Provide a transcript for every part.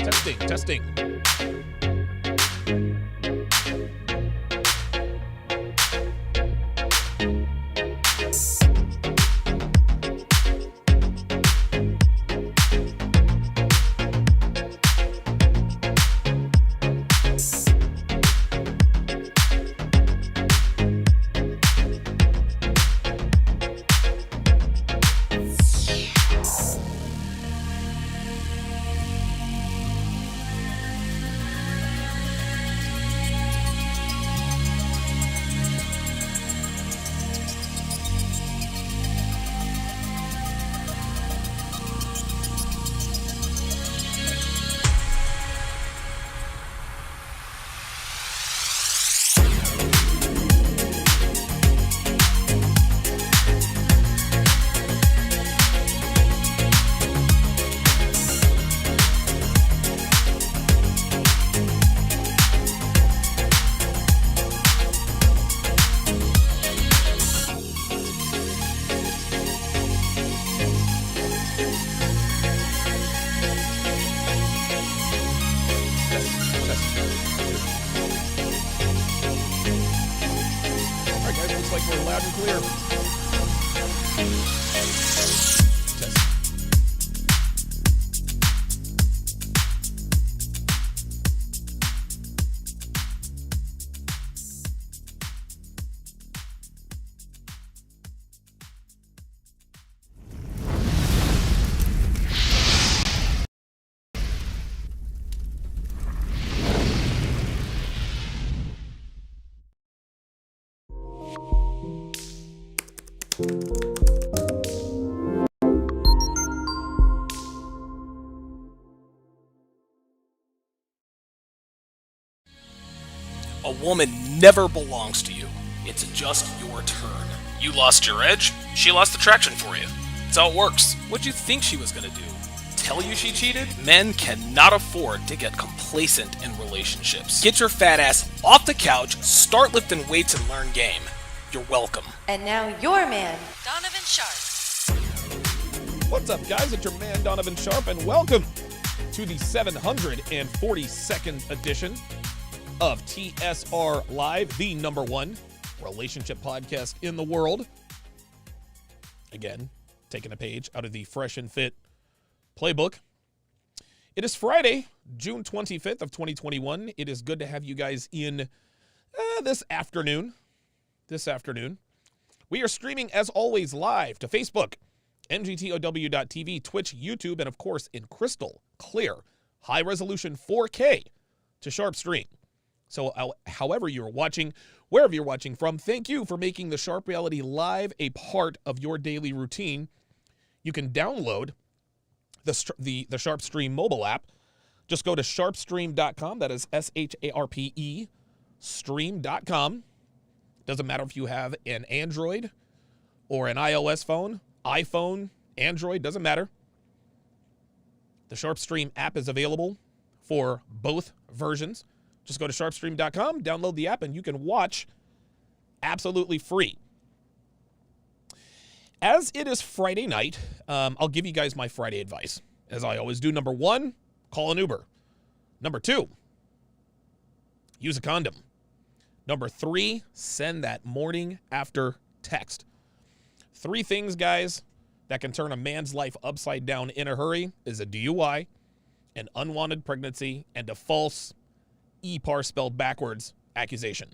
Testing. A woman never belongs to you. It's just your turn. You lost your edge, she lost the traction for you. That's how it works. What'd you think she was gonna do? Tell you she cheated? Men cannot afford to get complacent in relationships. Get your fat ass off the couch, start lifting weights, and learn game. You're welcome. And now your man, Donovan Sharp. What's up, guys? It's your man, Donovan Sharp, and welcome to the 742nd edition of TSR Live, the number one relationship podcast in the world. Again, taking a page out of the Fresh and Fit playbook. It is Friday, June 25th of 2021. It is good to have you guys in this afternoon. We are streaming, as always, live to Facebook, ngtow.tv, Twitch, YouTube, and, of course, in crystal clear, high-resolution 4K to Sharp Stream. So however you're watching, wherever you're watching from, thank you for making the Sharp Reality Live a part of your daily routine. You can download the Sharp Stream mobile app. Just go to sharpstream.com. That is SHARPE stream.com. Doesn't matter if you have an Android or an iOS phone, iPhone, Android, doesn't matter. The Sharp Stream app is available for both versions. Just go to sharpstream.com, download the app, and you can watch absolutely free. As it is Friday night, I'll give you guys my Friday advice, as I always do. Number one, call an Uber. Number two, use a condom. Number three, send that morning after text. 3 things, guys, that can turn a man's life upside down in a hurry is a DUI, an unwanted pregnancy, and a false EPAR spelled backwards accusation.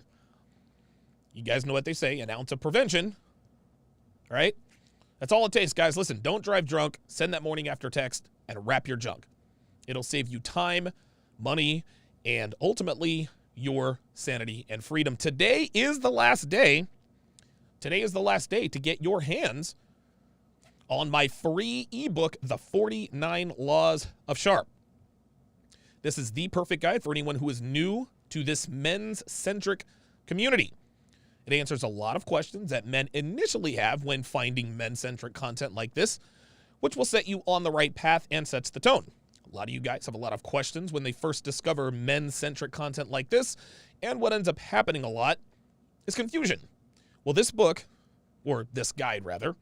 You guys know what they say, an ounce of prevention, right? That's all it takes, guys. Listen, don't drive drunk, send that morning after text, and wrap your junk. It'll save you time, money, and ultimately your sanity and freedom. Today is the last day to get your hands on my free ebook, The 49 Laws of Sharp. This is the perfect guide for anyone who is new to this men's-centric community. It answers a lot of questions that men initially have when finding men-centric content like this, which will set you on the right path and sets the tone. A lot of you guys have a lot of questions when they first discover men-centric content like this, and what ends up happening a lot is confusion. Well, this book, or this guide rather,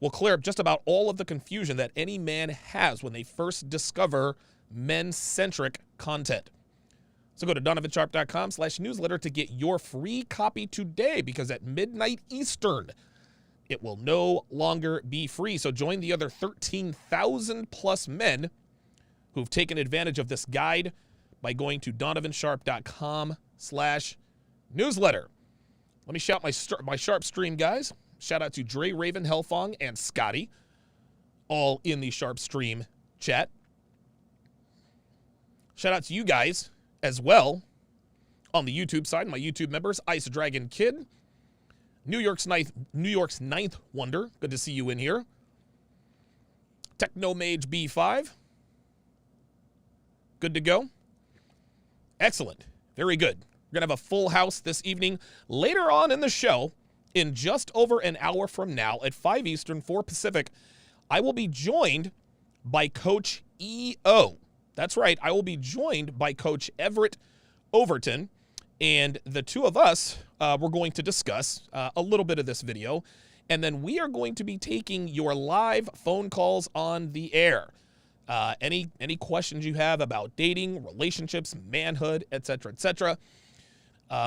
will clear up just about all of the confusion that any man has when they first discover men-centric content. So go to donovansharp.com/newsletter to get your free copy today, because at midnight Eastern, it will no longer be free. So join the other 13,000 plus men who've taken advantage of this guide by going to donovansharp.com/newsletter. Let me shout my Sharp Stream guys. Shout out to Dre, Raven, Hellfong, and Scotty, all in the Sharp Stream chat. Shout out to you guys as well on the YouTube side, my YouTube members, Ice Dragon Kid, New York's Ninth Wonder. Good to see you in here. Technomage B5. Good to go. Excellent. Very good. We're going to have a full house this evening. Later on in the show, in just over an hour from now, at 5 Eastern, 4 Pacific, I will be joined by Coach E.O. That's right. I will be joined by Coach Everett Overton. And the two of us, we're going to discuss a little bit of this video. And then we are going to be taking your live phone calls on the air. Any questions you have about dating, relationships, manhood, etc., etc.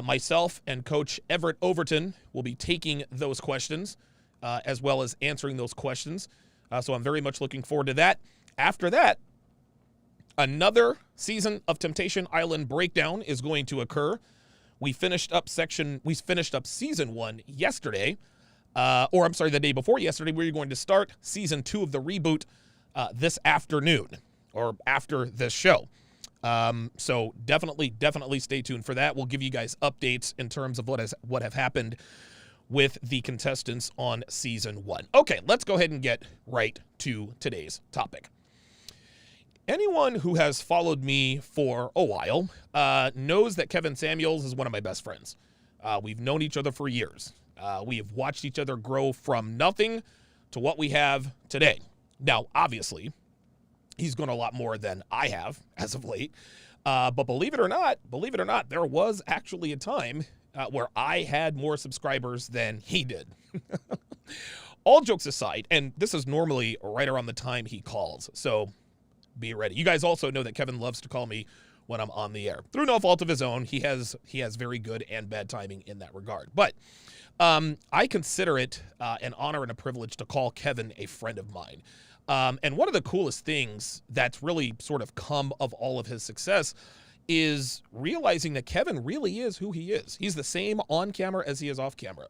Myself and Coach Everett Overton will be taking those questions, as well as answering those questions. So I'm very much looking forward to that. After that, another season of Temptation Island Breakdown is going to occur. We finished up season 1 yesterday, the day before yesterday. We're going to start season 2 of the reboot this afternoon, or after this show. So definitely stay tuned for that. We'll give you guys updates in terms of what have happened with the contestants on season 1. Okay, let's go ahead and get right to today's topic. Anyone who has followed me for a while knows that Kevin Samuels is one of my best friends. We've known each other for years. We have watched each other grow from nothing to what we have today. Now, obviously, he's grown a lot more than I have as of late. But believe it or not, there was actually a time where I had more subscribers than he did. All jokes aside, and this is normally right around the time he calls, so be ready. You guys also know that Kevin loves to call me when I'm on the air. Through no fault of his own, he has very good and bad timing in that regard. But I consider it an honor and a privilege to call Kevin a friend of mine. And one of the coolest things that's really sort of come of all of his success is realizing that Kevin really is who he is. He's the same on camera as he is off camera.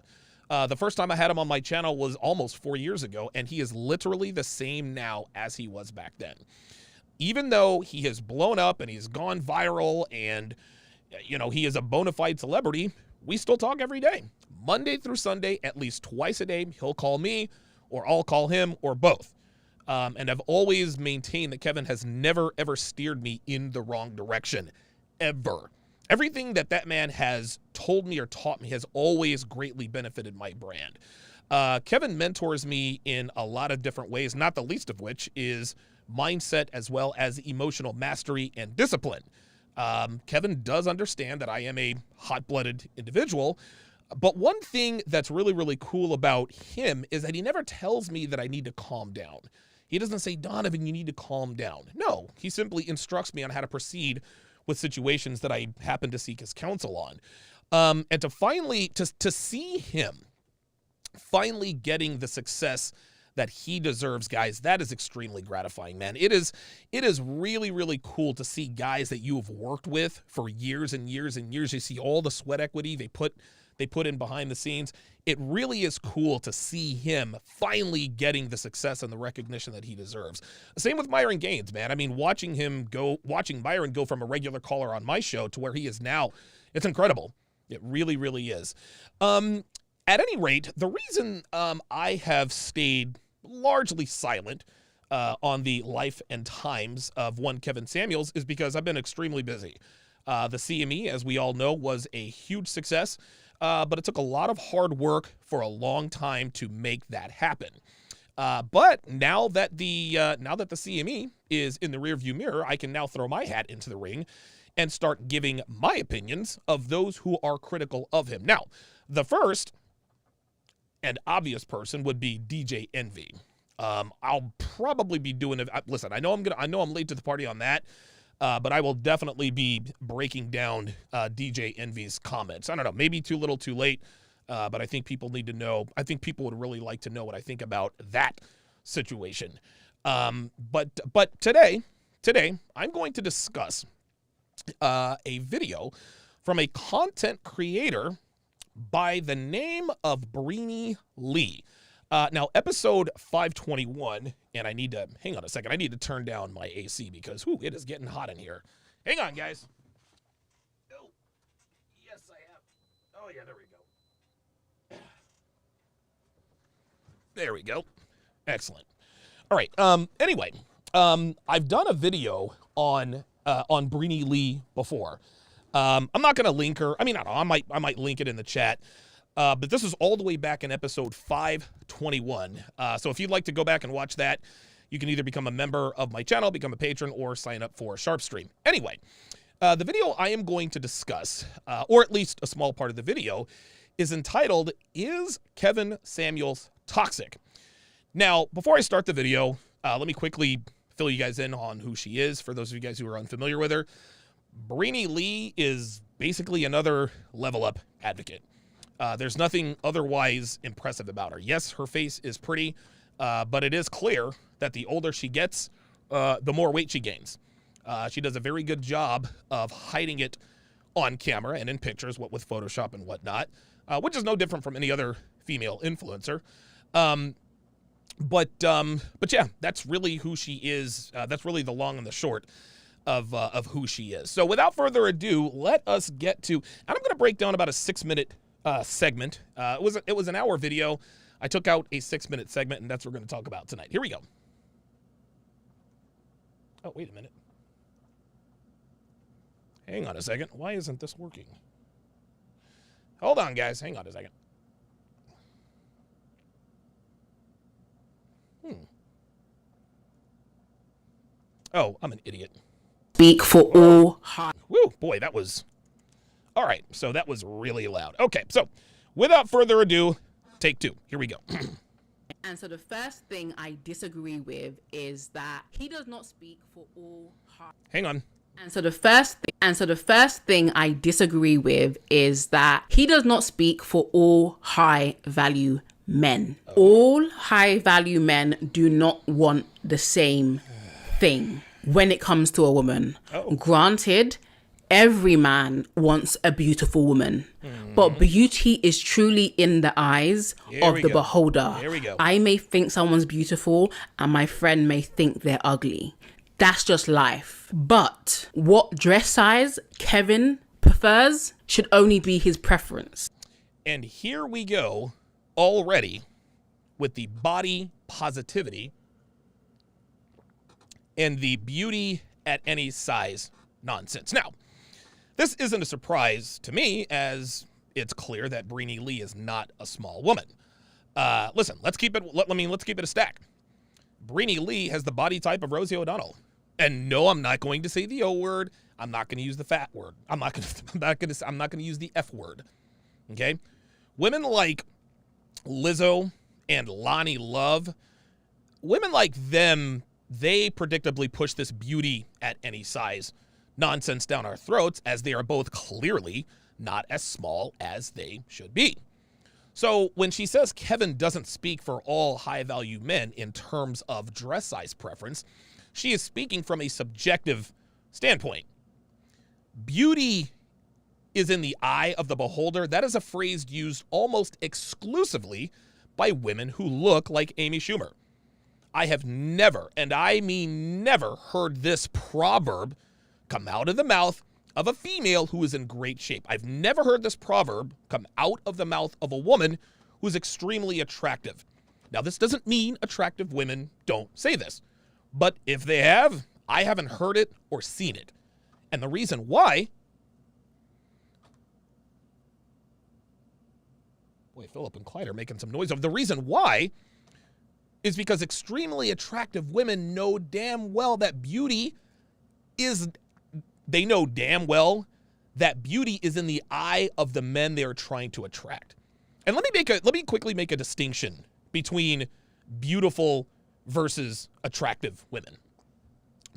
The first time I had him on my channel was almost 4 years ago, and he is literally the same now as he was back then. Even though he has blown up and he's gone viral and, he is a bona fide celebrity, we still talk every day. Monday through Sunday, at least twice a day, he'll call me or I'll call him or both. And I've always maintained that Kevin has never, ever steered me in the wrong direction, ever. Everything that man has told me or taught me has always greatly benefited my brand. Kevin mentors me in a lot of different ways, not the least of which is mindset as well as emotional mastery and discipline. Kevin does understand that I am a hot-blooded individual, but one thing that's really, really cool about him is that he never tells me that I need to calm down. He doesn't say, Donovan, you need to calm down. No, he simply instructs me on how to proceed with situations that I happen to seek his counsel on. And to see him finally getting the success that he deserves, guys, that is extremely gratifying, man. It is really, really cool to see guys that you have worked with for years and years and years. You see all the sweat equity they put in behind the scenes. It really is cool to see him finally getting the success and the recognition that he deserves. Same with Myron Gaines, man. I mean, watching Myron go from a regular caller on my show to where he is now, it's incredible. It really, really is. At any rate, the reason I have stayed largely silent on the life and times of one Kevin Samuels is because I've been extremely busy. The CME, as we all know, was a huge success, but it took a lot of hard work for a long time to make that happen. But now that the CME is in the rearview mirror, I can now throw my hat into the ring and start giving my opinions of those who are critical of him. Now, the first and obvious person would be DJ Envy. I'll probably be doing it. Listen, I know I'm late to the party on that, but I will definitely be breaking down DJ Envy's comments. I don't know, maybe too little, too late, but I think people need to know. I think people would really like to know what I think about that situation. But today I'm going to discuss a video from a content creator by the name of Breeny Lee. Now, episode 521, and I need to, hang on a second, I need to turn down my AC because, it is getting hot in here. Hang on, guys. Oh, yes, I have. Oh, yeah, there we go. There we go. Excellent. All right, anyway, I've done a video on Breeny Lee before. I'm not going to link her. I mean, I don't know, I might link it in the chat. But this is all the way back in episode 521. So if you'd like to go back and watch that, you can either become a member of my channel, become a patron, or sign up for Sharpstream. Anyway, the video I am going to discuss, or at least a small part of the video, is entitled, Is Kevin Samuels Toxic? Now, before I start the video, let me quickly fill you guys in on who she is, for those of you guys who are unfamiliar with her. Breeny Lee is basically another level up advocate. There's nothing otherwise impressive about her. Yes, her face is pretty, but it is clear that the older she gets, the more weight she gains. She does a very good job of hiding it on camera and in pictures, what with Photoshop and whatnot, which is no different from any other female influencer. But yeah, that's really who she is. That's really the long and the short of who she is. So without further ado, let us get to, and I'm going to break down about a 6-minute segment. It was an hour video. I took out a 6-minute segment, and that's what we're going to talk about tonight. Here we go. Oh, wait a minute. Hang on a second. Why isn't this working? Hold on, guys. Hang on a second. Oh, I'm an idiot. Speak for all. Woo, boy, that was... All right, so that was really loud. Okay, so without further ado, take 2. Here we go. And so the first thing I disagree with is that he does not speak for all. Hang on. And so the first thing I disagree with is that he does not speak for all high value men. All high value men do not want the same thing when it comes to a woman. Granted, every man wants a beautiful woman, but beauty is truly in the eyes of the beholder. Here we go. I may think someone's beautiful and my friend may think they're ugly. That's just life. But what dress size Kevin prefers should only be his preference. And here we go already with the body positivity and the beauty at any size nonsense. Now, this isn't a surprise to me, as it's clear that Breeny Lee is not a small woman. Listen, let's keep it a stack. Breeny Lee has the body type of Rosie O'Donnell. And no, I'm not going to say the O word. I'm not going to use the fat word. I'm not going to use the F word. Okay? Women like Lizzo and Lonnie Love, women like them, they predictably push this beauty at any size nonsense down our throats, as they are both clearly not as small as they should be. So when she says Kevin doesn't speak for all high-value men in terms of dress size preference, she is speaking from a subjective standpoint. Beauty is in the eye of the beholder. That is a phrase used almost exclusively by women who look like Amy Schumer. I have never, and I mean never, heard this proverb come out of the mouth of a female who is in great shape. I've never heard this proverb come out of the mouth of a woman who's extremely attractive. Now, this doesn't mean attractive women don't say this, but if they have, I haven't heard it or seen it. And the reason why... Boy, Philip and Clyde are making some noise. The reason why is because extremely attractive women know damn well that beauty is... They know damn well that beauty is in the eye of the men they are trying to attract. And let me quickly make a distinction between beautiful versus attractive women.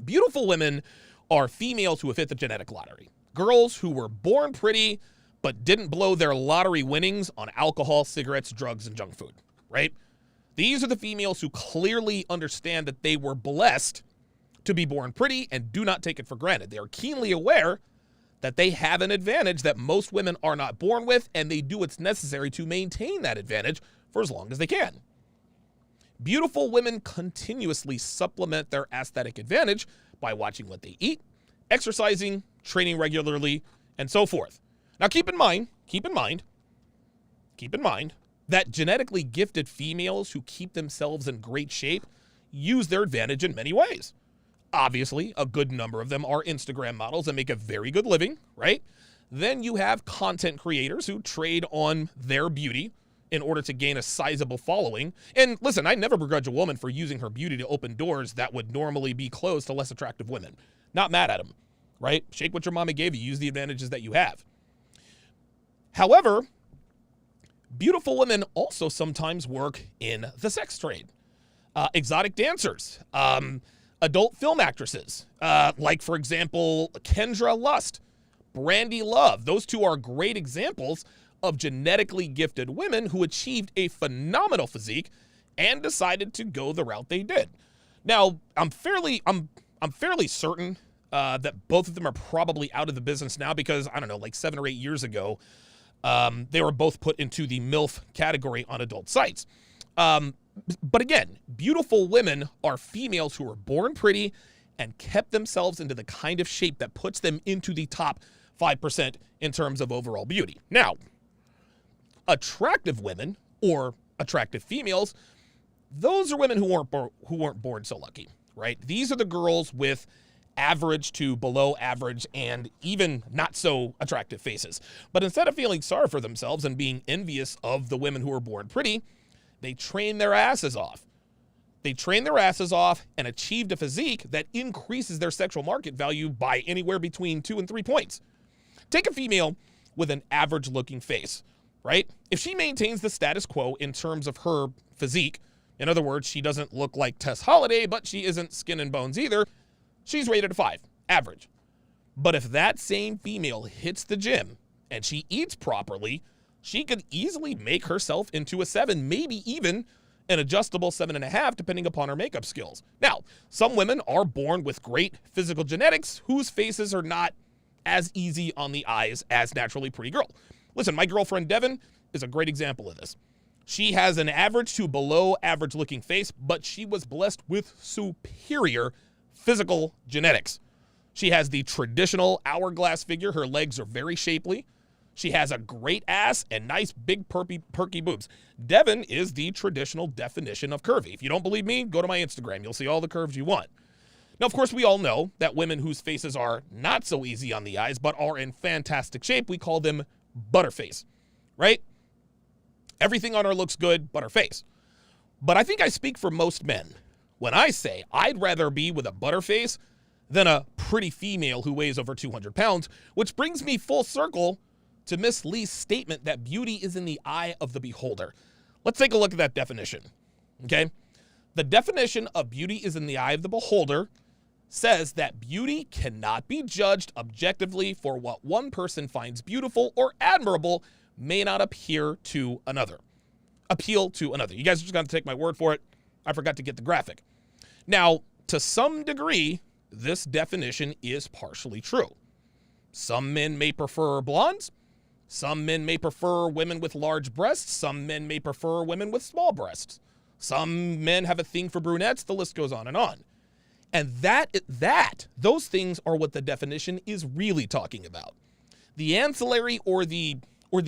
Beautiful women are females who have hit the genetic lottery. Girls who were born pretty but didn't blow their lottery winnings on alcohol, cigarettes, drugs, and junk food, right? These are the females who clearly understand that they were blessed to be born pretty and do not take it for granted. They are keenly aware that they have an advantage that most women are not born with, and they do what's necessary to maintain that advantage for as long as they can. Beautiful women continuously supplement their aesthetic advantage by watching what they eat, exercising, training regularly, and so forth. Now keep in mind that genetically gifted females who keep themselves in great shape use their advantage in many ways. Obviously, a good number of them are Instagram models and make a very good living, right? Then you have content creators who trade on their beauty in order to gain a sizable following. And listen, I never begrudge a woman for using her beauty to open doors that would normally be closed to less attractive women. Not mad at them, right? Shake what your mama gave you. Use the advantages that you have. However, beautiful women also sometimes work in the sex trade. Exotic dancers, adult film actresses, like, for example, Kendra Lust, Brandy Love. Those two are great examples of genetically gifted women who achieved a phenomenal physique and decided to go the route they did. Now, I'm fairly certain that both of them are probably out of the business now because, I don't know, like 7 or 8 years ago, they were both put into the MILF category on adult sites. But again, beautiful women are females who were born pretty and kept themselves into the kind of shape that puts them into the top 5% in terms of overall beauty. Now, attractive women or attractive females, those are women who weren't born so lucky, right? These are the girls with average to below average and even not so attractive faces. But instead of feeling sorry for themselves and being envious of the women who were born pretty, they train their asses off. They train their asses off and achieved a physique that increases their sexual market value by anywhere between 2 and 3 points. Take a female with an average looking face, right? If she maintains the status quo in terms of her physique, in other words, she doesn't look like Tess Holliday, but she isn't skin and bones either, she's rated a 5, average. But if that same female hits the gym and she eats properly, she could easily make herself into a 7, maybe even an adjustable 7.5, depending upon her makeup skills. Now, some women are born with great physical genetics whose faces are not as easy on the eyes as naturally pretty girl. Listen, my girlfriend Devin is a great example of this. She has an average to below average looking face, but she was blessed with superior physical genetics. She has the traditional hourglass figure. Her legs are very shapely. She has a great ass and nice big perky boobs. Devin is the traditional definition of curvy. If you don't believe me, go to my Instagram. You'll see all the curves you want. Now, of course, we all know that women whose faces are not so easy on the eyes but are in fantastic shape, we call them butterface, right? Everything on her looks good but her face. But I think I speak for most men when I say I'd rather be with a butterface than a pretty female who weighs over 200 pounds, which brings me full circle to Miss Lee's statement that beauty is in the eye of the beholder. Let's take a look at that definition, okay? The definition of beauty is in the eye of the beholder says that beauty cannot be judged objectively, for what one person finds beautiful or admirable may not appeal to another. You guys are just going to take my word for it. I forgot to get the graphic. Now, to some degree, this definition is partially true. Some men may prefer blondes. Some men may prefer women with large breasts. Some men may prefer women with small breasts. Some men have a thing for brunettes. The list goes on and on. And those things are what the definition is really talking about. The ancillary or the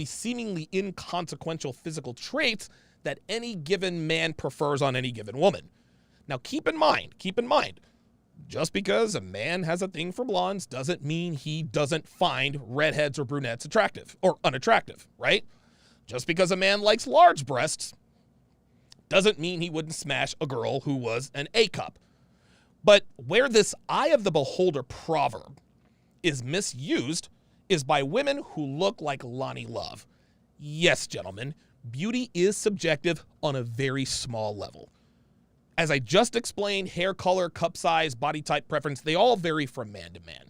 seemingly inconsequential physical traits that any given man prefers on any given woman. Now, keep in mind, just because a man has a thing for blondes doesn't mean he doesn't find redheads or brunettes attractive or unattractive, right? Just because a man likes large breasts doesn't mean he wouldn't smash a girl who was an A cup. But where this eye of the beholder proverb is misused is by women who look like Lonnie Love. Yes, gentlemen, beauty is subjective on a very small level. As I just explained, hair color, cup size, body type preference, they all vary from man to man.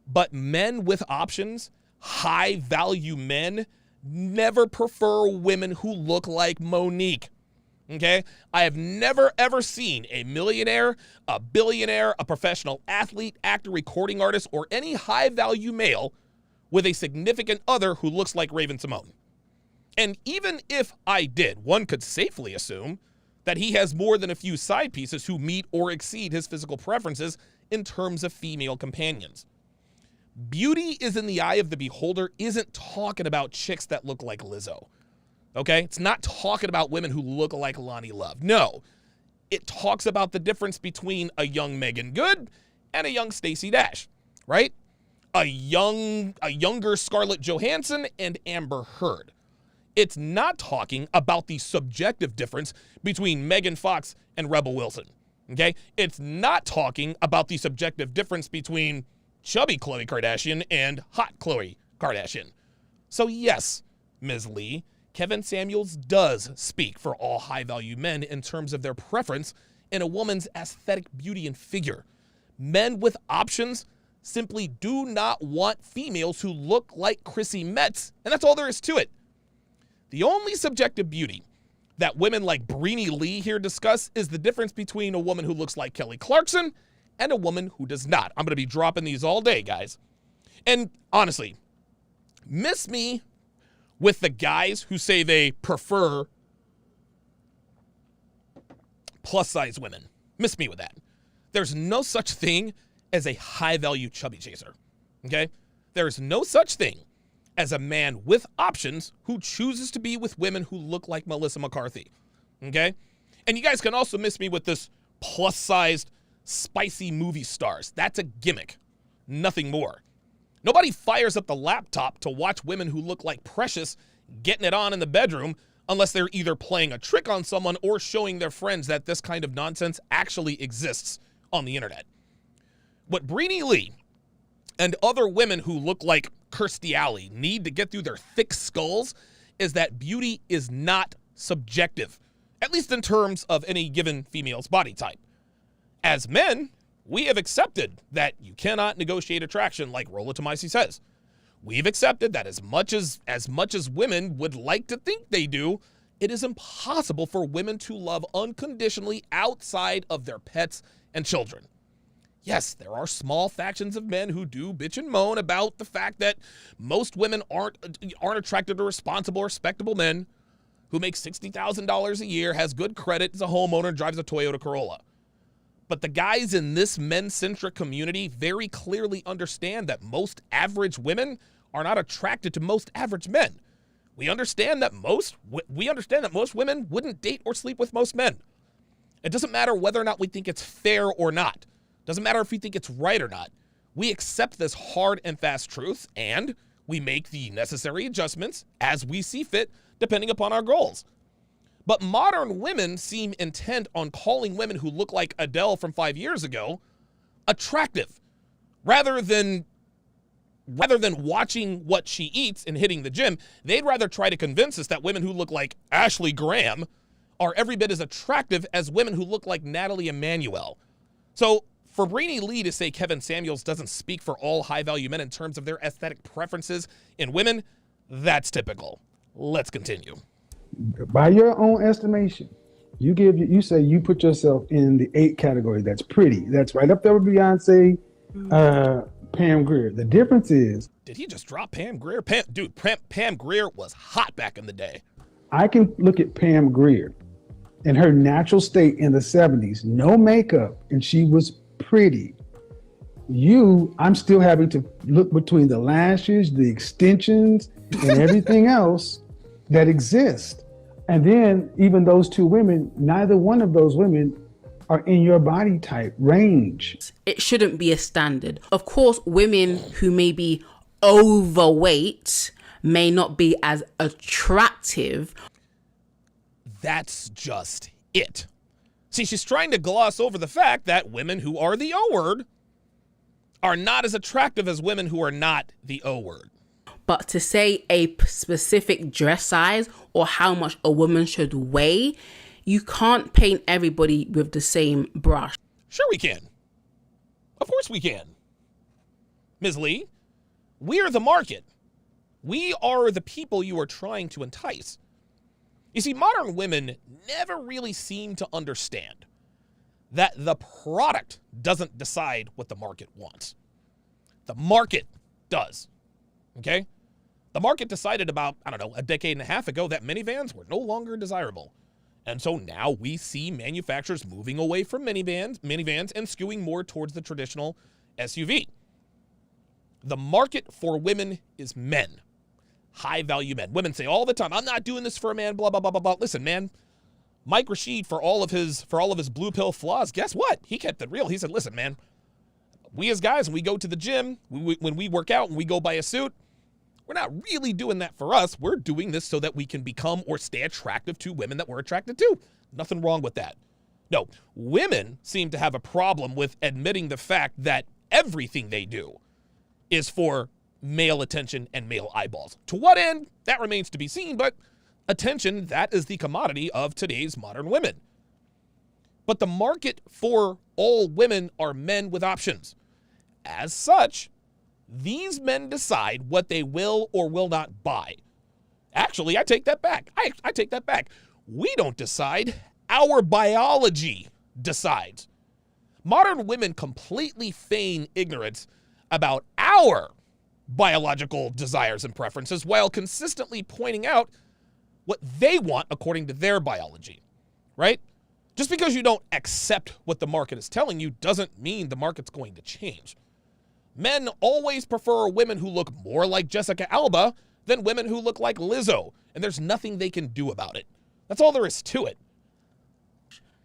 But men with options, high value men, never prefer women who look like Monique. Okay? I have never ever seen a millionaire, a billionaire, a professional athlete, actor, recording artist, or any high value male with a significant other who looks like Raven-Symoné. And even if I did, one could safely assume that he has more than a few side pieces who meet or exceed his physical preferences in terms of female companions. Beauty is in the eye of the beholder isn't talking about chicks that look like Lizzo. Okay? It's not talking about women who look like Lonnie Love. No. It talks about the difference between a young Megan Good and a young Stacey Dash, right? A younger Scarlett Johansson and Amber Heard. It's not talking about the subjective difference between Megan Fox and Rebel Wilson, okay? It's not talking about the subjective difference between chubby Khloe Kardashian and hot Khloe Kardashian. So yes, Ms. Lee, Kevin Samuels does speak for all high-value men in terms of their preference in a woman's aesthetic beauty and figure. Men with options simply do not want females who look like Chrissy Metz, and that's all there is to it. The only subjective beauty that women like Brini Lee here discuss is the difference between a woman who looks like Kelly Clarkson and a woman who does not. I'm going to be dropping these all day, guys. And honestly, miss me with the guys who say they prefer plus-size women. Miss me with that. There's no such thing as a high-value chubby chaser, okay? There's no such thing as a man with options who chooses to be with women who look like Melissa McCarthy, okay? And you guys can also miss me with this plus-sized, spicy movie stars. That's a gimmick, nothing more. Nobody fires up the laptop to watch women who look like Precious getting it on in the bedroom unless they're either playing a trick on someone or showing their friends that this kind of nonsense actually exists on the internet. What Brini Lee and other women who look like Kirstie Alley need to get through their thick skulls is that beauty is not subjective, at least in terms of any given female's body type. As men, we have accepted that you cannot negotiate attraction like Rolla Tomasi says. We've accepted that as much as women would like to think they do, it is impossible for women to love unconditionally outside of their pets and children. Yes, there are small factions of men who do bitch and moan about the fact that most women aren't attracted to responsible, respectable men who make $60,000 a year, has good credit, is a homeowner, drives a Toyota Corolla. But the guys in this men-centric community very clearly understand that most average women are not attracted to most average men. We understand that most women wouldn't date or sleep with most men. It doesn't matter whether or not we think it's fair or not. Doesn't matter if we think it's right or not. We accept this hard and fast truth, and we make the necessary adjustments as we see fit, depending upon our goals. But modern women seem intent on calling women who look like Adele from 5 years ago attractive, rather than watching what she eats and hitting the gym. They'd rather try to convince us that women who look like Ashley Graham are every bit as attractive as women who look like Natalie Emmanuel. So for Brini Lee to say Kevin Samuels doesn't speak for all high-value men in terms of their aesthetic preferences in women, that's typical. Let's continue. By your own estimation, you say you put yourself in the 8 category. That's pretty. That's right up there with Beyonce, Pam Grier. The difference is... Did he just drop Pam Grier? Pam Grier was hot back in the day. I can look at Pam Grier in her natural state in the 70s, no makeup, and she was pretty. I'm still having to look between the lashes, the extensions, and everything else that exists. And then even those two women, neither one of those women are in your body type range. It shouldn't be a standard. Of course, women who may be overweight may not be as attractive. That's just it. See, she's trying to gloss over the fact that women who are the O word are not as attractive as women who are not the O word. But to say a specific dress size or how much a woman should weigh You can't paint everybody with the same brush. Sure we can. Of course we can. Ms. Lee, we are the market. We are the people you are trying to entice. You see, modern women never really seem to understand that the product doesn't decide what the market wants. The market does, okay? The market decided about, I don't know, a decade and a half ago that minivans were no longer desirable. And so now we see manufacturers moving away from minivans and skewing more towards the traditional SUV. The market for women is men, high-value men. Women say all the time, I'm not doing this for a man, blah, blah, blah, blah, blah. Listen, man, Mike Rashid, for all of his blue pill flaws, guess what? He kept it real. He said, listen, man, we as guys, when we go to the gym, when we work out and we go buy a suit, we're not really doing that for us. We're doing this so that we can become or stay attractive to women that we're attracted to. Nothing wrong with that. No, women seem to have a problem with admitting the fact that everything they do is for male attention and male eyeballs. To what end? That remains to be seen, but attention, that is the commodity of today's modern women. But the market for all women are men with options. As such, these men decide what they will or will not buy. Actually, I take that back. I take that back. We don't decide. Our biology decides. Modern women completely feign ignorance about our biological desires and preferences while consistently pointing out what they want according to their biology, right? Just because you don't accept what the market is telling you doesn't mean the market's going to change. Men always prefer women who look more like Jessica Alba than women who look like Lizzo, and there's nothing they can do about it. That's all there is to it.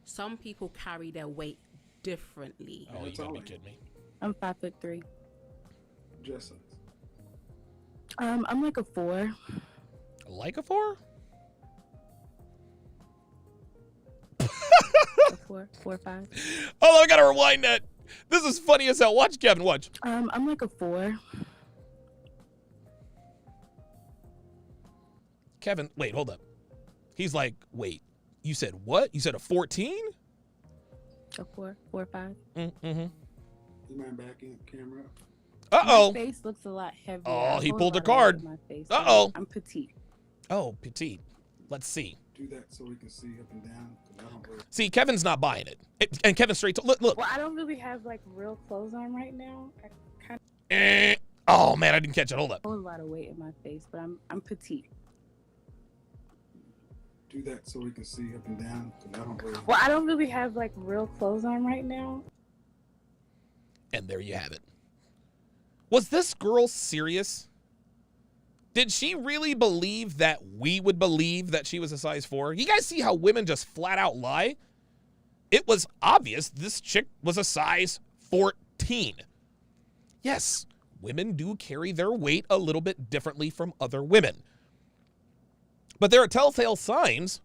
Some people carry their weight differently. Oh, you gotta be kidding me. I'm 5'3". Just I'm like a 4. Like a 4? A 4, 4, 5. Oh, I gotta rewind that. This is funny as hell. Watch, Kevin, watch. I'm like a 4. Kevin, wait, hold up. He's like, wait, you said what? You said a 14? A 4, 4, 5. Mm-hmm. You mind backing the camera up? Uh-oh. My face looks a lot heavier. Oh, I he hold pulled a a lot of card. weight in my face. Uh-oh. I'm petite. Oh, petite. Let's see. Do that so we can see up and down. 'Cause I don't really... See, Kevin's not buying it. And Kevin straight to, look. Well, I don't really have like real clothes on right now. I kind Oh, man, I didn't catch it. Hold up. of hold a lot of weight in my face, but I'm petite. Do that so we can see up and down. 'Cause I don't really... Well, I don't really have like real clothes on right now. And there you have it. Was this girl serious? Did she really believe that we would believe that she was a size 4? You guys see how women just flat out lie? It was obvious this chick was a size 14. Yes, women do carry their weight a little bit differently from other women. But there are telltale signs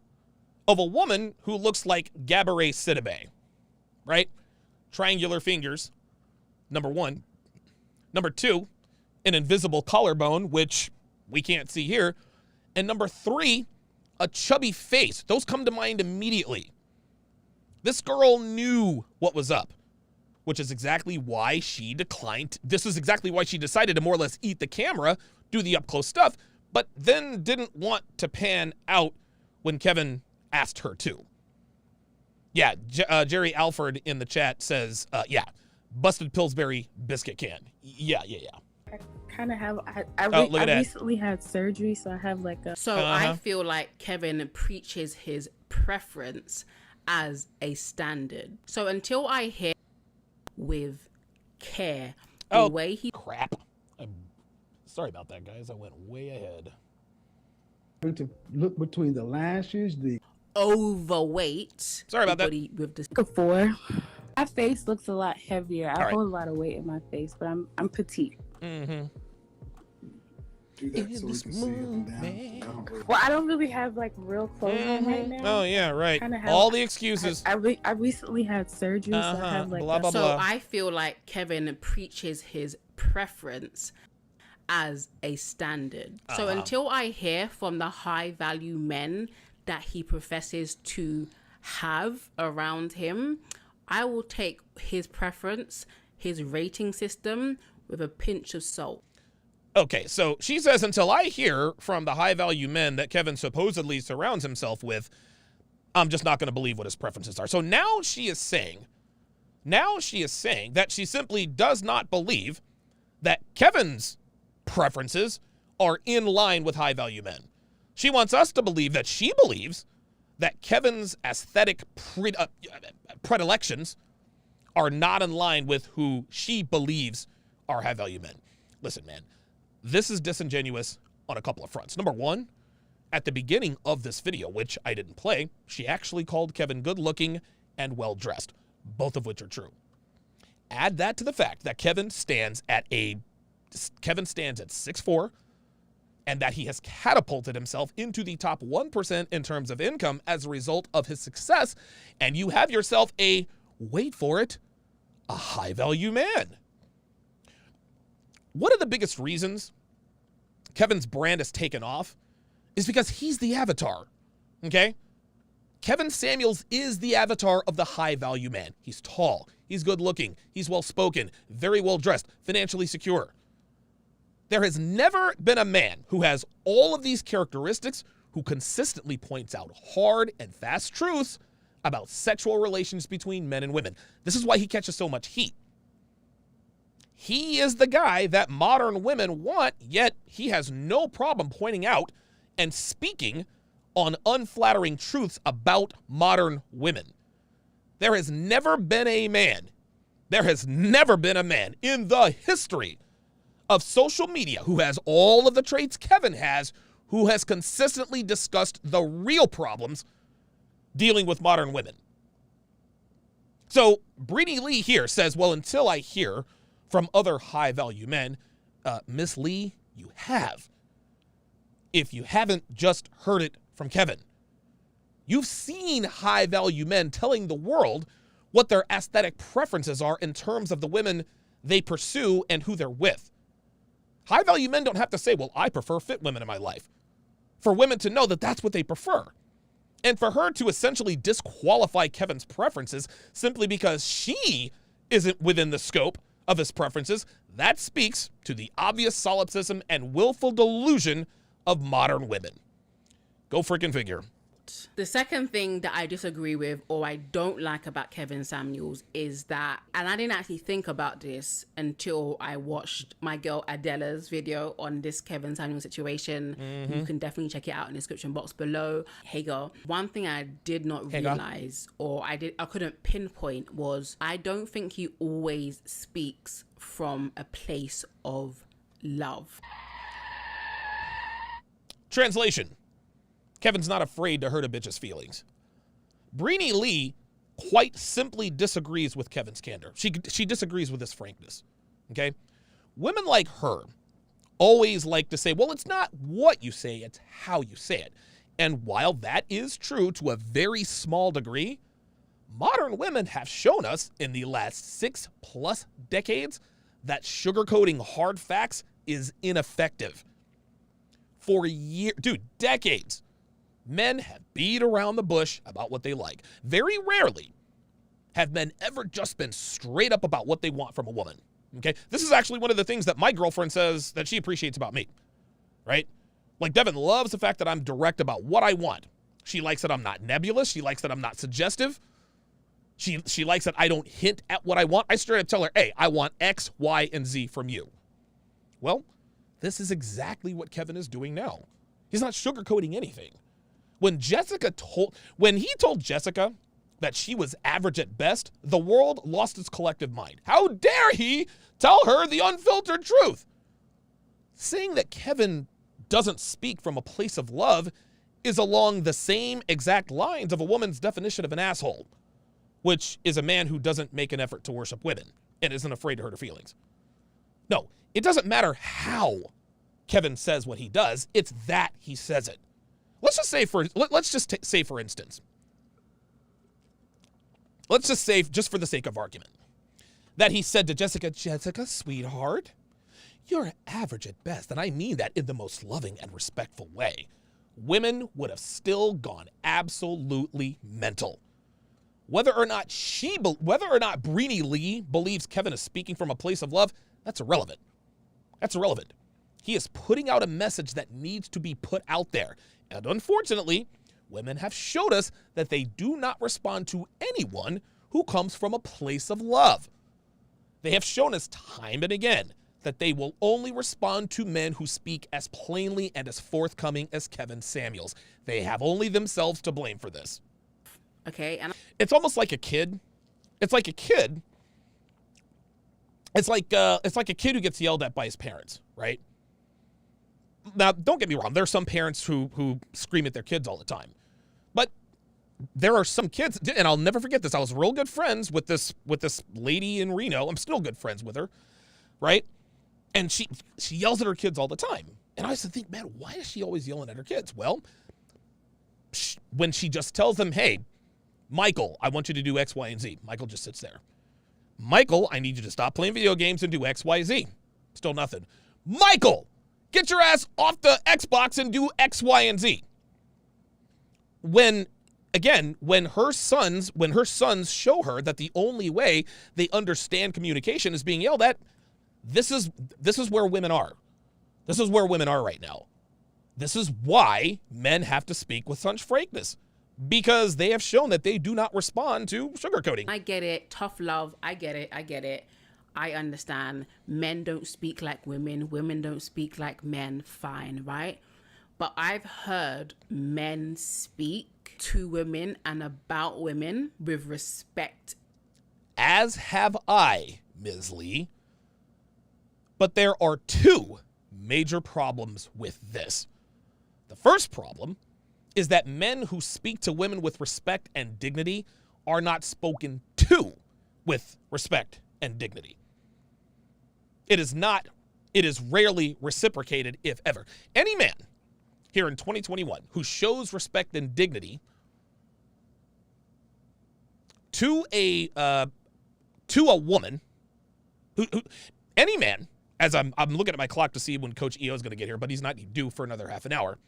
of a woman who looks like Gabourey Sidibe, right? Triangular fingers, number 1. Number 2, an invisible collarbone, which we can't see here. And number 3, a chubby face. Those come to mind immediately. This girl knew what was up, which is exactly why she declined. This is exactly why she decided to more or less eat the camera, do the up-close stuff, but then didn't want to pan out when Kevin asked her to. Yeah, Jerry Alford in the chat says, yeah, busted Pillsbury biscuit can. Yeah. I kind of have. I look at that. recently had surgery, so I have like a. So I feel like Kevin preaches his preference as a standard. So until I hear with care the way he Crap. I'm sorry about that, guys. I went way ahead. To look between the lashes, the overweight. Sorry about that. body with the like a 4. My face looks a lot heavier. I All right. hold a lot of weight in my face, but I'm petite. Mm-hmm. do that so we can see up and down. 'Cause I don't really... Well, I don't really have like real clothes on right now. Oh, yeah, right. Kinda have- All the excuses. I recently had surgery, so I have like Blah, a, blah, So blah. I feel like Kevin preaches his preference as a standard. So until I hear from the high value men that he professes to have around him, I will take his preference, his rating system with a pinch of salt. Okay, so she says, until I hear from the high-value men that Kevin supposedly surrounds himself with, I'm just not going to believe what his preferences are. So now she is saying that she simply does not believe that Kevin's preferences are in line with high-value men. She wants us to believe that she believes that Kevin's aesthetic predilections are not in line with who she believes are high-value men. Listen, man, this is disingenuous on a couple of fronts. Number one, at the beginning of this video, which I didn't play, she actually called Kevin good-looking and well-dressed, both of which are true. Add that to the fact that Kevin stands at 6'4", and that he has catapulted himself into the top 1% in terms of income as a result of his success, and you have yourself a, wait for it, a high-value man. One of the biggest reasons Kevin's brand has taken off is because he's the avatar, okay? Kevin Samuels is the avatar of the high-value man. He's tall, he's good-looking, he's well-spoken, very well-dressed, financially secure. There has never been a man who has all of these characteristics who consistently points out hard and fast truths about sexual relations between men and women. This is why he catches so much heat. He is the guy that modern women want, yet he has no problem pointing out and speaking on unflattering truths about modern women. There has never been a man in the history of social media who has all of the traits Kevin has, who has consistently discussed the real problems dealing with modern women. So Brittany Lee here says, well, until I hear from other high-value men, Miss Lee, you have. If you haven't just heard it from Kevin. You've seen high-value men telling the world what their aesthetic preferences are in terms of the women they pursue and who they're with. High-value men don't have to say, well, I prefer fit women in my life. For women to know that that's what they prefer. And for her to essentially disqualify Kevin's preferences simply because she isn't within the scope of his preferences, that speaks to the obvious solipsism and willful delusion of modern women. Go freaking figure. The second thing that I disagree with or I don't like about Kevin Samuels is that, and I didn't actually think about this until I watched my girl Adela's video on this Kevin Samuels situation. You can definitely check it out in the description box below. Hey girl, one thing I did not realize or I couldn't pinpoint was I don't think he always speaks from a place of love. Translation. Kevin's not afraid to hurt a bitch's feelings. Brittany Lee quite simply disagrees with Kevin's candor. She disagrees with his frankness, okay? Women like her always like to say, well, it's not what you say, it's how you say it. And while that is true to a very small degree, modern women have shown us in the last 6+ decades that sugarcoating hard facts is ineffective. For years, decades, men have beat around the bush about what they like. Very rarely have men ever just been straight up about what they want from a woman, okay? This is actually one of the things that my girlfriend says that she appreciates about me, right? Like, Devin loves the fact that I'm direct about what I want. She likes that I'm not nebulous. She likes that I'm not suggestive. She likes that I don't hint at what I want. I straight up tell her, hey, I want X, Y, and Z from you. Well, this is exactly what Kevin is doing now. He's not sugarcoating anything. When he told Jessica that she was average at best, the world lost its collective mind. How dare he tell her the unfiltered truth? Saying that Kevin doesn't speak from a place of love is along the same exact lines of a woman's definition of an asshole, which is a man who doesn't make an effort to worship women and isn't afraid to hurt her feelings. No, it doesn't matter how Kevin says what he does, it's that he says it. Let's just say for instance, let's just say, just for the sake of argument, that he said to Jessica, sweetheart, you're average at best, and I mean that in the most loving and respectful way. Women would have still gone absolutely mental. Whether or not Breenie Lee believes Kevin is speaking from a place of love, that's irrelevant. That's irrelevant. He is putting out a message that needs to be put out there. And unfortunately, women have showed us that they do not respond to anyone who comes from a place of love. They have shown us time and again that they will only respond to men who speak as plainly and as forthcoming as Kevin Samuels. They have only themselves to blame for this. Okay, and It's almost like a kid. It's like a kid. It's like a kid who gets yelled at by his parents, right? Now, don't get me wrong. There are some parents who scream at their kids all the time. But there are some kids, and I'll never forget this. I was real good friends with this lady in Reno. I'm still good friends with her, right? And she yells at her kids all the time. And I used to think, man, why is she always yelling at her kids? Well, when she just tells them, hey, Michael, I want you to do X, Y, and Z. Michael just sits there. Michael, I need you to stop playing video games and do X, Y, Z. Still nothing. Michael, get your ass off the Xbox and do X, Y, and Z. When her sons show her that the only way they understand communication is being yelled at, this is where women are. This is where women are right now. This is why men have to speak with such frankness, because they have shown that they do not respond to sugarcoating. I get it. Tough love. I get it. I understand. Men don't speak like women. Women don't speak like men. Fine, right? But I've heard men speak to women and about women with respect. As have I, Ms. Lee. But there are two major problems with this. The first problem is that men who speak to women with respect and dignity are not spoken to with respect and dignity. It is rarely reciprocated, if ever. Any man here in 2021 who shows respect and dignity to a woman, any man, as I'm looking at my clock to see when Coach EO is going to get here, but he's not due for another half an hour.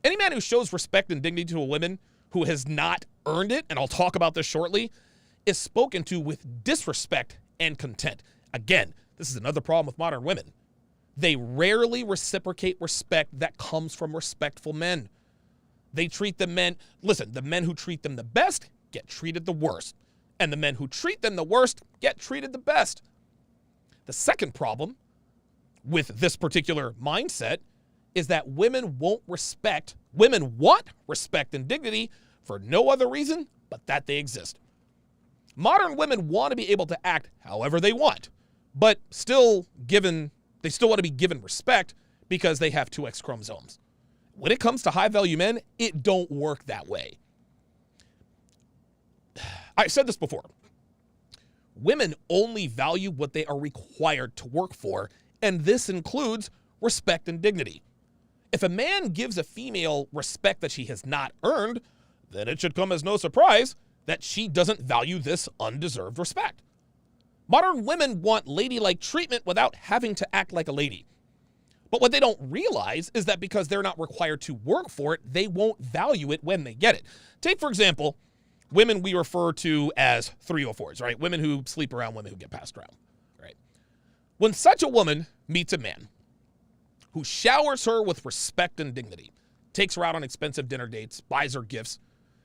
Any man who shows respect and dignity to a woman who has not earned it, and I'll talk about this shortly, is spoken to with disrespect and contempt. Again, this is another problem with modern women. They rarely reciprocate respect that comes from respectful men. They treat the men who treat them the best get treated the worst. And the men who treat them the worst get treated the best. The second problem with this particular mindset is that women want respect and dignity for no other reason but that they exist. Modern women want to be able to act however they want, but they still want to be given respect because they have two X chromosomes. When it comes to high-value men, it don't work that way. I said this before. Women only value what they are required to work for, and this includes respect and dignity. If a man gives a female respect that she has not earned, then it should come as no surprise that she doesn't value this undeserved respect. Modern women want ladylike treatment without having to act like a lady. But what they don't realize is that because they're not required to work for it, they won't value it when they get it. Take, for example, women we refer to as 304s, right? Women who sleep around, women who get passed around, right? When such a woman meets a man who showers her with respect and dignity, takes her out on expensive dinner dates, buys her gifts,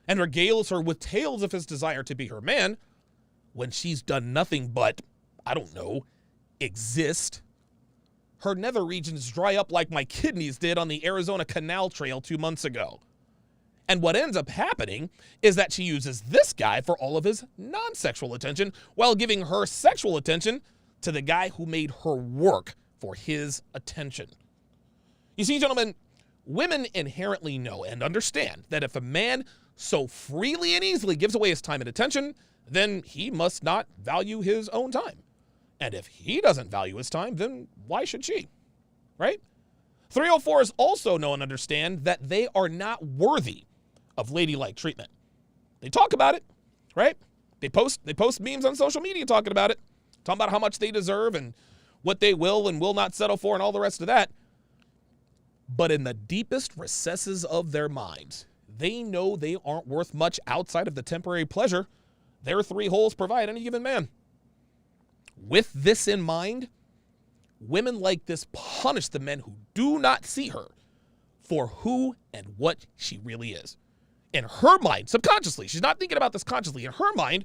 and regales her with tales of his desire to be her man, when she's done nothing but, exist, her nether regions dry up like my kidneys did on the Arizona Canal Trail 2 months ago. And what ends up happening is that she uses this guy for all of his non-sexual attention while giving her sexual attention to the guy who made her work for his attention. You see, gentlemen, women inherently know and understand that if a man so freely and easily gives away his time and attention, then he must not value his own time. And if he doesn't value his time, then why should she? Right? 304s also know and understand that they are not worthy of ladylike treatment. They talk about it, right? They post memes on social media talking about it, talking about how much they deserve and what they will and will not settle for and all the rest of that. But in the deepest recesses of their minds, they know they aren't worth much outside of the temporary pleasure their 3 holes provide any given man. With this in mind, women like this punish the men who do not see her for who and what she really is. In her mind, subconsciously, she's not thinking about this consciously. In her mind,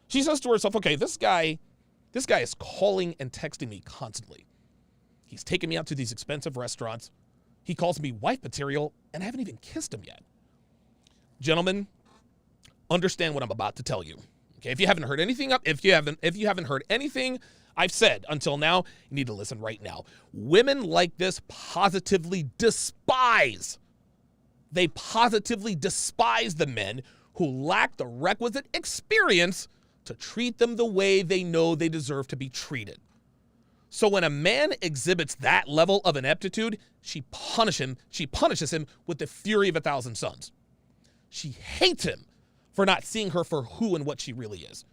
she says to herself, okay, this guy is calling and texting me constantly. He's taking me out to these expensive restaurants. He calls me wife material, and I haven't even kissed him yet. Gentlemen, understand what I'm about to tell you. Okay, if you haven't heard anything heard anything I've said until now, you need to listen right now. Women like this positively despise. They positively despise the men who lack the requisite experience to treat them the way they know they deserve to be treated. So when a man exhibits that level of ineptitude, she punishes him with the fury of 1,000 suns. She hates him for not seeing her for who and what she really is.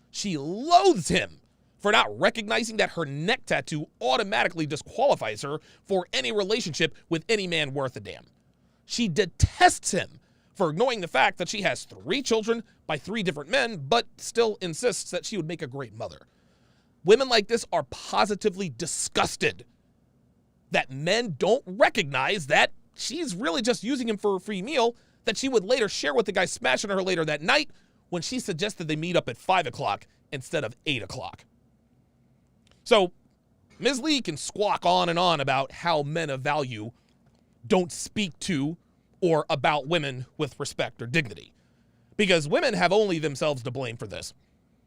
She loathes him for not recognizing that her neck tattoo automatically disqualifies her for any relationship with any man worth a damn. She detests him for ignoring the fact that she has 3 children by 3 different men, but still insists that she would make a great mother. Women like this are positively disgusted that men don't recognize that she's really just using him for a free meal that she would later share with the guy smashing her later that night when she suggested they meet up at 5 o'clock instead of 8 o'clock. So Ms. Lee can squawk on and on about how men of value don't speak to or about women with respect or dignity, because women have only themselves to blame for this.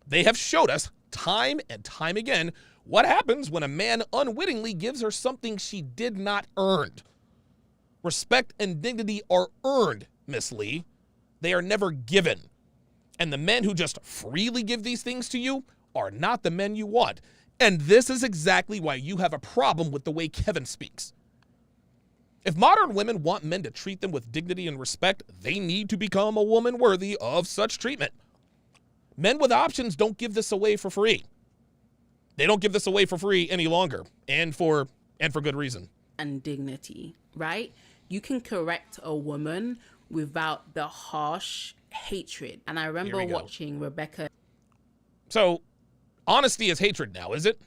They have showed us time and time again what happens when a man unwittingly gives her something she did not earn. Respect and dignity are earned, Miss Lee. They are never given. And the men who just freely give these things to you are not the men you want. And this is exactly why you have a problem with the way Kevin speaks. If modern women want men to treat them with dignity and respect, they need to become a woman worthy of such treatment. Men with options don't give this away for free. They don't give this away for free any longer, and for good reason. And dignity, right? You can correct a woman without the harsh hatred. And I remember watching Rebecca So, honesty is hatred now, is it?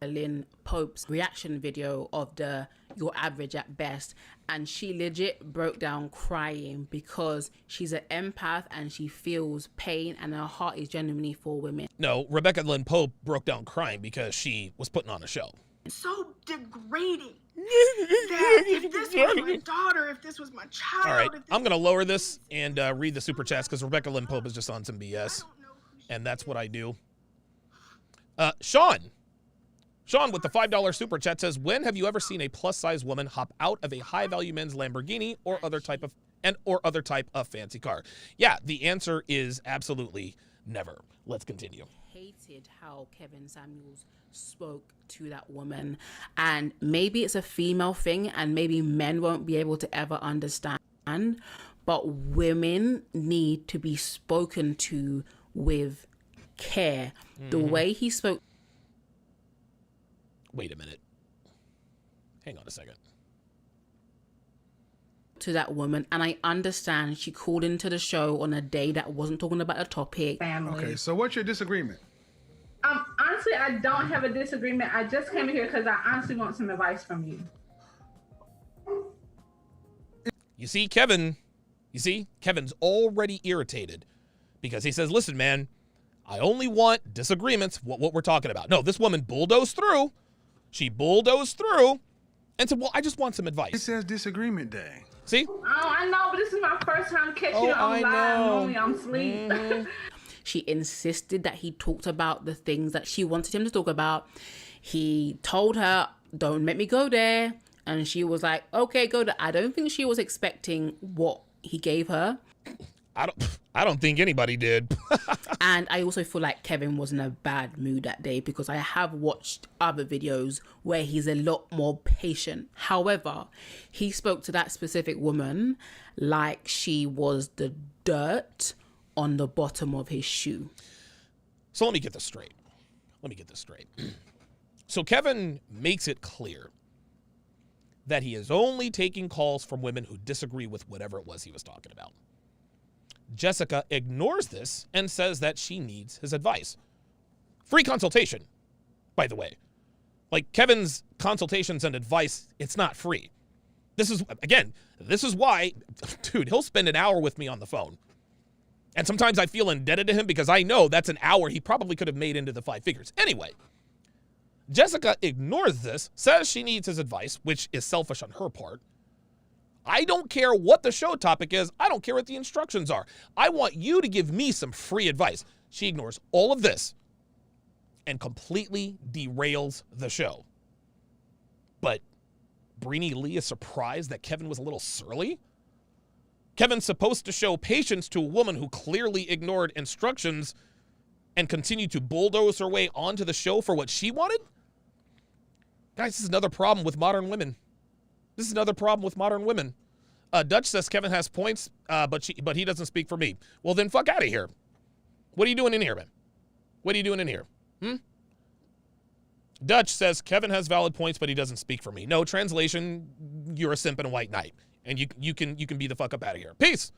Lynn Pope's reaction video of the "you're average at best," and she legit broke down crying because she's an empath and she feels pain and her heart is genuinely for women. No, Rebecca Lynn Pope broke down crying because she was putting on a show. So degrading that if this was my daughter, if this was my child. All right, I'm going to lower this and read the super chats because Rebecca Lynn Pope is just on some BS, and that's what I do. Sean with the $5 super chat says, when have you ever seen a plus-size woman hop out of a high-value men's Lamborghini or other type of fancy car? Yeah, the answer is absolutely never. Let's continue. Hated how Kevin Samuels spoke to that woman, and maybe it's a female thing and maybe men won't be able to ever understand, but women need to be spoken to with care. The way he spoke. Wait a minute. Hang on a second. To that woman, and I understand she called into the show on a day that wasn't talking about the topic. Family. Okay, so what's your disagreement? Honestly, I don't have a disagreement. I just came here because I honestly want some advice from you. You see, Kevin's already irritated because he says, listen, man, I only want disagreements, what we're talking about. No, this woman bulldozed through. She bulldozed through and said, well, I just want some advice. It says disagreement day. See? Oh, I know, but this is my first time catching it on live. Normally I'm asleep. She insisted that he talked about the things that she wanted him to talk about. He told her, don't make me go there. And she was like, okay, go there. I don't think she was expecting what he gave her. I don't think anybody did. And I also feel like Kevin was in a bad mood that day because I have watched other videos where he's a lot more patient. However, he spoke to that specific woman like she was the dirt on the bottom of his shoe. So let me get this straight. So Kevin makes it clear that he is only taking calls from women who disagree with whatever it was he was talking about. Jessica ignores this and says that she needs his advice. Free consultation, by the way. Like Kevin's consultations and advice, it's not free. This is why, dude, he'll spend an hour with me on the phone. And sometimes I feel indebted to him because I know that's an hour he probably could have made into the 5 figures. Anyway, Jessica ignores this, says she needs his advice, which is selfish on her part. I don't care what the show topic is. I don't care what the instructions are. I want you to give me some free advice. She ignores all of this and completely derails the show. But Breenie Lee is surprised that Kevin was a little surly? Kevin's supposed to show patience to a woman who clearly ignored instructions and continued to bulldoze her way onto the show for what she wanted? Guys, this is another problem with modern women. Dutch says Kevin has points, but he doesn't speak for me. Well, then fuck out of here. What are you doing in here, man? What are you doing in here? Dutch says Kevin has valid points, but he doesn't speak for me. No, translation, you're a simp and a white knight. And you can be the fuck up out of here. Peace.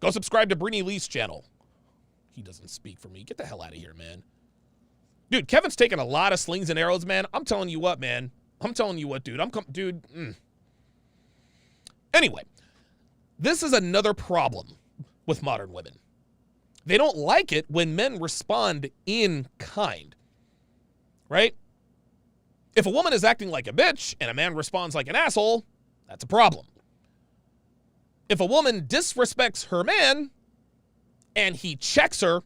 Go subscribe to Breenie Lee's channel. He doesn't speak for me. Get the hell out of here, man. Dude, Kevin's taking a lot of slings and arrows, man. I'm telling you what, man. Dude. Anyway, this is another problem with modern women. They don't like it when men respond in kind, right? If a woman is acting like a bitch and a man responds like an asshole, that's a problem. If a woman disrespects her man and he checks her,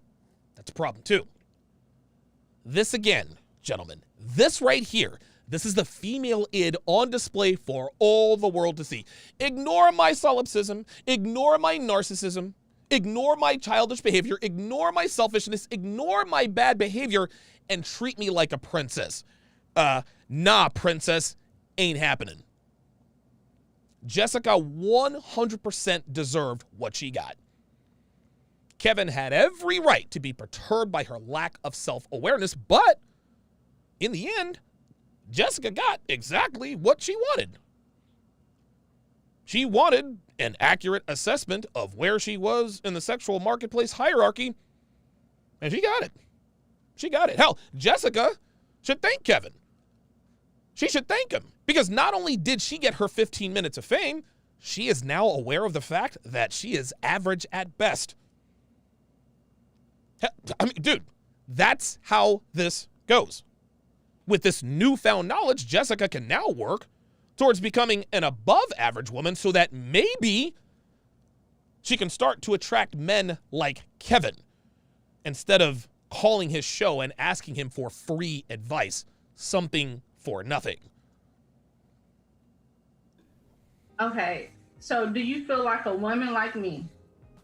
that's a problem too. This again, gentlemen, this right here, this is the female id on display for all the world to see. Ignore my solipsism, ignore my narcissism, ignore my childish behavior, ignore my selfishness, ignore my bad behavior, and treat me like a princess. Nah, princess, ain't happening. Jessica 100% deserved what she got. Kevin had every right to be perturbed by her lack of self-awareness, but in the end, Jessica got exactly what she wanted. She wanted an accurate assessment of where she was in the sexual marketplace hierarchy, and she got it. Hell, Jessica should thank Kevin. She should thank him because not only did she get her 15 minutes of fame, she is now aware of the fact that she is average at best. I mean, dude, that's how this goes. With this newfound knowledge, Jessica can now work towards becoming an above average woman so that maybe she can start to attract men like Kevin instead of calling his show and asking him for free advice, something for nothing. Okay, so do you feel like a woman like me?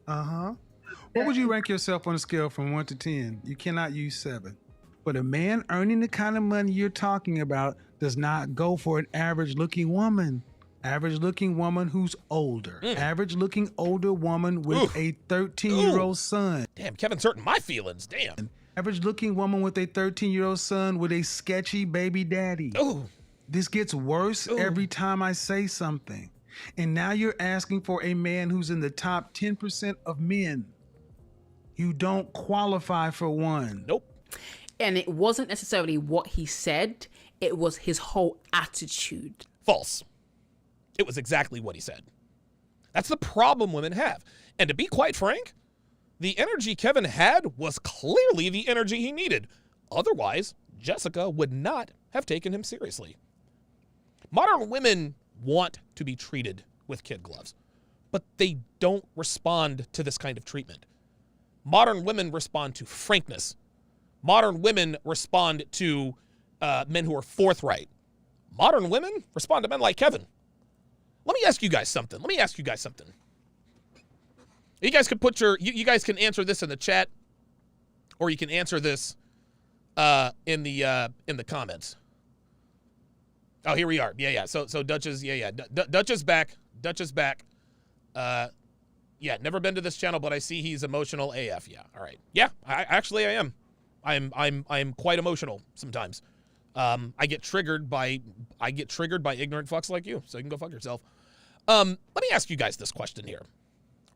What would you rank yourself on a scale from 1 to 10? You cannot use 7. But a man earning the kind of money you're talking about does not go for an average-looking woman. Average-looking woman who's older. Average-looking older woman with a 13-year-old son. Damn, Kevin's hurting my feelings. Damn. Average-looking woman with a 13-year-old son with a sketchy baby daddy. Ooh. This gets worse every time I say something. And now you're asking for a man who's in the top 10% of men. You don't qualify for one. Nope. And it wasn't necessarily what he said, it was his whole attitude. False. It was exactly what he said. That's the problem women have. And to be quite frank, the energy Kevin had was clearly the energy he needed. Otherwise, Jessica would not have taken him seriously. Modern women want to be treated with kid gloves, but they don't respond to this kind of treatment. Modern women respond to frankness. Modern women respond to men who are forthright. Modern women respond to men like Kevin. Let me ask you guys something. You guys can put you guys can answer this in the chat, or you can answer this in the comments. Oh, here we are. Yeah. So Dutch is Dutch is back. Yeah, never been to this channel, but I see he's emotional AF. Yeah, all right. Yeah, I am. I'm quite emotional sometimes. I get triggered by ignorant fucks like you. So you can go fuck yourself. Let me ask you guys this question here.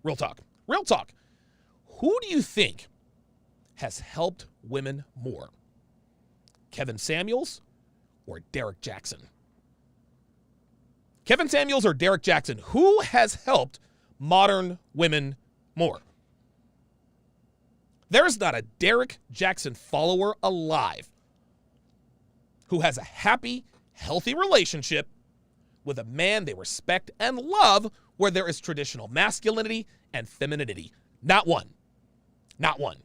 Real talk. Real talk. Who do you think has helped women more? Kevin Samuels or Derek Jackson? Kevin Samuels or Derek Jackson? Who has helped modern women more? There's not a Derek Jackson follower alive who has a happy, healthy relationship with a man they respect and love where there is traditional masculinity and femininity. Not one. Not one.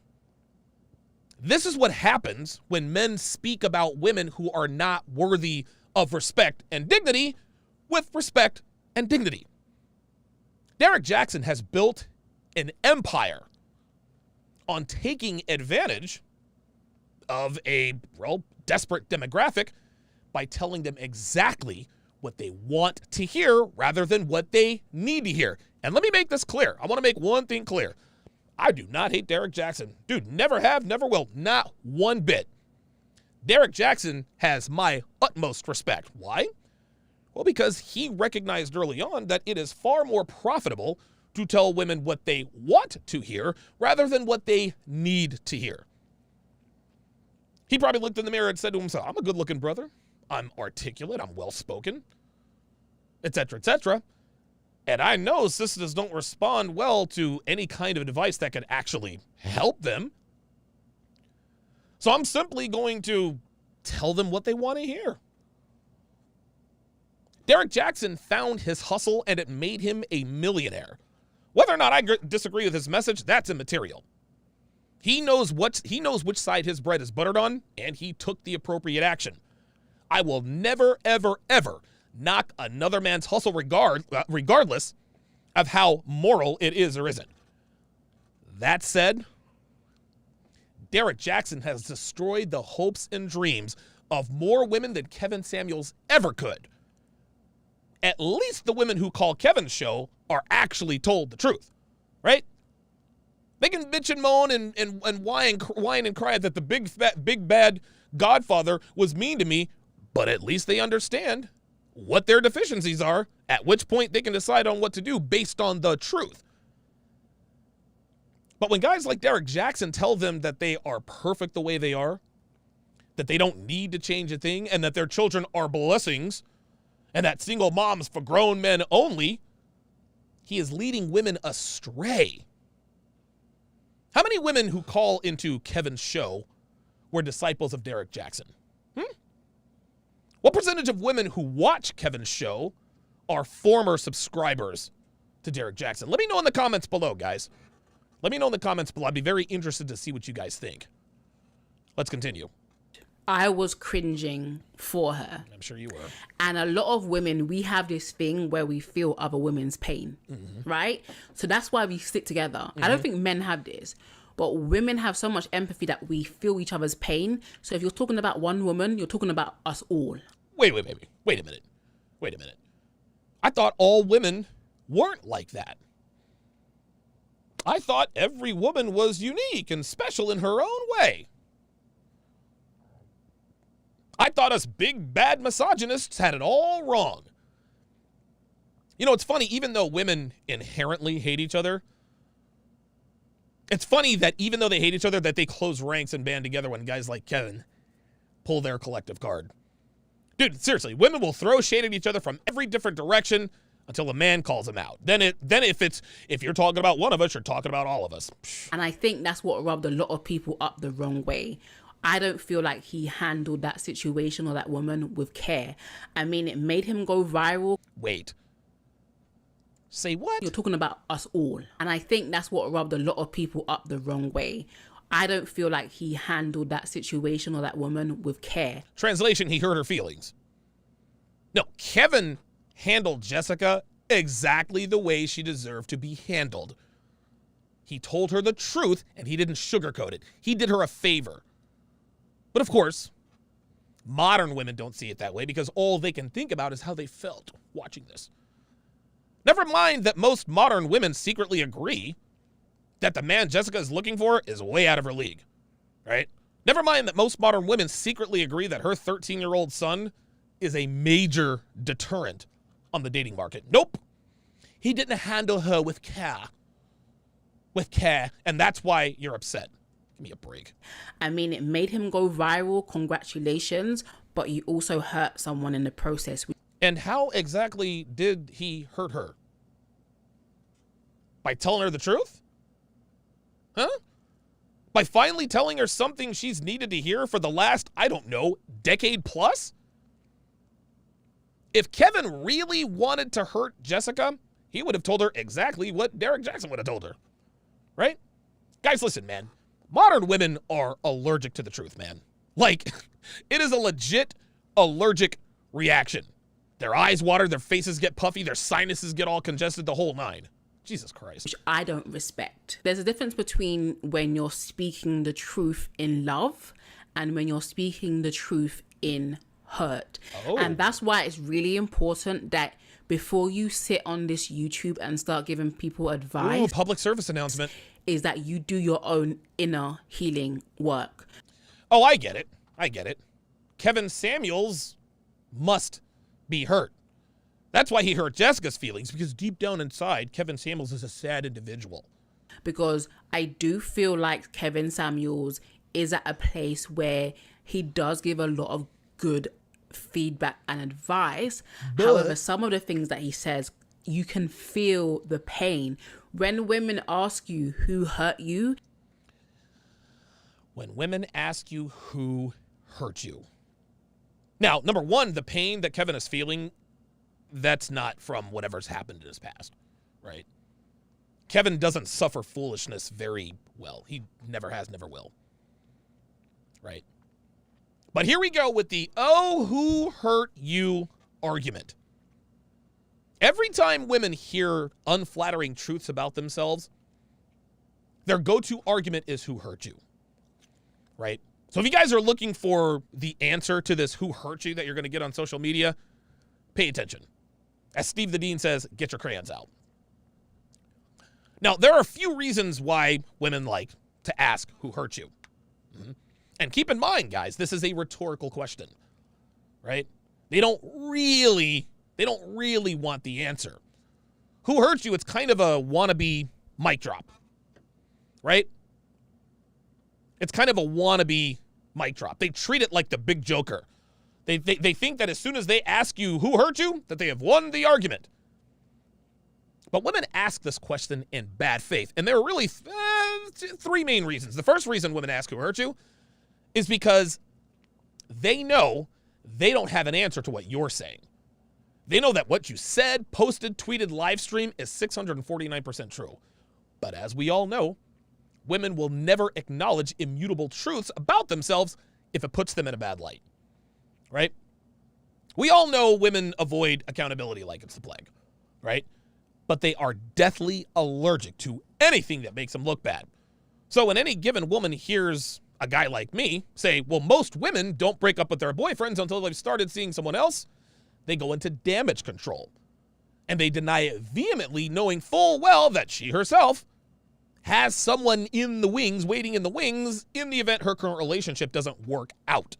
This is what happens when men speak about women who are not worthy of respect and dignity with respect and dignity. Derek Jackson has built an empire on taking advantage of a, well, desperate demographic by telling them exactly what they want to hear rather than what they need to hear. And let me make this clear. I want to make one thing clear. I do not hate Derek Jackson. Dude, never have, never will. Not one bit. Derek Jackson has my utmost respect. Why? Well, because he recognized early on that it is far more profitable to tell women what they want to hear rather than what they need to hear. He probably looked in the mirror and said to himself, I'm a good-looking brother. I'm articulate. I'm well-spoken, etc., etc. And I know sisters don't respond well to any kind of advice that could actually help them. So I'm simply going to tell them what they want to hear. Derek Jackson found his hustle and it made him a millionaire. Whether or not I disagree with his message, that's immaterial. He knows which side his bread is buttered on, and he took the appropriate action. I will never, ever, ever knock another man's hustle regardless of how moral it is or isn't. That said, Derek Jackson has destroyed the hopes and dreams of more women than Kevin Samuels ever could. At least the women who call Kevin's show are actually told the truth, right? They can bitch and moan and whine and cry that the big bad Godfather was mean to me, but at least they understand what their deficiencies are, at which point they can decide on what to do based on the truth. But when guys like Derek Jackson tell them that they are perfect the way they are, that they don't need to change a thing, and that their children are blessings, and that single moms for grown men only, he is leading women astray. How many women who call into Kevin's show were disciples of Derek Jackson? What percentage of women who watch Kevin's show are former subscribers to Derek Jackson? Let me know in the comments below, guys. Let me know in the comments below. I'd be very interested to see what you guys think. Let's continue. I was cringing for her. I'm sure you were. And a lot of women, we have this thing where we feel other women's pain, right? So that's why we stick together. I don't think men have this, but women have so much empathy that we feel each other's pain. So if you're talking about one woman, you're talking about us all. Wait a minute. I thought all women weren't like that. I thought every woman was unique and special in her own way. I thought us big, bad misogynists had it all wrong. You know, it's funny, even though women inherently hate each other, it's funny that even though they hate each other, that they close ranks and band together when guys like Kevin pull their collective card. Dude, seriously, women will throw shade at each other from every different direction until a man calls them out. Then if you're talking about one of us, you're talking about all of us. And I think that's what rubbed a lot of people up the wrong way. I don't feel like he handled that situation or that woman with care. I mean, it made him go viral. Wait. Say what? You're talking about us all. And I think that's what rubbed a lot of people up the wrong way. I don't feel like he handled that situation or that woman with care. Translation, he hurt her feelings. No, Kevin handled Jessica exactly the way she deserved to be handled. He told her the truth, and he didn't sugarcoat it. He did her a favor. But of course, modern women don't see it that way because all they can think about is how they felt watching this. Never mind that most modern women secretly agree that the man Jessica is looking for is way out of her league, right? Never mind that most modern women secretly agree that her 13-year-old son is a major deterrent on the dating market. Nope. He didn't handle her with care. with care, and that's why you're upset. Give me a break. I mean, it made him go viral. Congratulations. But you also hurt someone in the process. And how exactly did he hurt her? By telling her the truth? Huh? By finally telling her something she's needed to hear for the last, I don't know, decade plus? If Kevin really wanted to hurt Jessica, he would have told her exactly what Derek Jackson would have told her. Right? Guys, listen, man. Modern women are allergic to the truth, man. Like, it is a legit allergic reaction. Their eyes water, their faces get puffy, their sinuses get all congested, the whole nine. Jesus Christ. Which I don't respect. There's a difference between when you're speaking the truth in love and when you're speaking the truth in hurt. Oh. And that's why it's really important that before you sit on this YouTube and start giving people advice, Ooh, public service announcement, is that you do your own inner healing work. Oh, I get it. I get it. Kevin Samuels must be hurt. That's why he hurt Jessica's feelings, because deep down inside, Kevin Samuels is a sad individual. Because I do feel like Kevin Samuels is at a place where he does give a lot of good feedback and advice. However, some of the things that he says, you can feel the pain. When women ask you who hurt you. When women ask you who hurt you. Now, number one, the pain that Kevin is feeling, that's not from whatever's happened in his past, right? Kevin doesn't suffer foolishness very well. He never has, never will, right? But here we go with the, oh, who hurt you argument. Every time women hear unflattering truths about themselves, their go-to argument is who hurt you, right? So if you guys are looking for the answer to this who hurt you that you're going to get on social media, pay attention. As Steve the Dean says, get your crayons out. Now, there are a few reasons why women like to ask who hurt you. Mm-hmm. And keep in mind, guys, this is a rhetorical question, right? They don't really want the answer. Who hurt you? It's kind of a wannabe mic drop, right? It's kind of a wannabe mic drop. They treat it like the big joker. They think that as soon as they ask you who hurt you, that they have won the argument. But women ask this question in bad faith, and there are really three main reasons. The first reason women ask who hurt you is because they know they don't have an answer to what you're saying. They know that what you said, posted, tweeted, live stream is 649% true. But as we all know, women will never acknowledge immutable truths about themselves if it puts them in a bad light, right? We all know women avoid accountability like it's the plague, right? But they are deathly allergic to anything that makes them look bad. So when any given woman hears a guy like me say, well, most women don't break up with their boyfriends until they've started seeing someone else, they go into damage control. And they deny it vehemently, knowing full well that she herself has someone in the wings, waiting in the wings, in the event her current relationship doesn't work out.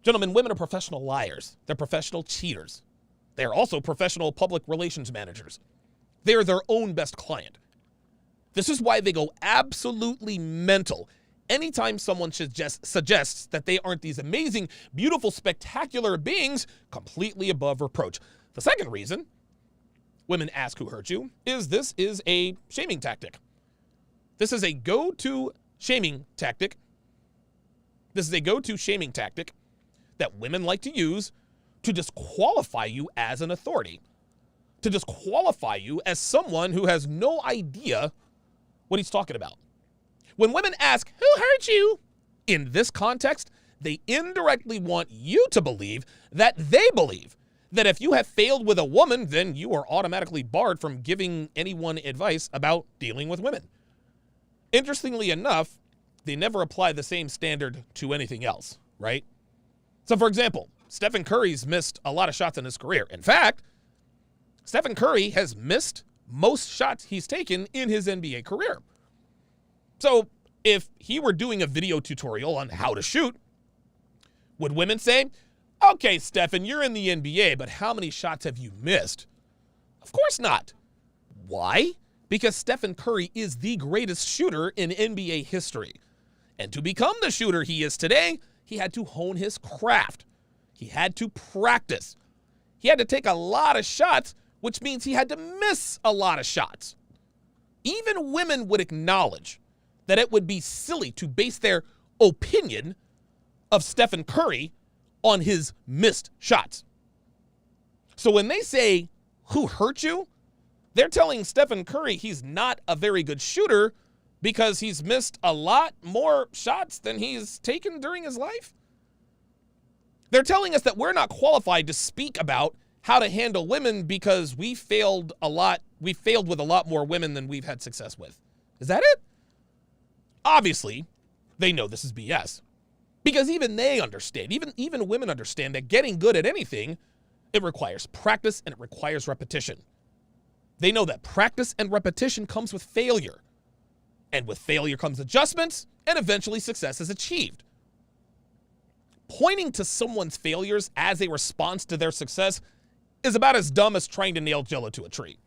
Gentlemen, women are professional liars. They're professional cheaters. They are also professional public relations managers. They are their own best client. This is why they go absolutely mental anytime someone suggests that they aren't these amazing, beautiful, spectacular beings completely above reproach. The second reason women ask who hurt you is this is a shaming tactic. This is a go-to shaming tactic. This is a go-to shaming tactic that women like to use to disqualify you as an authority, to disqualify you as someone who has no idea what he's talking about. When women ask, who hurt you? In this context, they indirectly want you to believe that they believe that if you have failed with a woman, then you are automatically barred from giving anyone advice about dealing with women. Interestingly enough, they never apply the same standard to anything else, right? So for example, Stephen Curry's missed a lot of shots in his career. In fact, Stephen Curry has missed most shots he's taken in his NBA career. So if he were doing a video tutorial on how to shoot, would women say, okay, Stephen, you're in the NBA, but how many shots have you missed? Of course not. Why? because Stephen Curry is the greatest shooter in NBA history. And to become the shooter he is today, he had to hone his craft. He had to practice. He had to take a lot of shots, which means he had to miss a lot of shots. Even women would acknowledge that it would be silly to base their opinion of Stephen Curry on his missed shots. So when they say, who hurt you? They're telling Stephen Curry he's not a very good shooter because he's missed a lot more shots than he's taken during his life. They're telling us that we're not qualified to speak about how to handle women because we failed with a lot more women than we've had success with. Is that it? Obviously, they know this is BS. Because even they understand, even women understand that getting good at anything, it requires practice and it requires repetition. They know that practice and repetition comes with failure. And with failure comes adjustments, and eventually success is achieved. Pointing to someone's failures as a response to their success is about as dumb as trying to nail Jell-O to a tree.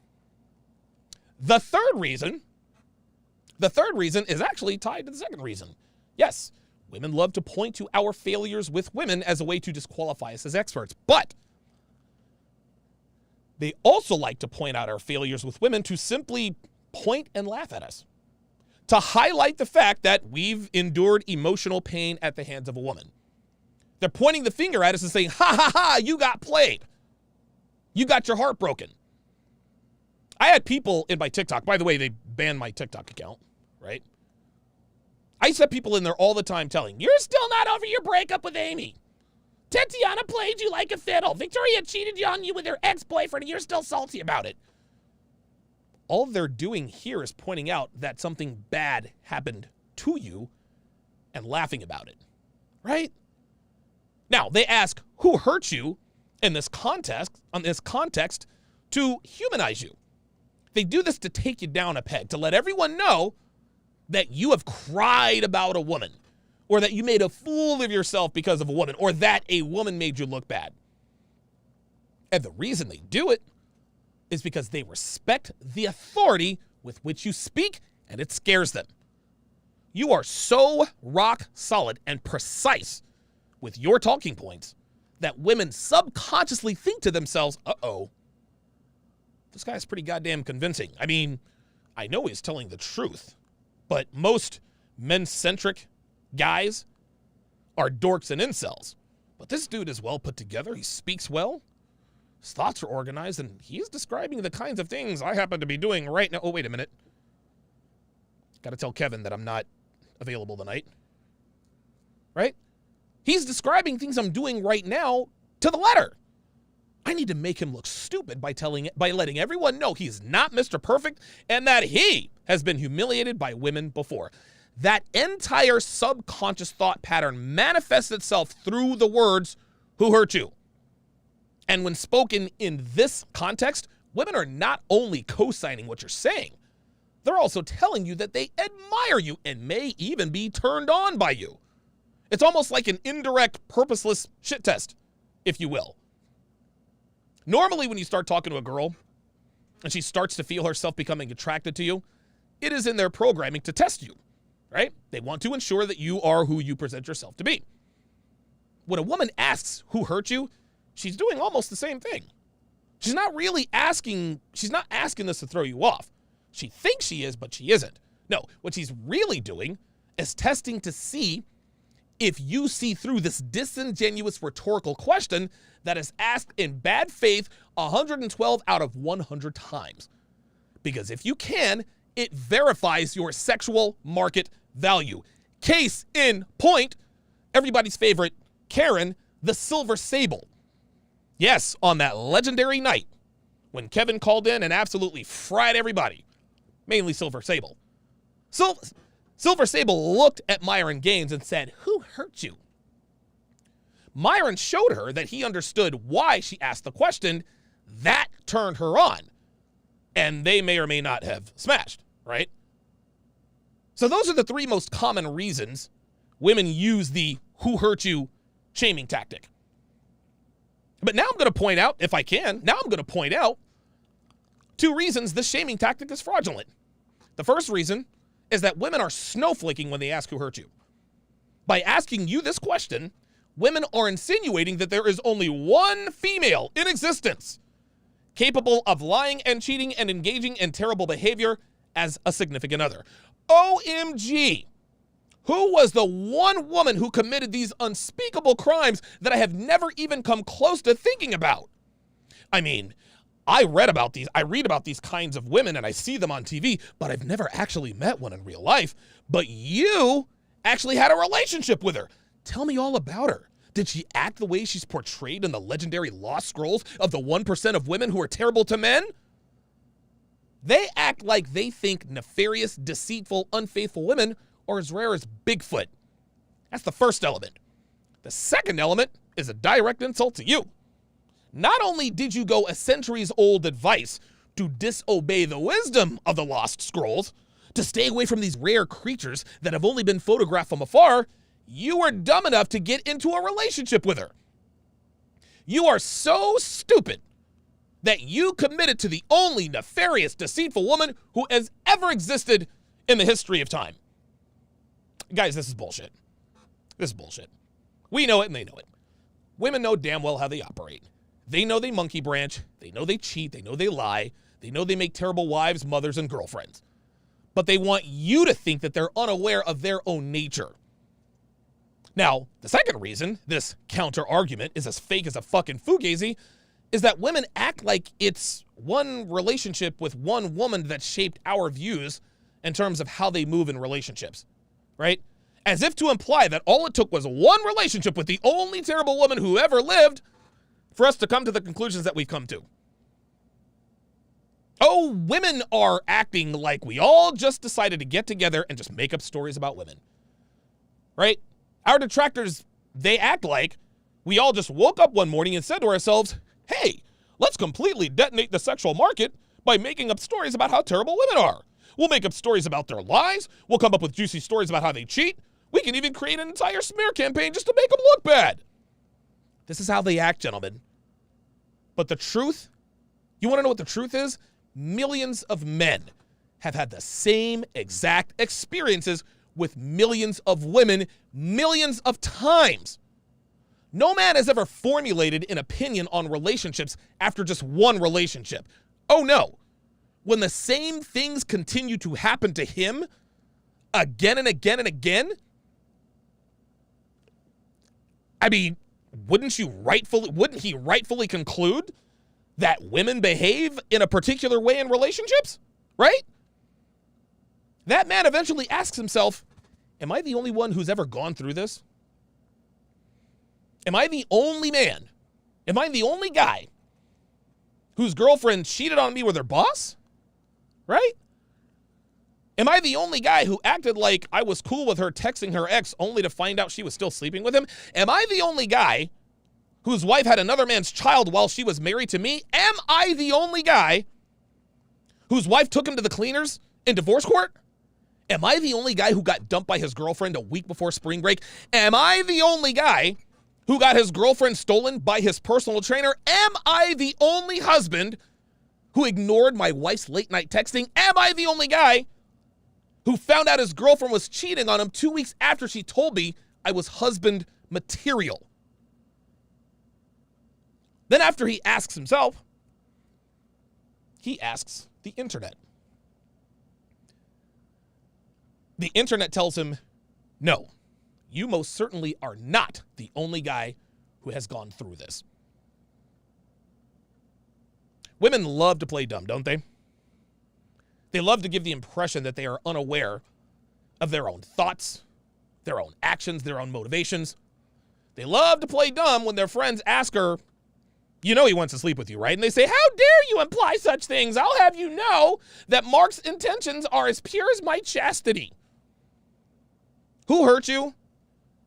The third reason is actually tied to the second reason. Yes, women love to point to our failures with women as a way to disqualify us as experts, but they also like to point out our failures with women to simply point and laugh at us, to highlight the fact that we've endured emotional pain at the hands of a woman. They're pointing the finger at us and saying, ha ha ha, you got played. You got your heart broken. I had people in my TikTok, by the way, they banned my TikTok account, right? I used to have people in there all the time telling, you're still not over your breakup with Amy. Tatiana played you like a fiddle. Victoria cheated on you with her ex-boyfriend and you're still salty about it. All they're doing here is pointing out that something bad happened to you and laughing about it, right? Now, they ask, who hurt you in this context, to humanize you. They do this to take you down a peg, to let everyone know that you have cried about a woman, or that you made a fool of yourself because of a woman, or that a woman made you look bad. And the reason they do it is because they respect the authority with which you speak, and it scares them. You are so rock solid and precise with your talking points that women subconsciously think to themselves, uh-oh, this guy's pretty goddamn convincing. I mean, I know he's telling the truth, but most men-centric guys are dorks and incels. But this dude is well put together. He speaks well. His thoughts are organized, and he's describing the kinds of things I happen to be doing right now. Oh, wait a minute. Got to tell Kevin that I'm not available tonight. Right? He's describing things I'm doing right now to the letter. I need to make him look stupid by letting everyone know he's not Mr. Perfect and that he has been humiliated by women before. That entire subconscious thought pattern manifests itself through the words, who hurt you? And when spoken in this context, women are not only co-signing what you're saying, they're also telling you that they admire you and may even be turned on by you. It's almost like an indirect, purposeless shit test, if you will. Normally, when you start talking to a girl and she starts to feel herself becoming attracted to you, it is in their programming to test you, right? They want to ensure that you are who you present yourself to be. When a woman asks who hurt you, she's doing almost the same thing. She's not asking this to throw you off. She thinks she is, but she isn't. No, what she's really doing is testing to see if you see through this disingenuous rhetorical question that is asked in bad faith 112 out of 100 times. Because if you can, it verifies your sexual market value. Case in point, everybody's favorite Karen, the Silver Sable. Yes, on that legendary night when Kevin called in and absolutely fried everybody, mainly Silver Sable. Silver Sable looked at Myron Gaines and said, who hurt you? Myron showed her that he understood why she asked the question. That turned her on. And they may or may not have smashed, right? So those are the three most common reasons women use the who hurt you shaming tactic. But now I'm going to point out, if I can, 2 reasons this shaming tactic is fraudulent. The first reason is that women are snowflaking when they ask who hurt you. By asking you this question, women are insinuating that there is only one female in existence capable of lying and cheating and engaging in terrible behavior as a significant other. OMG! Who was the one woman who committed these unspeakable crimes that I have never even come close to thinking about? I mean, I read about these kinds of women and I see them on TV, but I've never actually met one in real life. But you actually had a relationship with her. Tell me all about her. Did she act the way she's portrayed in the legendary Lost Scrolls of the 1% of women who are terrible to men? They act like they think nefarious, deceitful, unfaithful women are as rare as Bigfoot. That's the first element. The second element is a direct insult to you. Not only did you go a centuries-old advice to disobey the wisdom of the Lost Scrolls, to stay away from these rare creatures that have only been photographed from afar, you were dumb enough to get into a relationship with her. You are so stupid that you committed to the only nefarious, deceitful woman who has ever existed in the history of time. Guys, this is bullshit. This is bullshit. We know it and they know it. Women know damn well how they operate. They know they monkey branch. They know they cheat. They know they lie. They know they make terrible wives, mothers, and girlfriends. But they want you to think that they're unaware of their own nature. Now, the second reason this counter argument is as fake as a fucking fugazi is that women act like it's one relationship with one woman that shaped our views in terms of how they move in relationships, right? As if to imply that all it took was one relationship with the only terrible woman who ever lived for us to come to the conclusions that we've come to. Oh, women are acting like we all just decided to get together and just make up stories about women, right? Our detractors, they act like we all just woke up one morning and said to ourselves, hey, let's completely detonate the sexual market by making up stories about how terrible women are. We'll make up stories about their lies. We'll come up with juicy stories about how they cheat. We can even create an entire smear campaign just to make them look bad. This is how they act, gentlemen. But the truth, you want to know what the truth is? Millions of men have had the same exact experiences with millions of women, millions of times. No man has ever formulated an opinion on relationships after just one relationship. Oh no. When the same things continue to happen to him again and again and again, I mean, wouldn't he rightfully conclude that women behave in a particular way in relationships, right? That man eventually asks himself, am I the only one who's ever gone through this? Am I the only man? Am I the only guy whose girlfriend cheated on me with her boss? Right? Am I the only guy who acted like I was cool with her texting her ex only to find out she was still sleeping with him? Am I the only guy whose wife had another man's child while she was married to me? Am I the only guy whose wife took him to the cleaners in divorce court? Am I the only guy who got dumped by his girlfriend a week before spring break? Am I the only guy who got his girlfriend stolen by his personal trainer? Am I the only husband who ignored my wife's late night texting? Am I the only guy who found out his girlfriend was cheating on him 2 weeks after she told me I was husband material? Then after he asks himself, he asks the internet. The internet tells him, no, you most certainly are not the only guy who has gone through this. Women love to play dumb, don't they? They love to give the impression that they are unaware of their own thoughts, their own actions, their own motivations. They love to play dumb when their friends ask her, you know he wants to sleep with you, right? And they say, how dare you imply such things? I'll have you know that Mark's intentions are as pure as my chastity. Who hurt you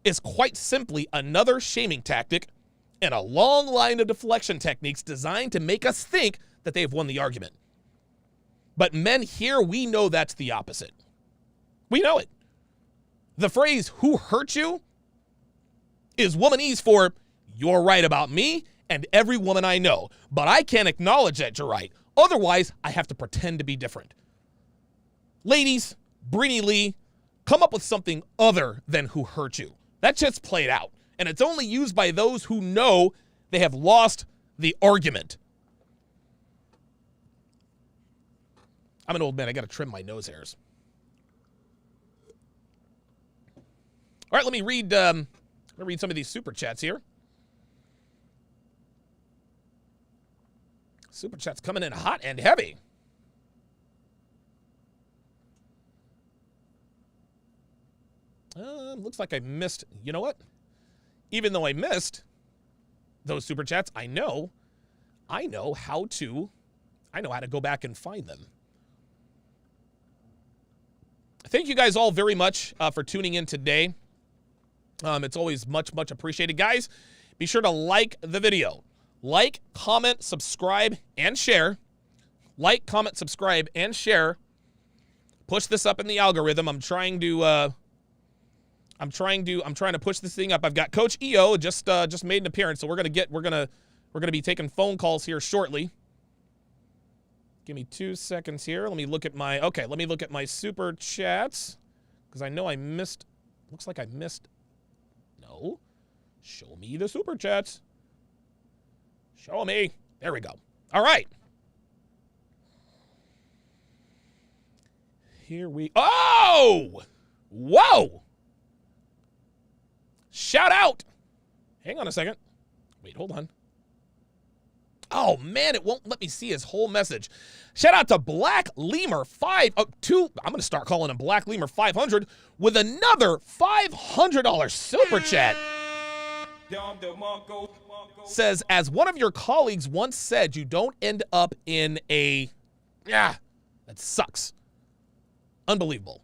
is quite simply another shaming tactic and a long line of deflection techniques designed to make us think that they have won the argument. But men here, we know that's the opposite. We know it. The phrase, who hurt you, is womanese for, you're right about me and every woman I know, but I can't acknowledge that you're right. Otherwise, I have to pretend to be different. Ladies, Brittany Lee, come up with something other than who hurt you. That shit's played out. And it's only used by those who know they have lost the argument. I'm an old man. I got to trim my nose hairs. All right, let me read some of these super chats here. Super chats coming in hot and heavy. Looks like I missed. You know what? Even though I missed those super chats, I know how to go back and find them. Thank you guys all very much for tuning in today. It's always much, much appreciated. Guys, be sure to like the video. Like, comment, subscribe, and share. Like, comment, subscribe, and share. Push this up in the algorithm. I'm trying to push this thing up. I've got Coach EO just made an appearance, so we're gonna be taking phone calls here shortly. Give me 2 seconds here. Let me look at my super chats, because I know I missed. Looks like I missed. No, show me the super chats. Show me. There we go. All right. Here we. Oh, whoa. Shout out. Hang on a second. Wait, hold on. Oh, man, it won't let me see his whole message. Shout out to Black Lemur 502. I'm going to start calling him Black Lemur 500 with another $500 super chat. Says, as one of your colleagues once said, you don't end up in a... Yeah, that sucks. Unbelievable.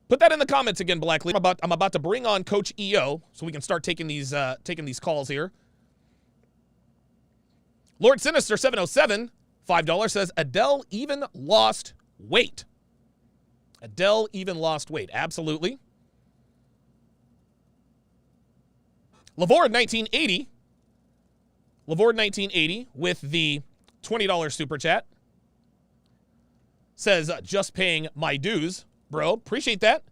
Put that in the comments again, Black Lemur. I'm about to bring on Coach EO so we can start taking these calls here. Lord Sinister 707, $5 says, Adele even lost weight. Adele even lost weight. Absolutely. Lavord 1980 with the $20 super chat says, just paying my dues, bro. Appreciate that.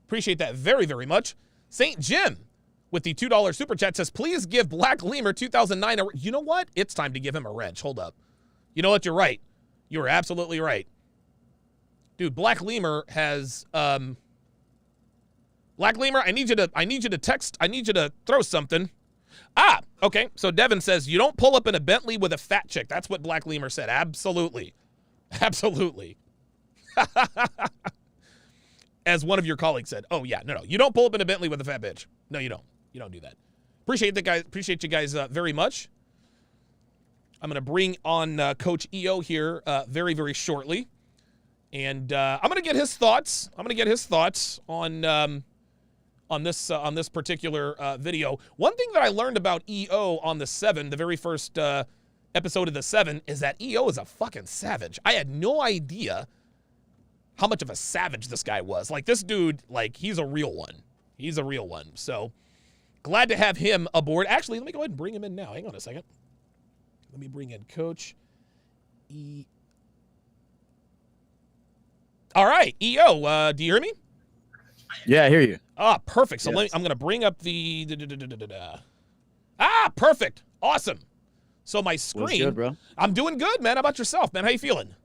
Appreciate that very, very much. St. Jim with the $2 super chat says, please give Black Lemur 2009 You know what? It's time to give him a wrench. Hold up. You know what? You're right. You're absolutely right. Dude, Black Lemur has Black Lemur, I need you to text. I need you to throw something. Ah, okay. So Devin says, you don't pull up in a Bentley with a fat chick. That's what Black Lemur said. Absolutely. Absolutely. As one of your colleagues said. Oh, yeah. No. You don't pull up in a Bentley with a fat bitch. No, you don't. You don't do that. Appreciate you guys very much. I'm going to bring on Coach EO here very, very shortly. And I'm going to get his thoughts. On this particular video. One thing that I learned about EO on the 7, the very first episode of the 7, is that EO is a fucking savage. I had no idea how much of a savage this guy was. Like, this dude, like, he's a real one. He's a real one. So, glad to have him aboard. Actually, let me go ahead and bring him in now. Hang on a second. Let me bring in Coach E. All right, EO, do you hear me? Yeah, I hear you. Ah, perfect. So Yes. I'm going to bring up the... Ah, perfect. Awesome. So my screen... What's good, bro? I'm doing good, man. How about yourself, man? How you feeling?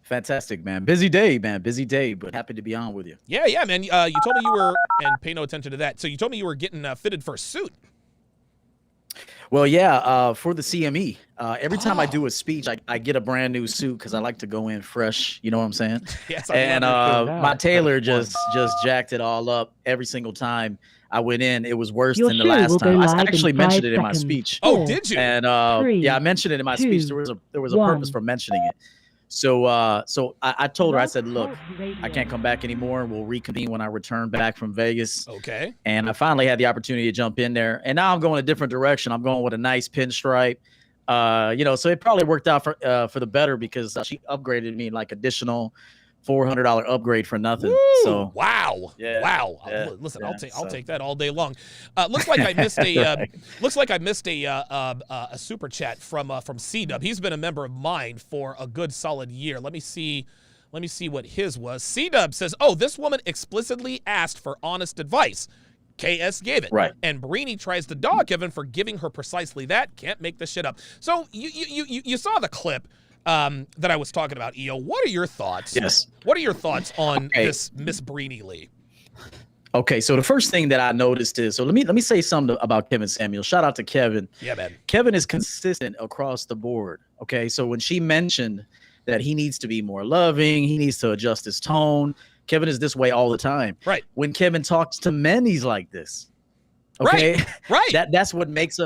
Fantastic, man. Busy day, but happy to be on with you. Yeah, man. You told me you were... And pay no attention to that. So you told me you were getting fitted for a suit. Well, yeah, for the CME, every time I do a speech, I get a brand new suit because I like to go in fresh. You know what I'm saying? Yes, And my tailor just jacked it all up every single time I went in. It was worse than the last time. I actually mentioned it in my speech. Oh, did you? And yeah, I mentioned it in my speech. There was a purpose for mentioning it. So I told her, I said, look, I can't come back anymore. We'll reconvene when I return back from Vegas. Okay. And I finally had the opportunity to jump in there. And now I'm going a different direction. I'm going with a nice pinstripe. So it probably worked out for the better because she upgraded me like additional $400 upgrade for nothing. Woo! So wow. Listen, I'll take that all day long. Looks like I missed a super chat from C-Dub. He's been a member of mine for a good solid year. Let me see what his was. C-Dub says, "Oh, this woman explicitly asked for honest advice. KS gave it. Right. And Brini tries to dog Kevin for giving her precisely that. Can't make this shit up." So you saw the clip that I was talking about, EO. What are your thoughts? Yes. What are your thoughts on this Miss Brini Lee? Okay, so the first thing that I noticed is, so let me say something about Kevin Samuel. Shout out to Kevin. Yeah, man. Kevin is consistent across the board. Okay, so when she mentioned that he needs to be more loving, he needs to adjust his tone, Kevin is this way all the time. Right. When Kevin talks to men, he's like this. Okay. Right. That's what makes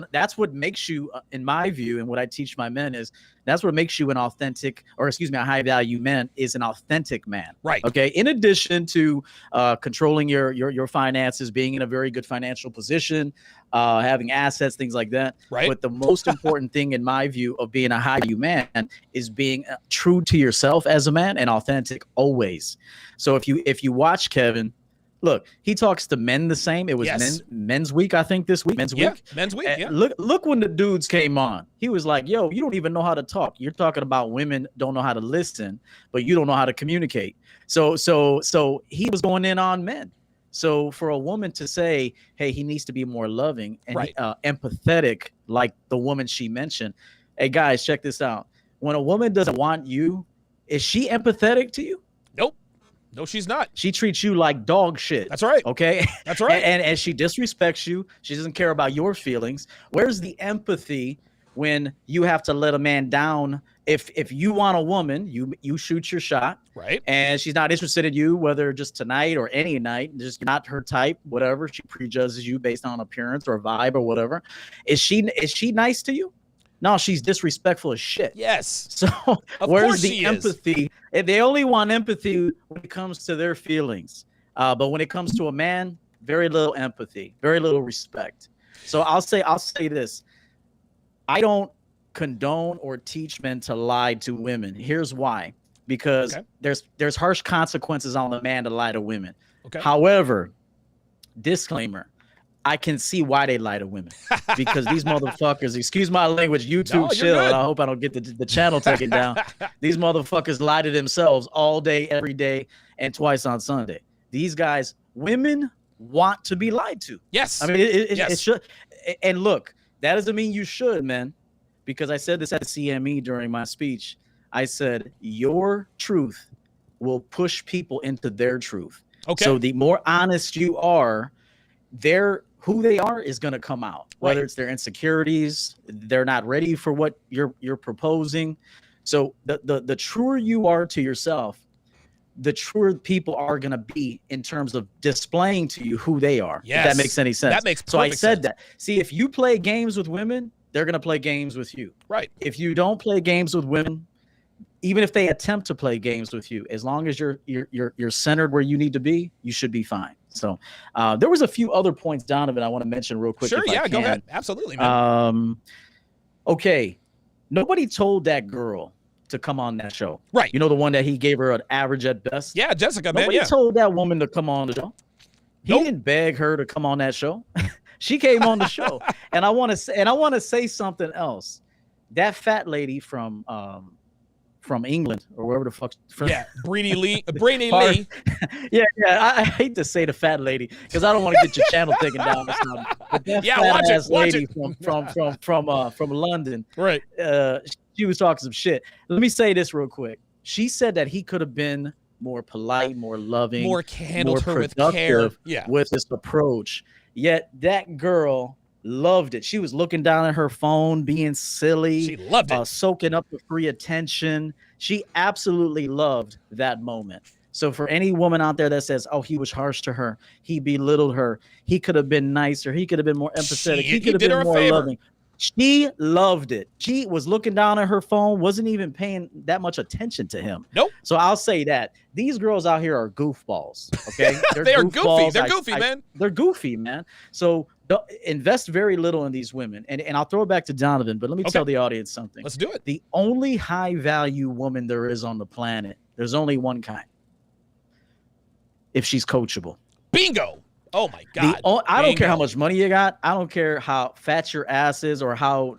you, in my view, and what I teach my men is that's what makes you a high value man is an authentic man. Right. Okay. In addition to controlling your finances, being in a very good financial position, having assets, things like that. Right. But the most important thing, in my view, of being a high value man is being true to yourself as a man and authentic always. So if you watch Kevin, look, he talks to men the same. It was men's week, I think, this week. Men's week. Men's week. Yeah. Look when the dudes came on. He was like, "Yo, you don't even know how to talk. You're talking about women don't know how to listen, but you don't know how to communicate." So he was going in on men. So for a woman to say, "Hey, he needs to be more loving and empathetic," like the woman she mentioned. Hey guys, check this out. When a woman doesn't want you, is she empathetic to you? Nope. No, she's not. She treats you like dog shit. That's right. Okay. That's right. And she disrespects you. She doesn't care about your feelings. Where's the empathy when you have to let a man down? If you want a woman, you shoot your shot. Right. And she's not interested in you, whether just tonight or any night, just not her type, whatever. She prejudges you based on appearance or vibe or whatever. Is she nice to you? No, she's disrespectful as shit. Yes. So where's the empathy? They only want empathy when it comes to their feelings. But when it comes to a man, very little empathy, very little respect. So I'll say this. I don't condone or teach men to lie to women. Here's why. Because there's harsh consequences on the man to lie to women. Okay. However, disclaimer, I can see why they lie to women, because these motherfuckers, excuse my language, YouTube chill. I hope I don't get the channel taken down. These motherfuckers lie to themselves all day, every day, and twice on Sunday. These guys, women want to be lied to. Yes. I mean, it should. And look, that doesn't mean you should, man, because I said this at the CME during my speech. I said, your truth will push people into their truth. Okay. So the more honest you are, who they are is going to come out, whether it's their insecurities, they're not ready for what you're proposing. So the truer you are to yourself, the truer people are going to be in terms of displaying to you who they are. Yes. If that makes any sense. That makes perfect So I said sense. that. See, if you play games with women, they're going to play games with you. Right. If you don't play games with women, even if they attempt to play games with you, as long as you're centered where you need to be, you should be fine. So there was a few other points, Donovan, I want to mention real quick. Sure, yeah, go ahead. Absolutely, man. Okay. Nobody told that girl to come on that show. Right. You know, the one that he gave her an average at best? Yeah, Jessica, man. Nobody told that woman to come on the show. He didn't beg her to come on that show. She came on the show. And I want to say something else. That fat lady from England or wherever the fuck. Yeah, Brini Lee. Yeah. I hate to say the fat lady because I don't want to get your channel taken down or something. But that fat-ass lady from London, right? She was talking some shit. Let me say this real quick. She said that he could have been more polite, more loving, more handled her with care, yeah, with this approach. Yet that girl loved it. She was looking down at her phone, being silly. She loved it. Soaking up the free attention. She absolutely loved that moment. So for any woman out there that says, oh, he was harsh to her, he belittled her, he could have been nicer, he could have been more empathetic, he could have been more loving. She loved it. She was looking down at her phone, wasn't even paying that much attention to him. Nope. So I'll say that these girls out here are goofballs. Okay, they are goofy. They're goofy, man. They're goofy, man. So invest very little in these women. And I'll throw it back to Donovan, but let me tell the audience something. Let's do it. The only high value woman there is on the planet, there's only one kind. if she's coachable. Bingo. Oh my God. I don't care how Bingo. much money you got. I don't care how fat your ass is or how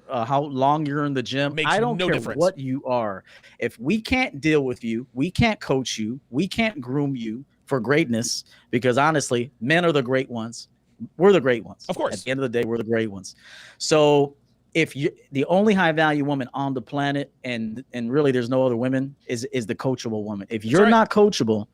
long you're in the gym. Makes I don't no care difference. what you are. If we can't deal with you, we can't coach you, we can't groom you for greatness, because honestly, men are the great ones. We're the great ones. Of course. At the end of the day, we're the great ones. So if you, the only high value woman on the planet, and really there's no other women, is the coachable woman. If you're right. not coachable,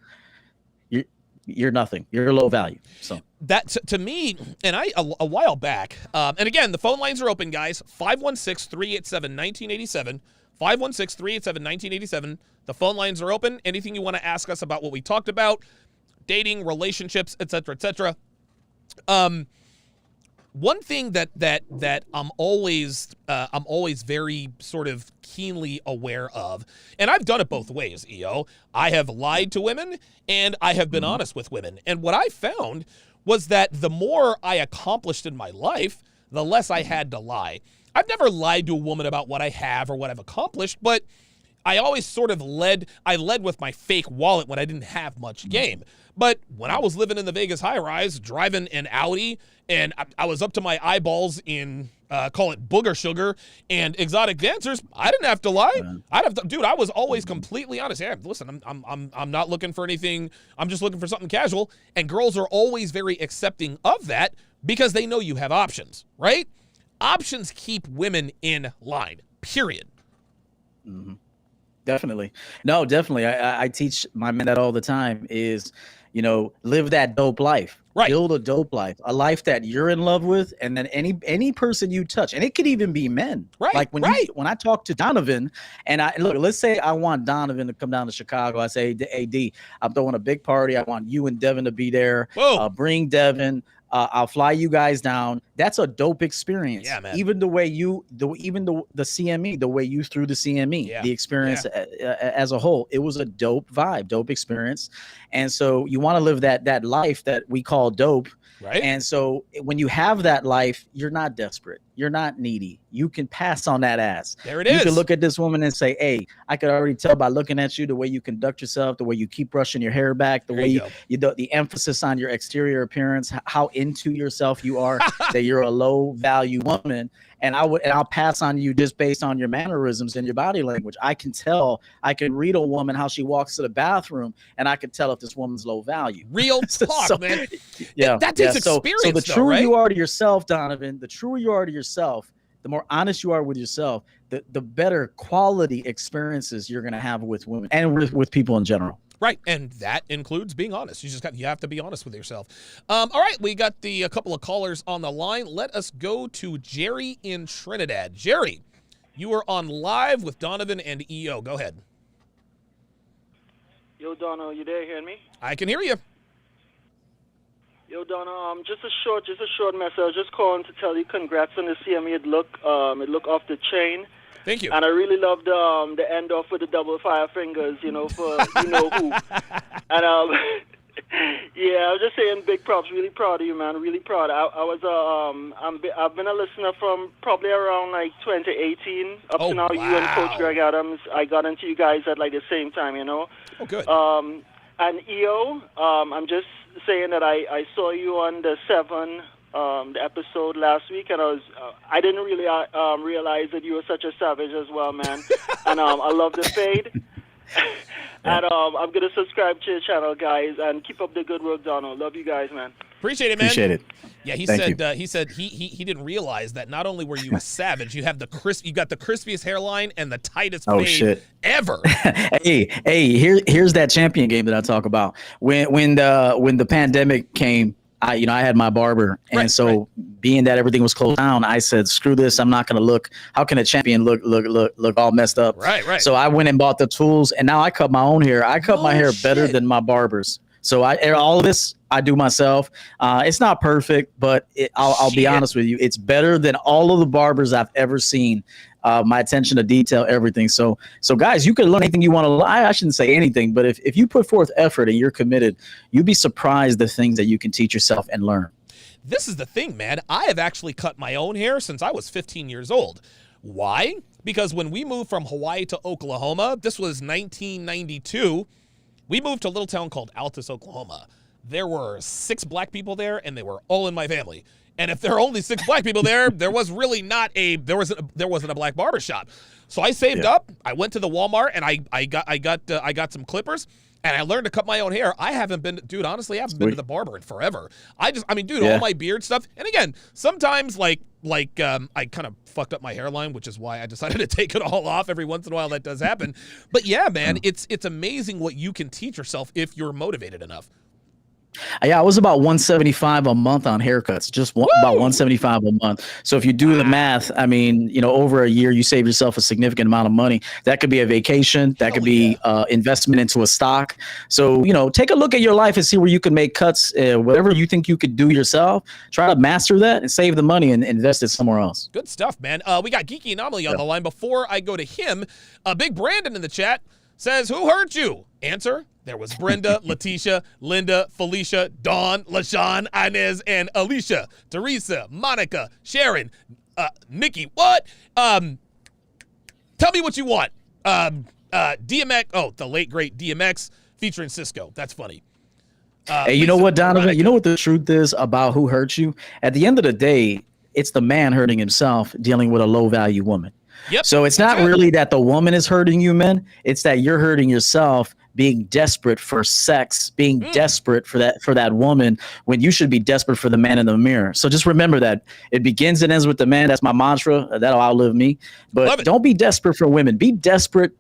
you're nothing. You're low value. So that to me, and a while back, and again, the phone lines are open, guys. 516-387-1987. 516-387-1987. The phone lines are open. Anything you want to ask us about what we talked about, dating, relationships, etc., etc. One thing that I'm always very sort of keenly aware of, and I've done it both ways, EO. I have lied to women and I have been honest with women. And what I found was that the more I accomplished in my life, the less I had to lie. I've never lied to a woman about what I have or what I've accomplished, but I always sort of led with my fake wallet when I didn't have much game. But when I was living in the Vegas high-rise, driving an Audi, and I was up to my eyeballs in, call it booger sugar, and exotic dancers, I didn't have to lie. I was always completely honest. Yeah, listen, I'm not looking for anything. I'm just looking for something casual. And girls are always very accepting of that because they know you have options, right? Options keep women in line, period. Mm-hmm. Definitely. No, definitely. I teach my men that all the time is, live that dope life. Right. Build a dope life, a life that you're in love with, and then any person you touch, and it could even be men. Right. Like when I talk to Donovan, and let's say I want Donovan to come down to Chicago. I say, hey, D, I'm throwing a big party. I want you and Devin to be there. Bring Devin. I'll fly you guys down. That's a dope experience. Yeah, man. Even the way the CME, the way you threw the CME, the experience as a whole, it was a dope vibe, dope experience. And so you want to live that life that we call dope. Right. And so when you have that life, you're not desperate. You're not needy. You can pass on that ass. There it is. You can look at this woman and say, hey, I could already tell by looking at you, the way you conduct yourself, the way you keep brushing your hair back, the way the emphasis on your exterior appearance, how into yourself you are, that you're a low value woman. And I'll pass on you just based on your mannerisms and your body language. I can read a woman, how she walks to the bathroom, and I can tell if this woman's low value. Real talk, man. Yeah. That takes experience, so the though, truer right? you are to yourself, Donovan, the truer you are to yourself, the more honest you are with yourself, the better quality experiences you're going to have with women and with people in general. Right, and that includes being honest. You have to be honest with yourself. All right, we got a couple of callers on the line. Let us go to Jerry in Trinidad. Jerry, you are on live with Donovan and EO. Go ahead. Yo, Dono, you there? Hearing me? I can hear you. Yo, Dono, just a short message. Just calling to tell you congrats on the CME. It look off the chain. Thank you. And I really loved the end off with the double fire fingers, for you know who. And yeah, I was just saying, big props. Really proud of you, man. Really proud. I've been a listener from probably around like 2018 up to now. Wow. You and Coach Greg Adams. I got into you guys at like the same time, Oh, good. And EO, I'm just saying that I saw you on the 7. The episode last week, and I didn't really realize that you were such a savage as well, man. And I love the fade. And I'm gonna subscribe to your channel, guys, and keep up the good work, Donald. Love you guys, man. Appreciate it, man. Appreciate it. Yeah, he Thank said he didn't realize that not only were you a savage, you got the crispiest hairline and the tightest fade ever. Hey, here's that champion game that I talk about. When the pandemic came, I had my barber, and being that everything was closed down, I said, screw this. I'm not going to look. How can a champion look all messed up? Right. So I went and bought the tools, and now I cut my own hair. I cut my hair better than my barbers. So all of this I do myself. It's not perfect, but I'll be honest with you. It's better than all of the barbers I've ever seen. My attention to detail, everything. So guys, you can learn anything you want to. I shouldn't say anything, but if you put forth effort and you're committed, you'd be surprised the things that you can teach yourself and learn. This is the thing, man. I have actually cut my own hair since I was 15 years old. Why? Because when we moved from Hawaii to Oklahoma, this was 1992, we moved to a little town called Altus, Oklahoma. there were 6 black people there, and they were all in my family. And if there are only 6 black people there, there was really not there wasn't a black barbershop. So I saved up. I went to the Walmart and I got some clippers, and I learned to cut my own hair. I haven't been, dude. Honestly, I haven't been to the barber in forever. All my beard stuff. And again, sometimes I kind of fucked up my hairline, which is why I decided to take it all off. Every once in a while, that does happen. But yeah, man, it's amazing what you can teach yourself if you're motivated enough. Yeah, I was about 175 a month on haircuts, about 175 a month. So if you do the math, I mean, over a year, you save yourself a significant amount of money. That could be a vacation. That could be investment into a stock. So, take a look at your life and see where you can make cuts, whatever you think you could do yourself. Try to master that and save the money and invest it somewhere else. Good stuff, man. We got Geeky Anomaly on the line. Before I go to him, Big Brandon in the chat says, who hurt you? Answer. There was Brenda, Letitia, Linda, Felicia, Dawn, LaShawn, Inez, and Alicia, Teresa, Monica, Sharon, Nikki. What? Tell me what you want. DMX. Oh, the late, great DMX featuring Cisco. That's funny. Hey, you know what, Donovan? Monica. You know what the truth is about who hurt you? At the end of the day, it's the man hurting himself dealing with a low-value woman. Yep. So it's not really that the woman is hurting you, man. It's that you're hurting yourself, being desperate for sex, being desperate for that woman when you should be desperate for the man in the mirror. So just remember that it begins and ends with the man. That's my mantra. That'll outlive me. But don't be desperate for women. Be desperate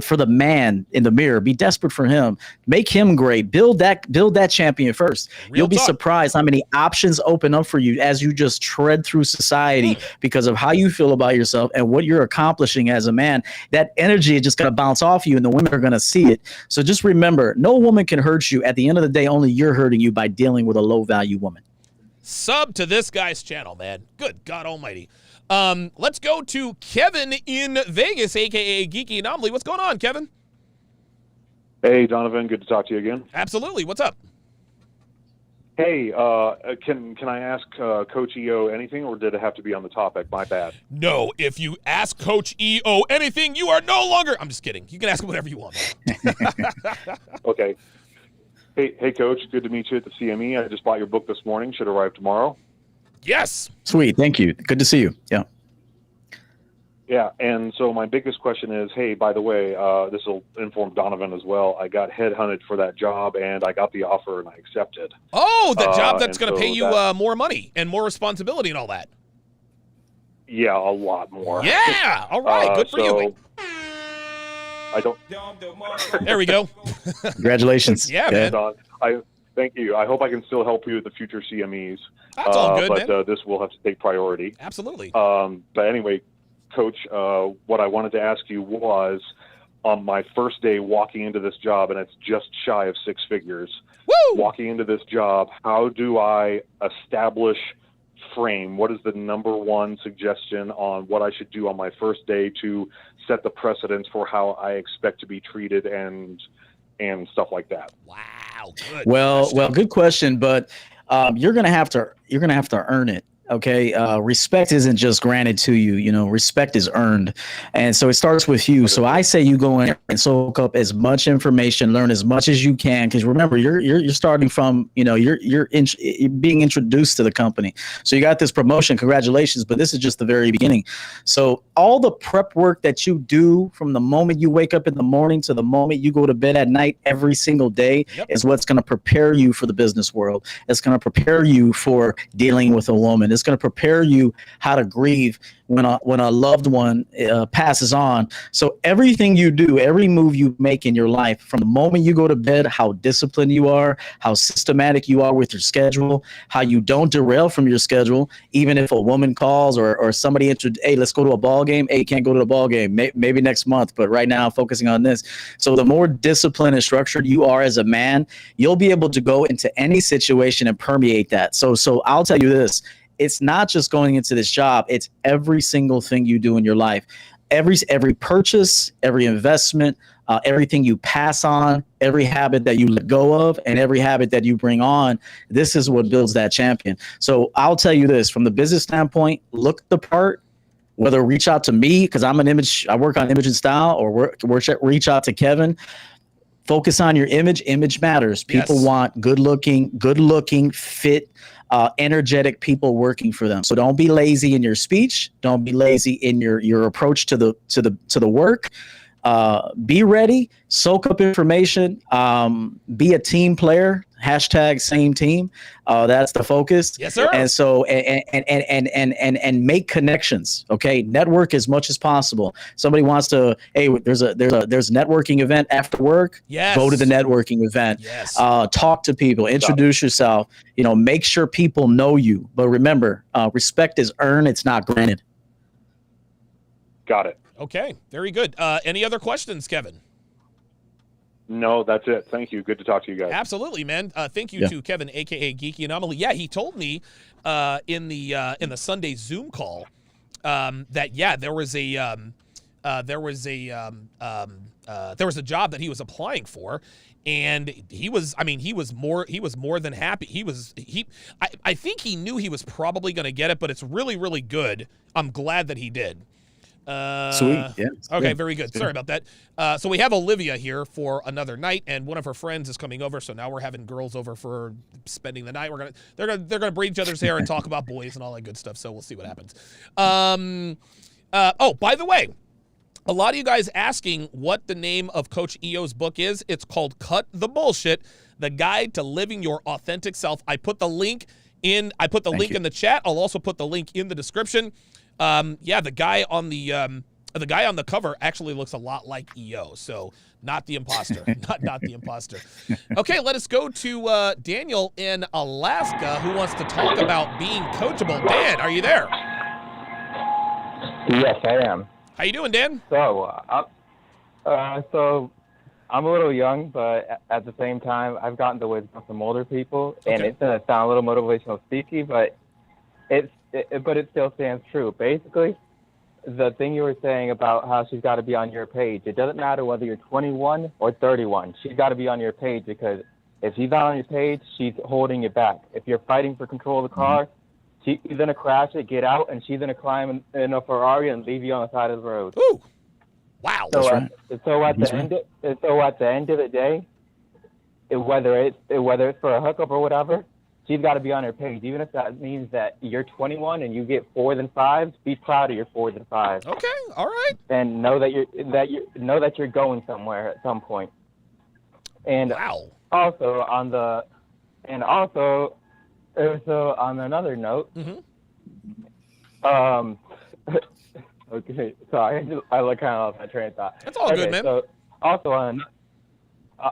for the man in the mirror. Be desperate for him. Make him great. Build that champion first. You'll be surprised how many options open up for you as you just tread through society because of how you feel about yourself and what you're accomplishing as a man. That energy is just going to bounce off you, and the women are going to see it. So just remember, no woman can hurt you. At the end of the day, only you're hurting you by dealing with a low-value woman. Sub to this guy's channel, man. Good God almighty. Let's go to Kevin in Vegas, a.k.a. Geeky Anomaly. What's going on, Kevin? Hey, Donovan. Good to talk to you again. Absolutely. What's up? Hey, can I ask Coach EO anything, or did it have to be on the topic? My bad. No, if you ask Coach EO anything, you are no longer... I'm just kidding. You can ask him whatever you want. Okay. Hey, Coach. Good to meet you at the CME. I just bought your book this morning. Should arrive tomorrow. Yes. Sweet. Thank you. Good to see you. Yeah. Yeah. And so my biggest question is, hey, by the way, this will inform Donovan as well. I got headhunted for that job, and I got the offer, and I accepted. Oh, the job that's going to pay you more money and more responsibility and all that. Yeah, a lot more. Yeah. All right. Good for you. I don't. There we go. Congratulations. Yeah, man. Thank you. I hope I can still help you with the future CMEs. That's all good, but man. This will have to take priority. Absolutely. But anyway, Coach, what I wanted to ask you was, on my first day walking into this job, and it's just shy of 6 figures, walking into this job, how do I establish frame? What is the number one suggestion on what I should do on my first day to set the precedence for how I expect to be treated and stuff like that? Wow. Good well, good question, but you're gonna have to earn it. Okay. Respect isn't just granted to you, respect is earned. And so it starts with you. So I say you go in and soak up as much information, learn as much as you can. Cause remember, you're starting from, you're being introduced to the company. So you got this promotion, congratulations, but this is just the very beginning. So all the prep work that you do from the moment you wake up in the morning to the moment you go to bed at night, every single day is what's going to prepare you for the business world. It's going to prepare you for dealing with a woman. It's going to prepare you how to grieve when a loved one passes on. So everything you do, every move you make in your life, from the moment you go to bed, how disciplined you are, how systematic you are with your schedule, how you don't derail from your schedule, even if a woman calls or somebody hey, let's go to a ball game. Hey, you can't go to the ball game. Maybe next month, but right now I'm focusing on this. So the more disciplined and structured you are as a man, you'll be able to go into any situation and permeate that. So I'll tell you this. It's not just going into this job. It's every single thing you do in your life. Every purchase, every investment, everything you pass on, every habit that you let go of, and every habit that you bring on, this is what builds that champion. So I'll tell you this, from the business standpoint, look the part, whether reach out to me, because I work on image and style, or reach out to Kevin. Focus on your image. Image matters. People Yes. want good looking, fit, energetic people working for them. So don't be lazy in your speech. Don't be lazy in your approach to the work. Be ready, soak up information, be a team player, hashtag same team. That's the focus. Yes, sir. And so, and make connections. Okay. Network as much as possible. Somebody wants to, hey, there's a networking event after work. Yes. Go to the networking event. Yes. Talk to people, introduce yourself, make sure people know you. But remember, respect is earned. It's not granted. Got it. Okay, very good. Any other questions, Kevin? No, that's it. Thank you. Good to talk to you guys. Absolutely, man. Thank you to Kevin, aka Geeky Anomaly. Yeah, he told me in the Sunday Zoom call that there was a job that he was applying for, and he was more than happy. I think he knew he was probably going to get it, but it's really, really good. I'm glad that he did. Sweet. Yeah. Okay, Good. very good. Sorry about that. So we have Olivia here for another night, and one of her friends is coming over. So now we're having girls over for spending the night. They're gonna braid each other's hair and talk about boys and all that good stuff. So we'll see what happens. Oh, by the way, a lot of you guys asking what the name of Coach EO's book is. It's called Cut the Bullshit: The Guide to Living Your Authentic Self. I put the link in. In the chat. I'll also put the link in the description. The guy on the cover actually looks a lot like EO, so not the imposter, not the imposter. Okay, let us go to Daniel in Alaska, who wants to talk about being coachable. Dan, are you there? Yes, I am. How you doing, Dan? So I'm a little young, but at the same time, I've gotten to wisdom from older people, and it's gonna sound a little motivational speaky, but it still stands true. Basically, the thing you were saying about how she's got to be on your page, it doesn't matter whether you're 21 or 31. She's got to be on your page, because if she's not on your page, she's holding you back. If you're fighting for control of the car, she's going to crash it, get out, and she's going to climb in a Ferrari and leave you on the side of the road. Ooh. Wow. So at the end of the day, whether it's for a hookup or whatever, she's got to be on her page, even if that means that you're 21 and you get 4s and 5s. Be proud of your 4s and 5s. Okay, all right. And know that you're going somewhere at some point. And also on another note, okay, sorry, I kind of lost my train of thought. That's all good, man. So also on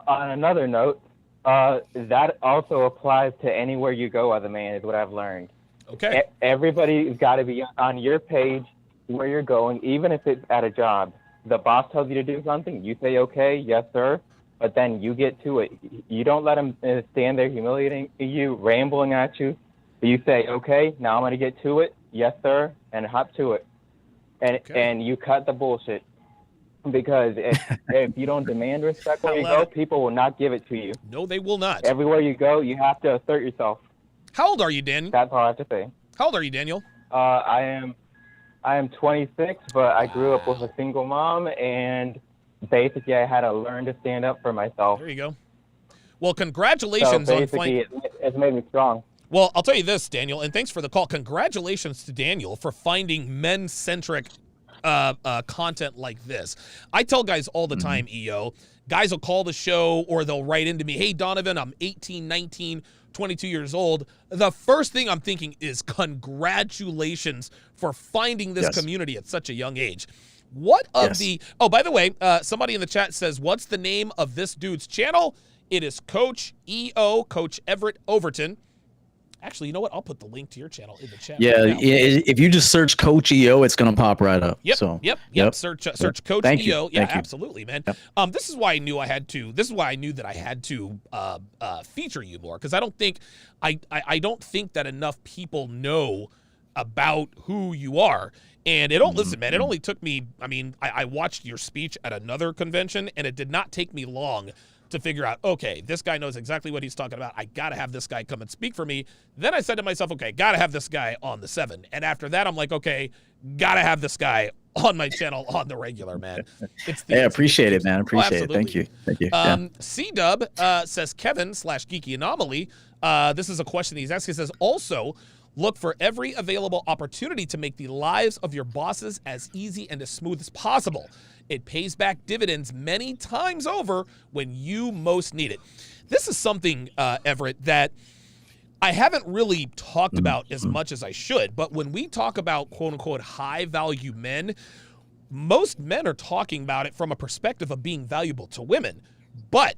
another note. That also applies to anywhere you go as a man, is what I've learned. Okay. Everybody's got to be on your page where you're going, even if it's at a job. The boss tells you to do something, you say, okay, yes, sir, but then you get to it. You don't let him stand there humiliating you, rambling at you. You say, okay, now I'm going to get to it, yes, sir, and hop to it. And you cut the bullshit. Because if you don't demand respect where you go, people will not give it to you. No, they will not. Everywhere you go, you have to assert yourself. How old are you, Daniel? That's all I have to say. How old are you, Daniel? I am 26, but I grew up with a single mom, and basically I had to learn to stand up for myself. There you go. Well, congratulations on finding. It's made me strong. Well, I'll tell you this, Daniel, and thanks for the call. Congratulations to Daniel for finding men-centric content like this. I tell guys all the time, EO, guys will call the show or they'll write into me, hey, Donovan, I'm 18, 19, 22 years old. The first thing I'm thinking is congratulations for finding this community at such a young age. What of oh, by the way, somebody in the chat says, what's the name of this dude's channel? It is Coach EO, Coach Everett Overton. Actually, you know what? I'll put the link to your channel in the chat. Yeah, if you just search Coach EO, it's gonna pop right up. Yep. So, Yep. Search Coach Thank EO. You. Yeah, Thank you. absolutely, man. This is why I knew I had to. This is why I knew that I had to feature you more, because I don't think that enough people know about who you are. And listen, man, it only took me. I mean, I watched your speech at another convention, and it did not take me long to figure out, okay, this guy knows exactly what he's talking about. I got to have this guy come and speak for me. Then I said to myself, okay, got to have this guy on the 7. And after that, I'm like, okay, gotta have this guy on my channel on the regular, man. Appreciate it, man. Appreciate it. Thank you. C-Dub says, Kevin/Geeky Anomaly. This is a question he's asking. He says, also, look for every available opportunity to make the lives of your bosses as easy and as smooth as possible. It pays back dividends many times over when you most need it. This is something, Everett, that I haven't really talked about as much as I should, but when we talk about quote-unquote high-value men, most men are talking about it from a perspective of being valuable to women. But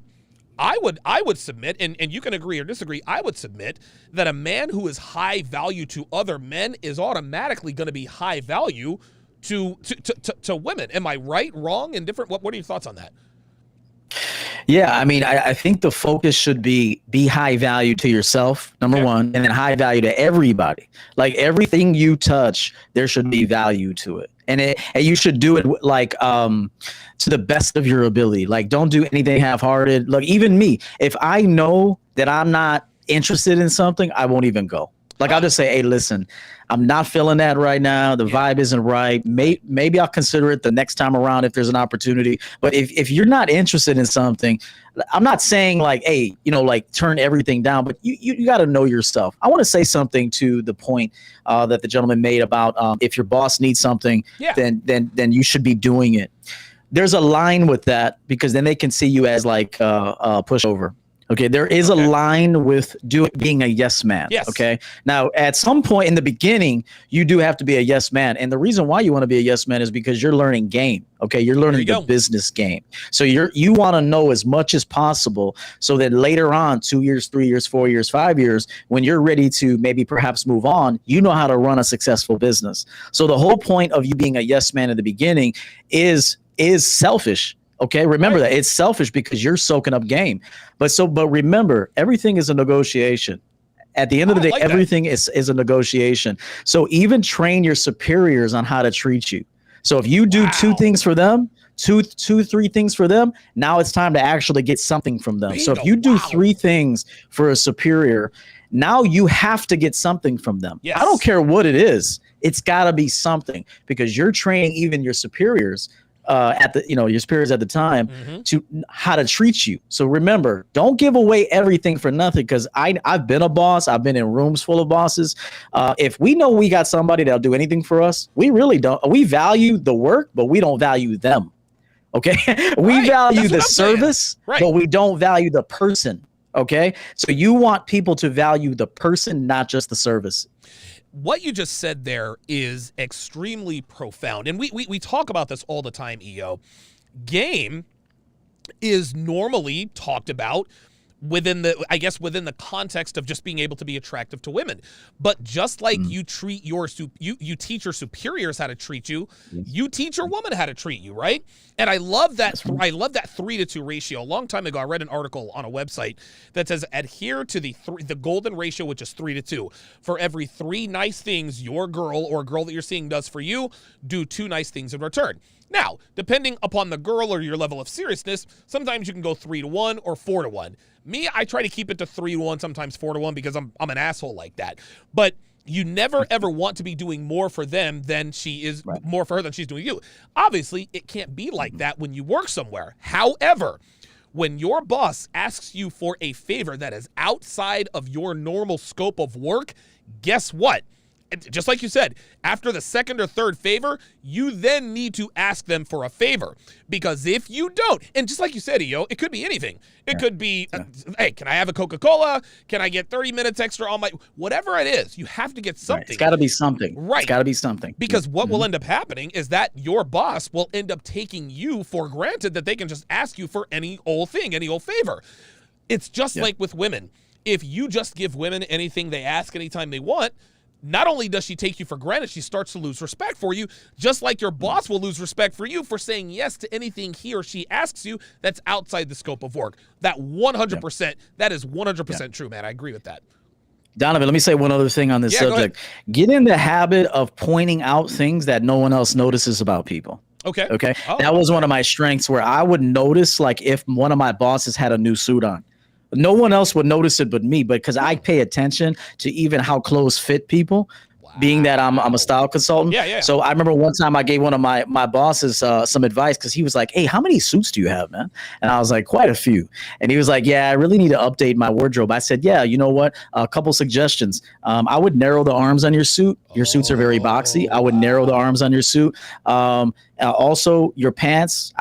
I would submit, and you can agree or disagree, I would submit that a man who is high value to other men is automatically going to be high value to women. Am I right, wrong, indifferent? What are your thoughts on that? Yeah, I mean, I think the focus should be high value to yourself, number one, and then high value to everybody. Like everything you touch, there should be value to it. And you should do it like to the best of your ability. Like don't do anything half-hearted. Look, even me, if I know that I'm not interested in something, I won't even go. Like I'll just say, hey, listen, I'm not feeling that right now. The vibe isn't right. Maybe I'll consider it the next time around if there's an opportunity. But if you're not interested in something, I'm not saying like, hey, like turn everything down, but you got to know yourself. I want to say something to the point that the gentleman made about if your boss needs something, then you should be doing it. There's a line with that because then they can see you as like a pushover. Okay, there is a line with being a yes man. Yes. Okay. Now, at some point in the beginning, you do have to be a yes man, and the reason why you want to be a yes man is because you're learning game. Okay, you're learning the business game. So you want to know as much as possible, so that later on, 2 years, 3 years, 4 years, 5 years, when you're ready to maybe perhaps move on, you know how to run a successful business. So the whole point of you being a yes man at the beginning is selfish. Okay, remember that it's selfish because you're soaking up game. But remember, everything is a negotiation. At the end of the day, everything is a negotiation. So even train your superiors on how to treat you. So if you do 2 things for them, 3 things for them, now it's time to actually get something from them. So if you do 3 things for a superior, now you have to get something from them. Yes. I don't care what it is. It's got to be something because you're training even your superiors your superiors at the time to how to treat you. So remember, don't give away everything for nothing because I've been a boss. I've been in rooms full of bosses. If we know we got somebody that'll do anything for us, we really don't. We value the work, but we don't value them. Okay. We value the service, but we don't value the person. Okay. So you want people to value the person, not just the service. What you just said there is extremely profound. And we talk about this all the time, EO. Game is normally talked about within the context of just being able to be attractive to women. But just like you treat you teach your superiors how to treat you, you teach your woman how to treat you, right? And I love that. I love that 3-to-2 ratio. A long time ago, I read an article on a website that says adhere to the golden ratio, which is 3-to-2. For every 3 nice things your girl or girl that you're seeing does for you, do 2 nice things in return. Now, depending upon the girl or your level of seriousness, sometimes you can go 3-to-1 or 4-to-1. Me, I try to keep it to 3-to-1, sometimes 4-to-1 because I'm an asshole like that. But you never ever want to be doing more for them than she is more for her than she's doing you. Obviously, it can't be like that when you work somewhere. However, when your boss asks you for a favor that is outside of your normal scope of work, guess what? Just like you said, after the second or third favor, you then need to ask them for a favor. Because if you don't, and just like you said, EO, it could be anything. It could be, hey, can I have a Coca-Cola? Can I get 30 minutes extra on my, whatever it is, you have to get something. Right. It's got to be something. Right. It's got to be something. Because what will end up happening is that your boss will end up taking you for granted that they can just ask you for any old thing, any old favor. It's just like with women. If you just give women anything they ask anytime they want, not only does she take you for granted, she starts to lose respect for you, just like your boss will lose respect for you for saying yes to anything he or she asks you that's outside the scope of work. That 100%, that is 100% true, man. I agree with that. Donovan, let me say one other thing on this subject. Get in the habit of pointing out things that no one else notices about people. Okay. Oh, that was one of my strengths where I would notice, like, if one of my bosses had a new suit on. No one else would notice it but me, because I pay attention to even how clothes fit people. Wow. being that I'm a style consultant. Yeah. So I remember one time I gave one of my bosses some advice because he was like, "Hey, how many suits do you have, man?" And I was like, "Quite a few." And he was like, "Yeah, I really need to update my wardrobe." I said, "Yeah, you know what? A couple suggestions. I would narrow the arms on your suit. Your suits are very boxy. I would narrow the arms on your suit. Also, your pants.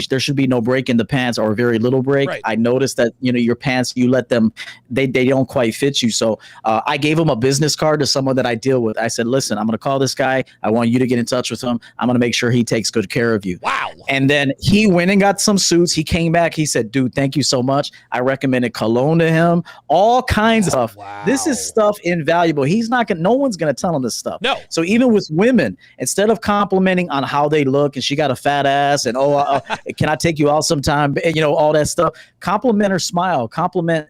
There should be no break in the pants or very little break. Right. I noticed that your pants, you let them, they don't quite fit you. So I gave him a business card to someone that I deal with. I said, listen, I'm going to call this guy. I want you to get in touch with him. I'm going to make sure he takes good care of you. Wow. And then he went and got some suits. He came back. He said, dude, thank you so much. I recommended cologne to him. All kinds of stuff. Wow. This is stuff invaluable. No one's going to tell him this stuff. No. So even with women, instead of complimenting on how they look and she got a fat ass and can I take you out sometime, and all that stuff, compliment her smile, compliment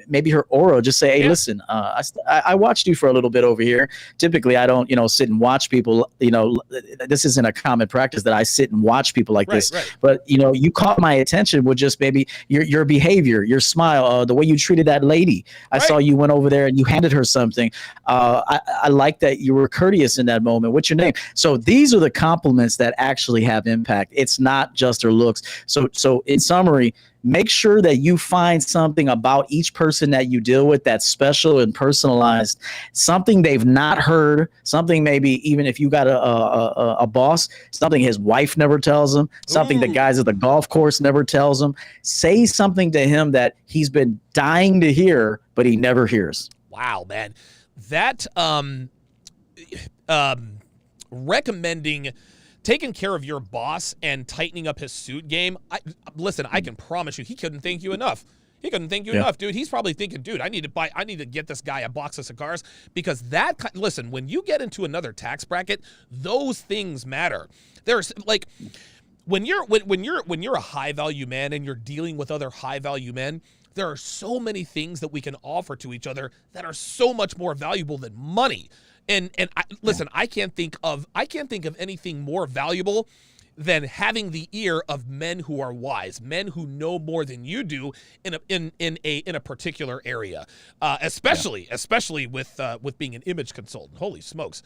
maybe her aura. Just say, hey, listen, I watched you for a little bit over here. Typically I don't sit and watch people. This isn't a common practice that I sit and watch people like this, but you caught my attention with just maybe your behavior, your smile, the way you treated that lady. I saw you went over there and you handed her something. I like that you were courteous in that moment. What's your name? So these are the compliments that actually have impact. It's not just her looks. So in summary, make sure that you find something about each person that you deal with that's special and personalized, something they've not heard, something maybe even if you got a boss, something his wife never tells him, something the guys at the golf course never tells him. Say something to him that he's been dying to hear, but he never hears. Wow, man. That recommending taking care of your boss and tightening up his suit game. Listen, I can promise you, he couldn't thank you enough. He couldn't thank you enough, dude. He's probably thinking, dude, I need to get this guy a box of cigars because listen, when you get into another tax bracket, those things matter. There's like when you're a high value man and you're dealing with other high value men, there are so many things that we can offer to each other that are so much more valuable than money. And listen, I can't think of anything more valuable than having the ear of men who are wise, men who know more than you do in a particular area, especially with being an image consultant. Holy smokes.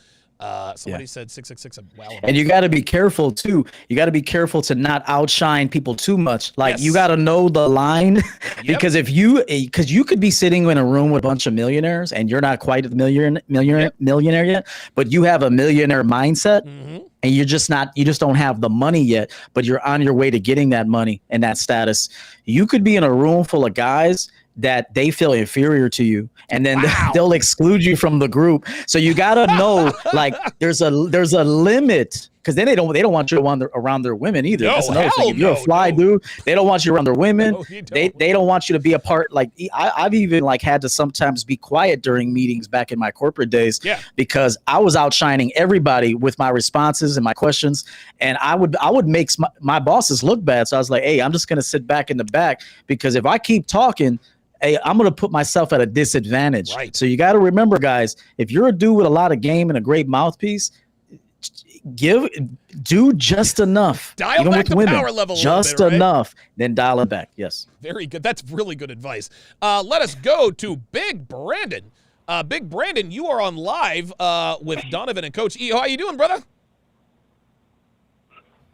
Somebody said 666. Wow. And you got to be careful too. You got to be careful to not outshine people too much. Like you got to know the line because because you could be sitting in a room with a bunch of millionaires and you're not quite a millionaire yet, but you have a millionaire mindset and you just don't have the money yet, but you're on your way to getting that money and that status. You could be in a room full of guys that they feel inferior to you, and then they'll exclude you from the group. So you gotta know, like, there's a limit, because then they don't want you around their women either. No, that's another thing. If you're a fly dude, they don't want you around their women. No, they don't want you to be a part. Like I've even had to sometimes be quiet during meetings back in my corporate days, because I was outshining everybody with my responses and my questions, and I would make my bosses look bad. So I was like, hey, I'm just gonna sit back in the back, because if I keep talking, hey, I'm going to put myself at a disadvantage. Right. So you got to remember, guys, if you're a dude with a lot of game and a great mouthpiece, do just enough. Dial even back with the women, power level just a little bit, right? enough, then dial it back. Yes. Very good. That's really good advice. Let us go to Big Brandon. Big Brandon, you are on live with Donovan and Coach E. How you doing, brother?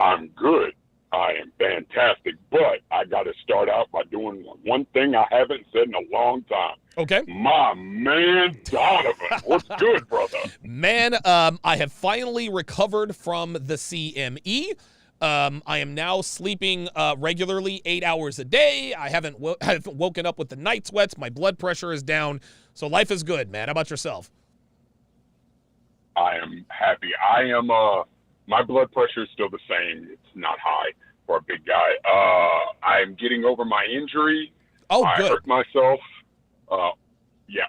I'm good. I am fantastic, but I got to start out by doing one thing I haven't said in a long time. Okay. My man, Donovan. What's good, brother? Man, I have finally recovered from the CME. I am now sleeping regularly 8 hours a day. I haven't woken up with the night sweats. My blood pressure is down. So life is good, man. How about yourself? I am happy. My blood pressure is still the same. It's not high for a big guy. I'm getting over my injury. Oh, I good. hurt myself.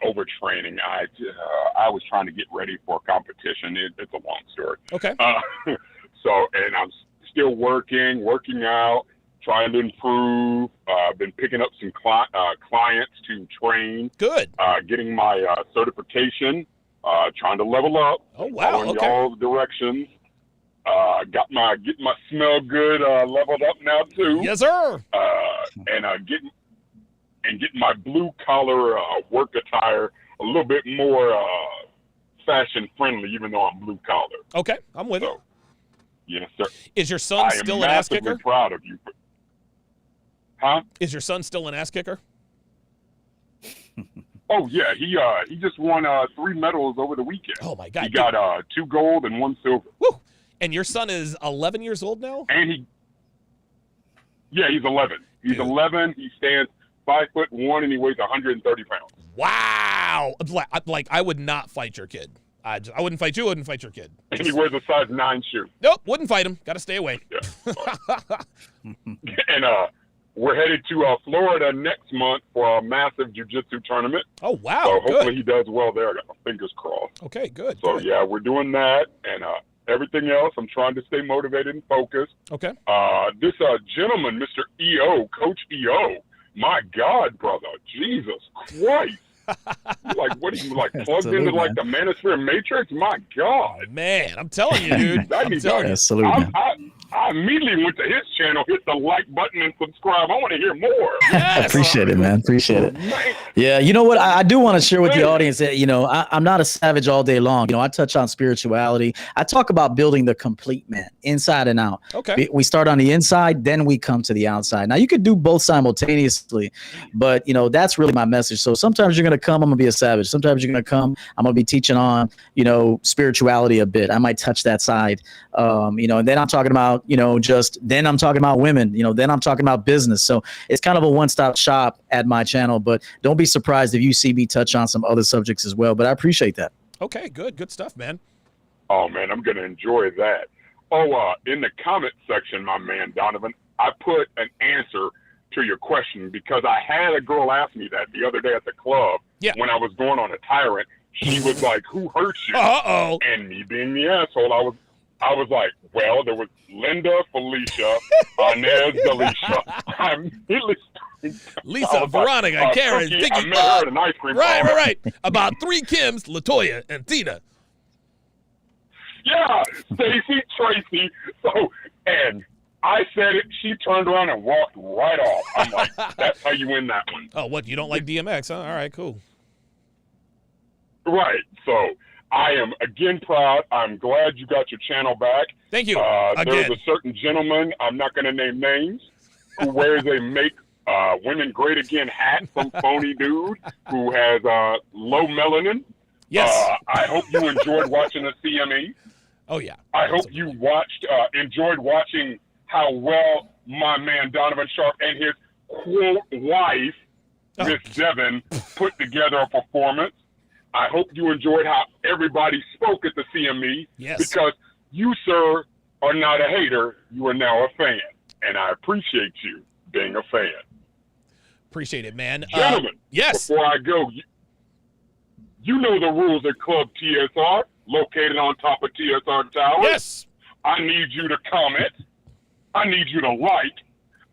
Overtraining. I was trying to get ready for a competition. It's a long story. Okay. And I'm still working out, trying to improve. I've been picking up some clients to train. Good. Getting my certification. Trying to level up. Oh, wow. Following Okay. all the directions. Getting my smell good leveled up now too. Yes, sir. Getting my blue collar work attire a little bit more fashion friendly, even though I'm blue collar. Okay, I'm with you. Yes, sir. Is your son still an ass kicker? I'm proud of you. Huh? Is your son still an ass kicker? Oh yeah, he just won 3 medals over the weekend. Oh my God! He got 2 gold and 1 silver. Woo! And your son is 11 years old now? And he's 11. He's 11. He stands 5'1" and he weighs 130 pounds. Wow! Like I would not fight your kid. I wouldn't fight you. I wouldn't fight your kid. And he wears a size 9 shoe. Nope, wouldn't fight him. Got to stay away. Yeah. And we're headed to Florida next month for a massive jiu-jitsu tournament. Oh, wow. So hopefully good. he does well there. I got my fingers crossed. Okay, good. So, good. yeah, we're doing that. And everything else, I'm trying to stay motivated and focused. Okay. This gentleman, Mr. EO, Coach EO, my God, brother, Jesus Christ. What are you, plugged into, the Manosphere Matrix? My God. Man, I'm telling you, dude. I I immediately went to his channel, hit the like button, and subscribe. I want to hear more. Yes. Appreciate it, man. Appreciate it. Yeah, you know what? I do want to share with the audience that, I'm not a savage all day long. I touch on spirituality. I talk about building the complete man, inside and out. Okay. We start on the inside, then we come to the outside. Now, you could do both simultaneously, but, that's really my message. So sometimes you're going to come, I'm going to be a savage. Sometimes you're going to come, I'm going to be teaching on, spirituality a bit. I might touch that side, and then I'm talking about, then I'm talking about women, then I'm talking about business. So it's kind of a one-stop shop at my channel, but don't be surprised if you see me touch on some other subjects as well. But I appreciate that. Okay, good stuff, man. Oh, man, I'm going to enjoy that. Oh, in the comment section, my man, Donovan, I put an answer to your question because I had a girl ask me that the other day at the club when I was going on a tyrant. She was like, who hurt you? Uh-oh. And me being the asshole, I was like, well, there was Linda, Felicia, Inez, Alicia. I'm Lisa, Veronica, Karen, Cookie, Vicky, I met her at an ice cream parlor. Right. About 3 Kims, LaToya, and Tina. Yeah, Stacy, Tracy. So, and I said it. She turned around and walked right off. I'm like, that's how you win that one. Oh, what? You don't like DMX, huh? All right, cool. Right. So I am again proud. I'm glad you got your channel back. Thank you. There's a certain gentleman, I'm not going to name names, who wears a Make Women Great Again hat, some phony dude who has low melanin. Yes. I hope you enjoyed watching the CME. Oh, yeah. I hope you enjoyed watching how well my man Donovan Sharp and his quote wife, Miss Devon, put together a performance. I hope you enjoyed how everybody spoke at the CME. Yes. Because you, sir, are not a hater. You are now a fan. And I appreciate you being a fan. Appreciate it, man. Gentlemen, yes. Before I go, you know the rules at Club TSR, located on top of TSR Tower. Yes. I need you to comment. I need you to like.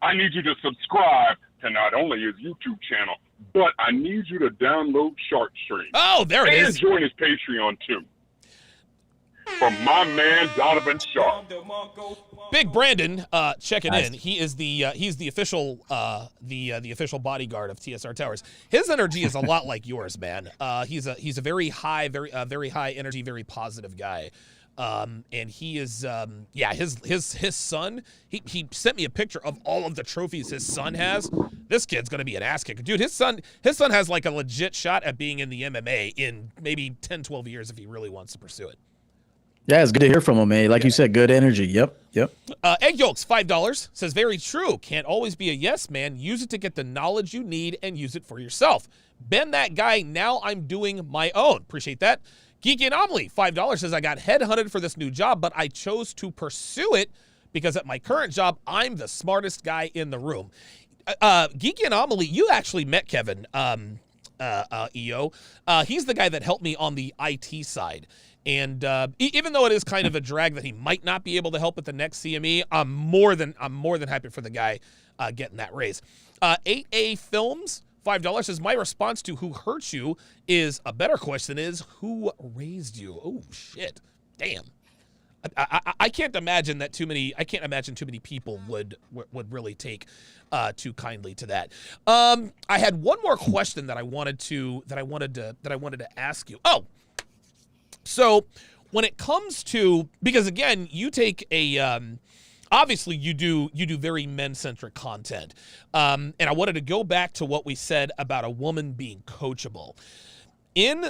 I need you to subscribe to not only his YouTube channel, but I need you to download SharkStream. Oh, there it is. And join his Patreon, too. From my man, Donovan Sharp. Big Brandon checking in. He is he's the official the official bodyguard of TSR Towers. His energy is a lot like yours, man. He's a very high, very high energy, very positive guy. And he is his son, he sent me a picture of all of the trophies his son has. This kid's gonna be an ass kicker. Dude, his son has like a legit shot at being in the MMA in maybe 10-12 years if he really wants to pursue it. Yeah, it's good to hear from him, man. Like you said, good energy. Yep. Egg Yolks, $5, says, very true. Can't always be a yes man. Use it to get the knowledge you need and use it for yourself. Been that guy. Now I'm doing my own. Appreciate that. Geeky Anomaly, $5, says, I got headhunted for this new job, but I chose to pursue it because at my current job, I'm the smartest guy in the room. Geeky Anomaly, you actually met Kevin, EO. He's the guy that helped me on the IT side. And even though it is kind of a drag that he might not be able to help at the next CME, I'm more than happy for the guy getting that raise. 8A Films, $5, says, my response to who hurt you is a better question is who raised you? Oh shit. Damn. I can't imagine that too many people would really take too kindly to that. I had one more question that I wanted to ask you. Oh, So when it comes to, because again, you take a, obviously you do very men-centric content. And I wanted to go back to what we said about a woman being coachable. And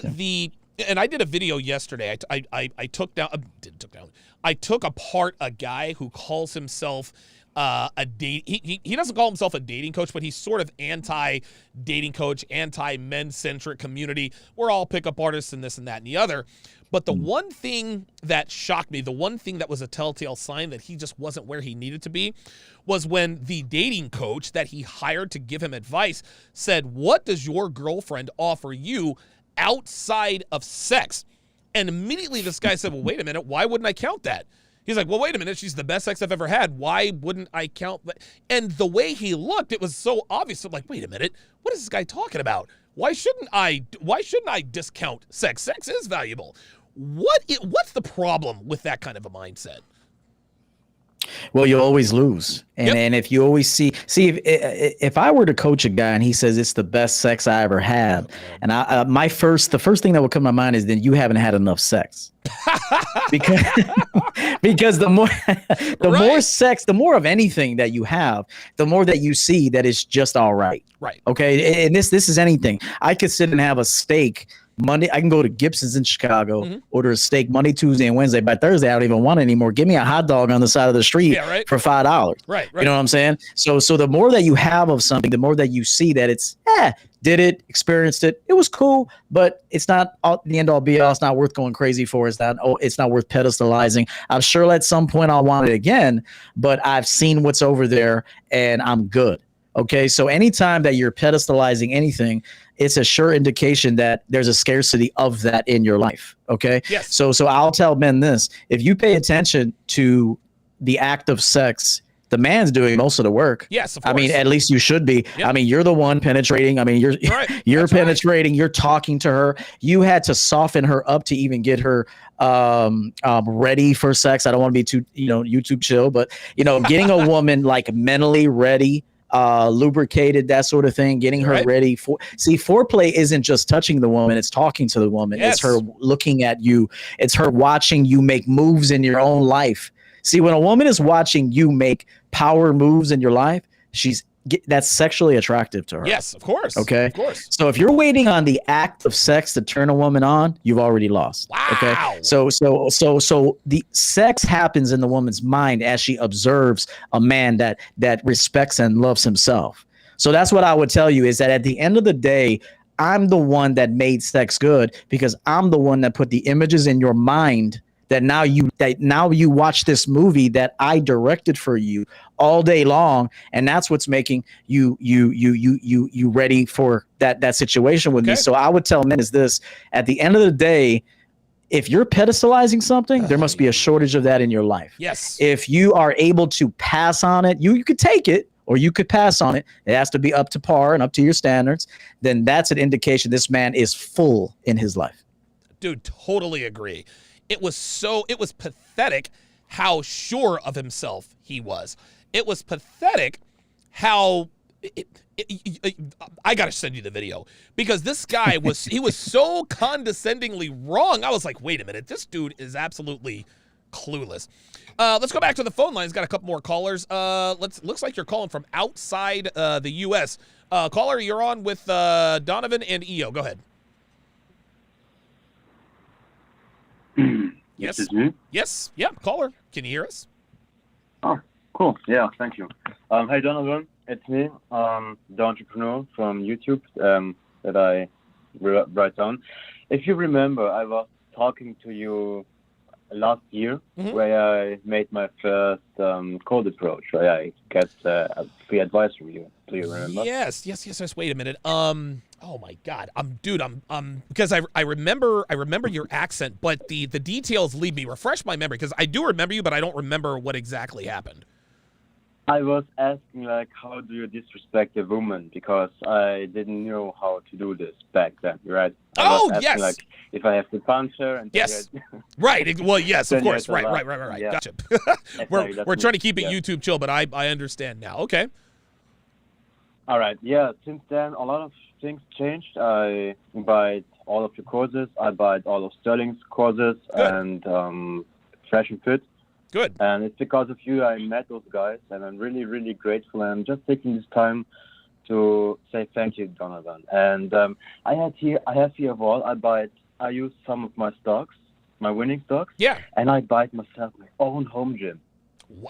I did a video yesterday. I took apart a guy who calls himself he doesn't call himself a dating coach, but he's sort of anti-dating coach, anti-men-centric community. We're all pickup artists and this and that and the other. But the one thing that shocked me, the one thing that was a telltale sign that he just wasn't where he needed to be, was when the dating coach that he hired to give him advice said, "What does your girlfriend offer you outside of sex?" And immediately this guy said, "Well, wait a minute, why wouldn't I count that?" He's like, "Well, wait a minute, she's the best sex I've ever had. Why wouldn't I count that?" And the way he looked, it was so obvious. I'm like, wait a minute, what is this guy talking about? Why shouldn't I discount sex? Sex is valuable. What's the problem with that kind of a mindset? Well, you'll always lose. And if you always see if I were to coach a guy and he says it's the best sex I ever had, and the first thing that would come to my mind is, then you haven't had enough sex. because the more sex, the more of anything that you have, the more that you see that it's just all right. Right. Okay. And this is anything. I could sit and have a steak Monday. I can go to Gibson's in Chicago, order a steak Monday, Tuesday, and Wednesday. By Thursday, I don't even want it anymore. Give me a hot dog on the side of the street for $5. Right. You know what I'm saying? So the more that you have of something, the more that you see that it's, did it, experienced it. It was cool, but it's not the end all be all. It's not worth going crazy for. It's not worth pedestalizing. I'm sure at some point I'll want it again, but I've seen what's over there and I'm good. Okay. So anytime that you're pedestalizing anything, it's a sure indication that there's a scarcity of that in your life. Okay. Yes. So I'll tell men this: if you pay attention to the act of sex, the man's doing most of the work. Yes, of course. I mean, at least you should be. Yep. I mean, you're the one penetrating. I mean, you're penetrating. Right. You're talking to her. You had to soften her up to even get her ready for sex. I don't want to be too, YouTube chill, but getting a woman like mentally ready, lubricated, that sort of thing, getting her ready for. See, foreplay isn't just touching the woman; it's talking to the woman. Yes. It's her looking at you. It's her watching you make moves in your own life. See, when a woman is watching you make power moves in your life, that's sexually attractive to her. Yes, of course. Okay. Of course. So if you're waiting on the act of sex to turn a woman on, you've already lost. Wow. Okay. So the sex happens in the woman's mind as she observes a man that respects and loves himself. So that's what I would tell you, is that at the end of the day, I'm the one that made sex good, because I'm the one that put the images in your mind that now you watch this movie that I directed for you all day long, and that's what's making you ready for that situation with me. So I would tell men is this: at the end of the day, if you're pedestalizing something, there must be a shortage of that in your life. Yes. If you are able to pass on it, you could take it or you could pass on it. It has to be up to par and up to your standards. Then that's an indication this man is full in his life. Dude, totally agree. It was pathetic how sure of himself he was. It was pathetic how I got to send you the video, because this guy he was so condescendingly wrong. I was like, wait a minute, this dude is absolutely clueless. Let's go back to the phone lines. Got a couple more callers. Looks like you're calling from outside the U.S. Caller, you're on with Donovan and EO. Go ahead. Yes. This is me? Yes. Yeah. Caller, can you hear us? Oh, cool. Yeah, thank you. Hi, Donovan. It's me, the entrepreneur from YouTube that I write down. If you remember, I was talking to you last year where I made my first cold approach, where I get free advice from you. Do you remember? Yes. Wait a minute. Oh my God. Because I remember your accent, but the details leave me. Refresh my memory, because I do remember you, but I don't remember what exactly happened. I was asking, how do you disrespect a woman? Because I didn't know how to do this back then, right? I was asking, if I have to punch her and right. Well, yes, of course. Right. Yeah. Gotcha. we're trying to keep it YouTube chill, but I understand now. Okay. All right. Yeah. Since then, a lot of things changed. I invite all of your courses. I buy all of Sterling's courses and Fresh and Fit. Good. And it's because of you I met those guys, and I'm really, really grateful. And I'm just taking this time to say thank you, Donovan. And I have here I use some of my stocks, my winning stocks. Yeah. And I buy myself my own home gym.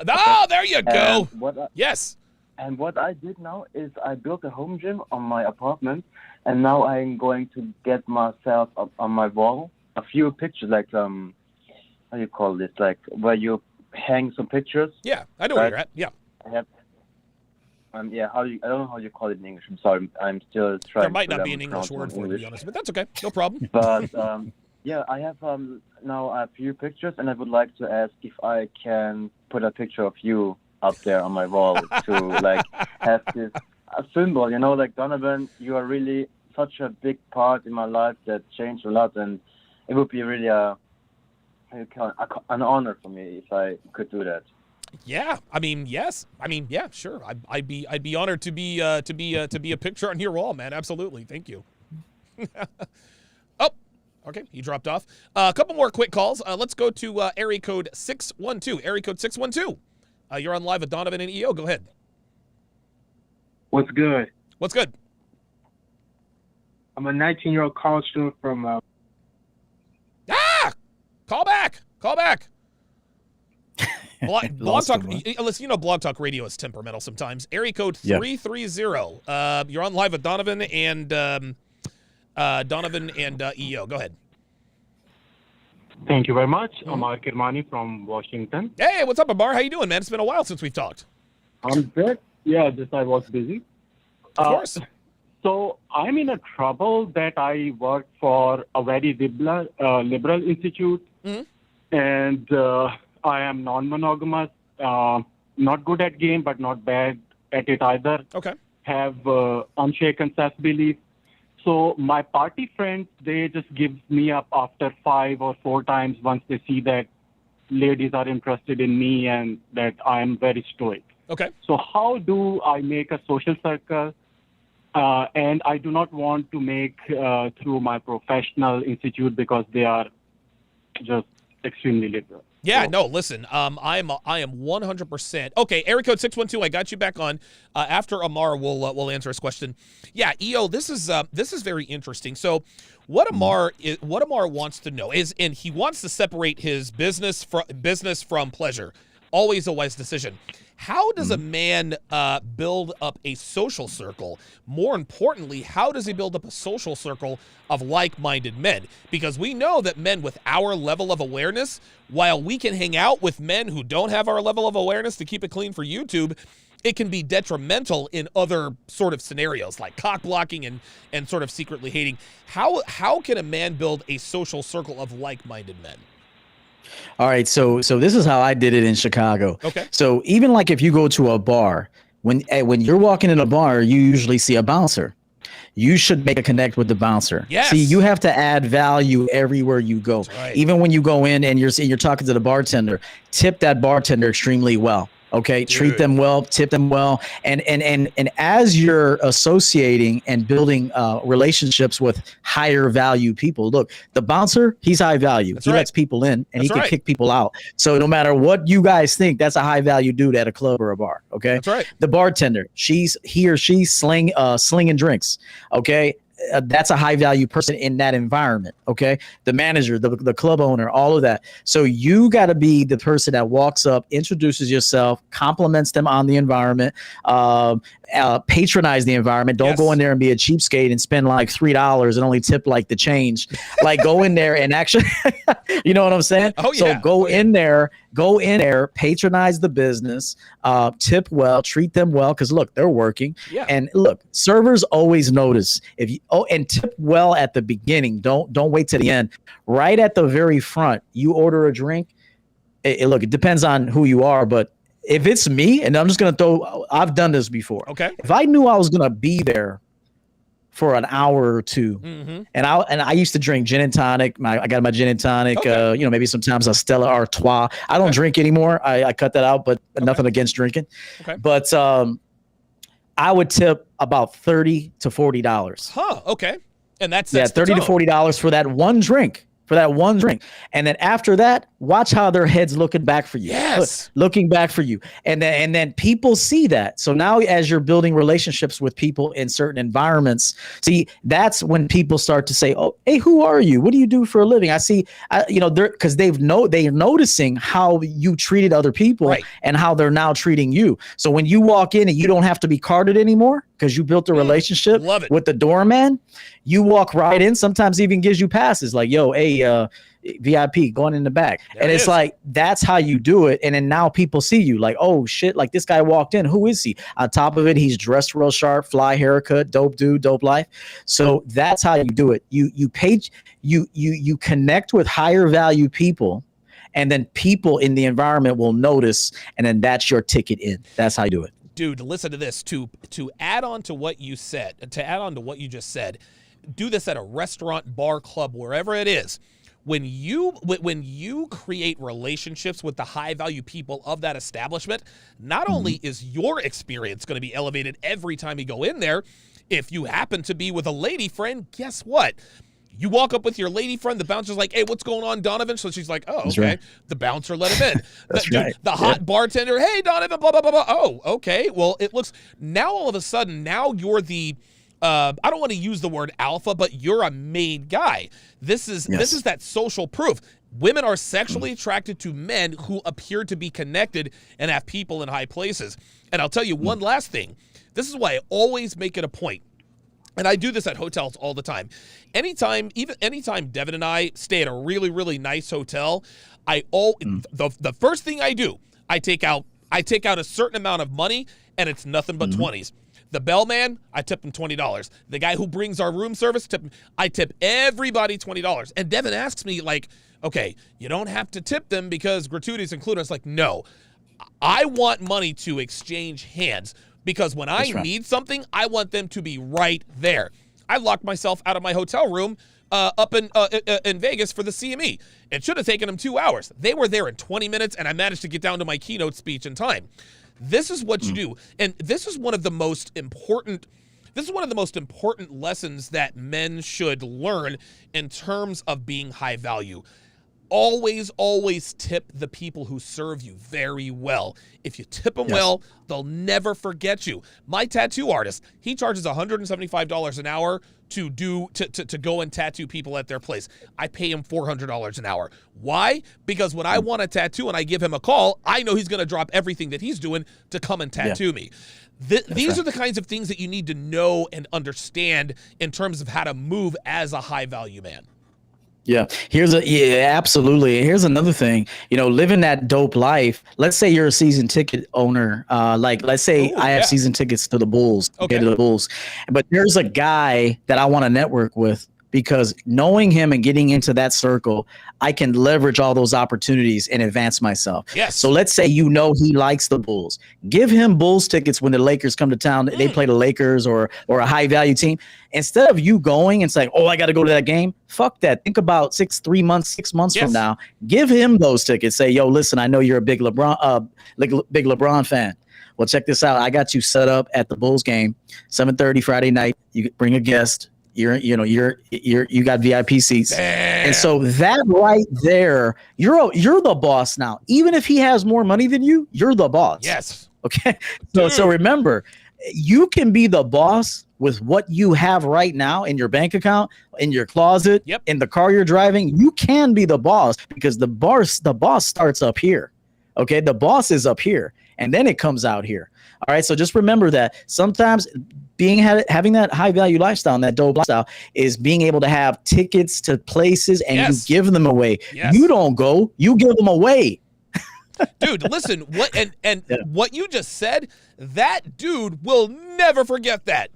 Oh, there you go. Yes. And what I did now is I built a home gym on my apartment, and now I'm going to get myself up on my wall a few pictures, like how do you call this? Like where you hang some pictures. Yeah, I know where you're at. Yeah. I have. Yeah. I don't know how you call it in English. I'm sorry. I'm still trying. There might to not be an English word for it, to be honest, but that's okay. No problem. But yeah, I have now a few pictures, and I would like to ask if I can put a picture of you up there on my wall to like have this a symbol, you know, like Donovan, you are really such a big part in my life that changed a lot, and it would be really an honor for me if I could do that. Yeah, I mean, yes, I mean, yeah, sure. I'd be honored to be a picture on your wall, man. Absolutely, thank you. Oh, okay, he dropped off. A couple more quick calls. Let's go to area code 612. Area code 612. You're on live with Donovan and EO. Go ahead. What's good? What's good? I'm a 19-year-old college student from. Call back. Call back. Blog Talk. Listen, you know, Blog Talk Radio is temperamental sometimes. Area code 330. You're on live with Donovan and EO. Go ahead. Thank you very much. Amar Kirmani from Washington. Hey, what's up, Amar? How you doing, man? It's been a while since we've talked. I'm good. Yeah, just I was busy. Of course. So I'm in a trouble that I work for a very liberal institute, and I am non-monogamous. Not good at game, but not bad at it either. Okay. Have unshaken self-belief. So my party friends, they just give me up after 5 or 4 times once they see that ladies are interested in me and that I am very stoic. Okay. So how do I make a social circle? And I do not want to make through my professional institute because they are just extremely liberal. Yeah, no, listen, I am 100%. Okay, area code 612, I got you back on. After Amar, we'll answer his question. Yeah, EO, this is very interesting. So what Amar wants to know is, and he wants to separate his business from pleasure. Always a wise decision. How does a man build up a social circle? More importantly, how does he build up a social circle of like-minded men? Because we know that men with our level of awareness, while we can hang out with men who don't have our level of awareness to keep it clean for YouTube, it can be detrimental in other sort of scenarios like cock blocking and sort of secretly hating. How can a man build a social circle of like-minded men? All right, so this is how I did it in Chicago. Okay. So even like if you go to a bar, when you're walking in a bar, you usually see a bouncer. You should make a connect with the bouncer. Yes. See, you have to add value everywhere you go. Right. Even when you go in and you're talking to the bartender, tip that bartender extremely well. Okay, treat them well, tip them well, and as you're associating and building relationships with higher value people, look, the bouncer, he's high value. He lets people in, and he can kick people out. So no matter what you guys think, that's a high value dude at a club or a bar. Okay, that's right. The bartender, he or she slinging drinks. Okay. That's a high value person in that environment. Okay. The manager, the club owner, all of that. So you got to be the person that walks up, introduces yourself, compliments them on the environment, patronize the environment. Don't go in there and be a cheapskate and spend like $3 and only tip like the change. Like go in there and actually, you know what I'm saying? Oh, yeah. So go in there, patronize the business, tip well, treat them well. Cause look, they're working. Yeah. And look, servers always notice if you, and tip well at the beginning. Don't wait to the end. Right at the very front, you order a drink. Look, it depends on who you are, but if it's me, and I'm just going to I've done this before. Okay. If I knew I was going to be there for an hour or two, and I used to drink gin and tonic. I got my gin and tonic, maybe sometimes a Stella Artois. I don't drink anymore. I cut that out, but nothing against drinking. Okay. But I would tip about $30 to $40. Huh. Okay. And that's $30 to $40 for that one drink. And then after that, watch how their heads looking back for you. Yes. Looking back for you. And then people see that. So now as you're building relationships with people in certain environments, see, that's when people start to say, oh, hey, who are you? What do you do for a living? I see, because they're noticing how you treated other people and how they're now treating you. So when you walk in and you don't have to be carded anymore because you built a relationship with the doorman, you walk right in, sometimes even gives you passes like, yo, hey, VIP going in the back. There and it it's is. like, that's how you do it. And then now people see you like, oh shit, like this guy walked in. Who is he? On top of it, he's dressed real sharp, fly haircut, dope dude, dope life. So that's how you do it. You connect with higher value people, and then people in the environment will notice, and then that's your ticket in. That's how you do it. Dude, listen to this. To add on to what you said, to add on to what you just said, do this at a restaurant, bar, club, wherever it is. When you create relationships with the high value people of that establishment, not only is your experience going to be elevated every time you go in there, if you happen to be with a lady friend, guess what? You walk up with your lady friend, the bouncer's like, hey, what's going on, Donovan? So she's like, oh, That's okay. right. The bouncer let him in. That's Dude, right. The hot bartender, hey, Donovan, blah, blah, blah, blah. Oh, okay. Well, it looks, now all of a sudden, now you're the, I don't want to use the word alpha, but you're a made guy. This is that social proof. Women are sexually attracted to men who appear to be connected and have people in high places. And I'll tell you one last thing. This is why I always make it a point. And I do this at hotels all the time. Anytime Devin and I stay at a really, really nice hotel, the first thing I do, I take out a certain amount of money, and it's nothing but 20s. The bellman, I tip him $20. The guy who brings our room service, I tip everybody $20. And Devin asks me, like, okay, you don't have to tip them because gratuities included. I was like, no, I want money to exchange hands because when I need something, I want them to be right there. I locked myself out of my hotel room up in Vegas for the CME. It should have taken them 2 hours. They were there in 20 minutes, and I managed to get down to my keynote speech in time. This is what you do. And this is one of the most important lessons that men should learn in terms of being high value. Always tip the people who serve you very well. If you tip them well, they'll never forget you. My tattoo artist, he charges $175 an hour to go and tattoo people at their place. I pay him $400 an hour. Why? Because when I want a tattoo and I give him a call, I know he's going to drop everything that he's doing to come and tattoo me. These are the kinds of things that you need to know and understand in terms of how to move as a high value man. Yeah. Absolutely. Here's another thing, living that dope life. Let's say you're a season ticket owner. Let's say I have season tickets to the Bulls, to the Bulls, but there's a guy that I want to network with because knowing him and getting into that circle, I can leverage all those opportunities and advance myself. Yes. So let's say he likes the Bulls. Give him Bulls tickets when the Lakers come to town. They play the Lakers or a high value team. Instead of you going and saying, oh, I got to go to that game. Fuck that. Think about 6 months from now. Give him those tickets. Say, yo, listen, I know you're a big LeBron fan. Well, check this out. I got you set up at the Bulls game, 7:30 Friday night. You bring a guest. You got VIP seats. Damn. And so that right there, you're the boss now. Even if he has more money than you, you're the boss. Yes. Okay. So remember, you can be the boss with what you have right now in your bank account, in your closet, in the car you're driving. You can be the boss because the boss starts up here. Okay. The boss is up here and then it comes out here. All right. So just remember that sometimes having that high value lifestyle and that dope lifestyle is being able to have tickets to places and you give them away. Yes. You don't go, you give them away. Dude, listen, what you just said, that dude will never forget that.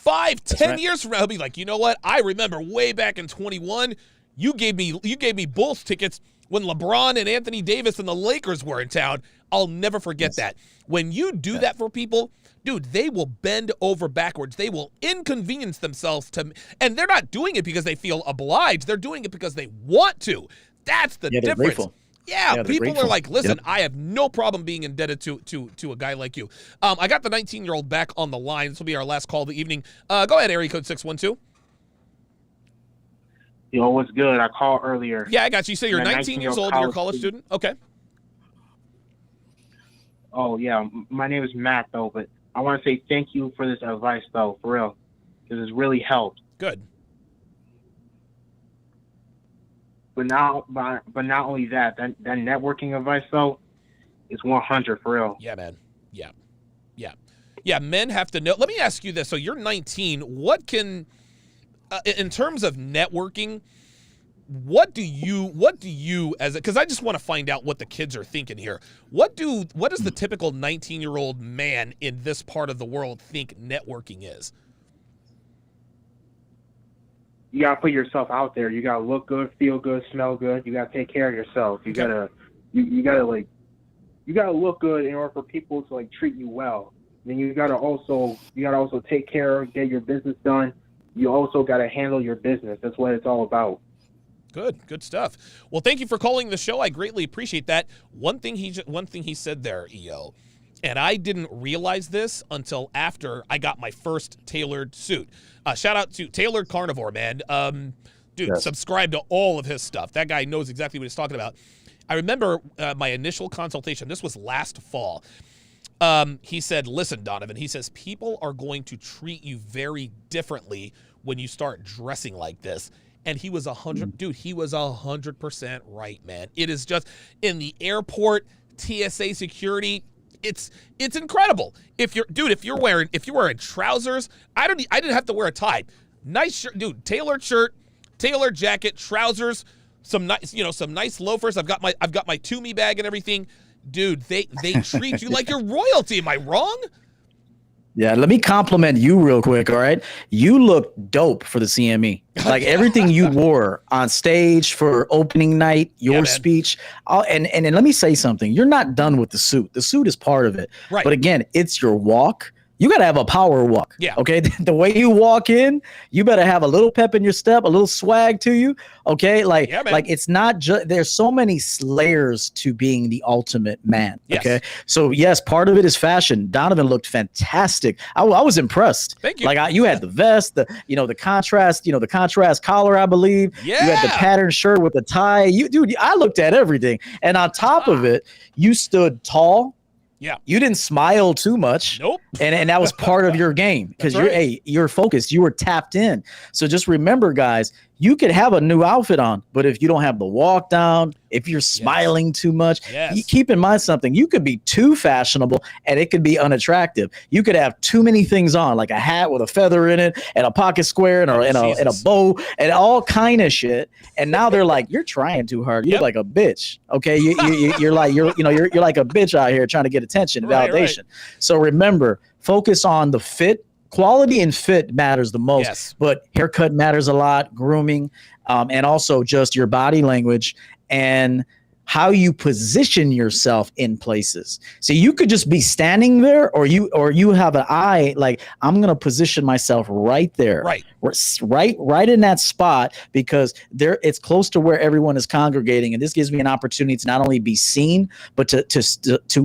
5-10 years from now, he'll be like, you know what? I remember way back in 21, you gave me Bulls tickets when LeBron and Anthony Davis and the Lakers were in town. I'll never forget that. When you do that for people, dude, they will bend over backwards. They will inconvenience themselves and they're not doing it because they feel obliged. They're doing it because they want to. That's the difference. Grateful. Yeah, people are like, listen, I have no problem being indebted to a guy like you. I got the 19-year-old back on the line. This will be our last call of the evening. Go ahead, area code 612. Yo, what's good? I called earlier. Yeah, I got you. You say you're I'm a 19 years old and you're a college student? Okay. Oh, yeah. My name is Matt, though, but I want to say thank you for this advice, though, for real, because it's really helped. Good. But not only that networking advice, though, is 100 for real. Yeah, man. Yeah. Yeah. Yeah, men have to know. Let me ask you this. So you're 19. What can, in terms of networking, what do you as a, because I just want to find out what the kids are thinking here. What does the typical 19-year-old man in this part of the world think networking is? You gotta put yourself out there. You gotta look good, feel good, smell good. You gotta take care of yourself. You gotta look good in order for people to like treat you well. Then you gotta also take care, get your business done. You also gotta handle your business. That's what it's all about. Good stuff. Well, thank you for calling the show. I greatly appreciate that. One thing he said there, EO, and I didn't realize this until after I got my first tailored suit. Shout out to Tailored Carnivore, man. Dude, Yes. Subscribe to all of his stuff. That guy knows exactly what he's talking about. I remember my initial consultation. This was last fall. He said, listen, Donovan, he says, people are going to treat you very differently when you start dressing like this. And he was 100% right, man. It is just in the airport, TSA security. It's incredible. If you're wearing trousers, I didn't have to wear a tie. Nice shirt, dude, tailored shirt, tailored jacket, trousers, some nice loafers. I've got my Toomey bag and everything. Dude, they treat you like you're royalty. Am I wrong? Yeah, let me compliment you real quick, all right? You look dope for the CME. Like everything you wore on stage for opening night, your speech. And let me say something. You're not done with the suit. The suit is part of it. Right. But again, it's your walk. You got to have a power walk. Yeah. Okay. The way you walk in, you better have a little pep in your step, a little swag to you. Okay. Like it's not just, there's so many layers to being the ultimate man. Yes. Okay. So yes, part of it is fashion. Donovan looked fantastic. I was impressed. Thank you. Like you had the vest, the contrast collar, I believe. Yeah. You had the patterned shirt with the tie. Dude, I looked at everything. And on top of it, you stood tall. Yeah. You didn't smile too much. Nope. And that was part of your game because you're focused. You were tapped in. So just remember, guys, you could have a new outfit on, but if you don't have the walk down, if you're smiling too much, keep in mind something. You could be too fashionable and it could be unattractive. You could have too many things on, like a hat with a feather in it and a pocket square and a bow and all kind of shit. And now they're like, you're trying too hard. You're like a bitch. Okay. You're like a bitch out here trying to get attention, validation. Right. So remember, focus on the fit. Quality and fit matters the most, but haircut matters a lot, grooming, and also just your body language and how you position yourself in places. So you could just be standing there or you have an eye like, I'm going to position myself right there. Right in that spot because it's close to where everyone is congregating. And this gives me an opportunity to not only be seen, but to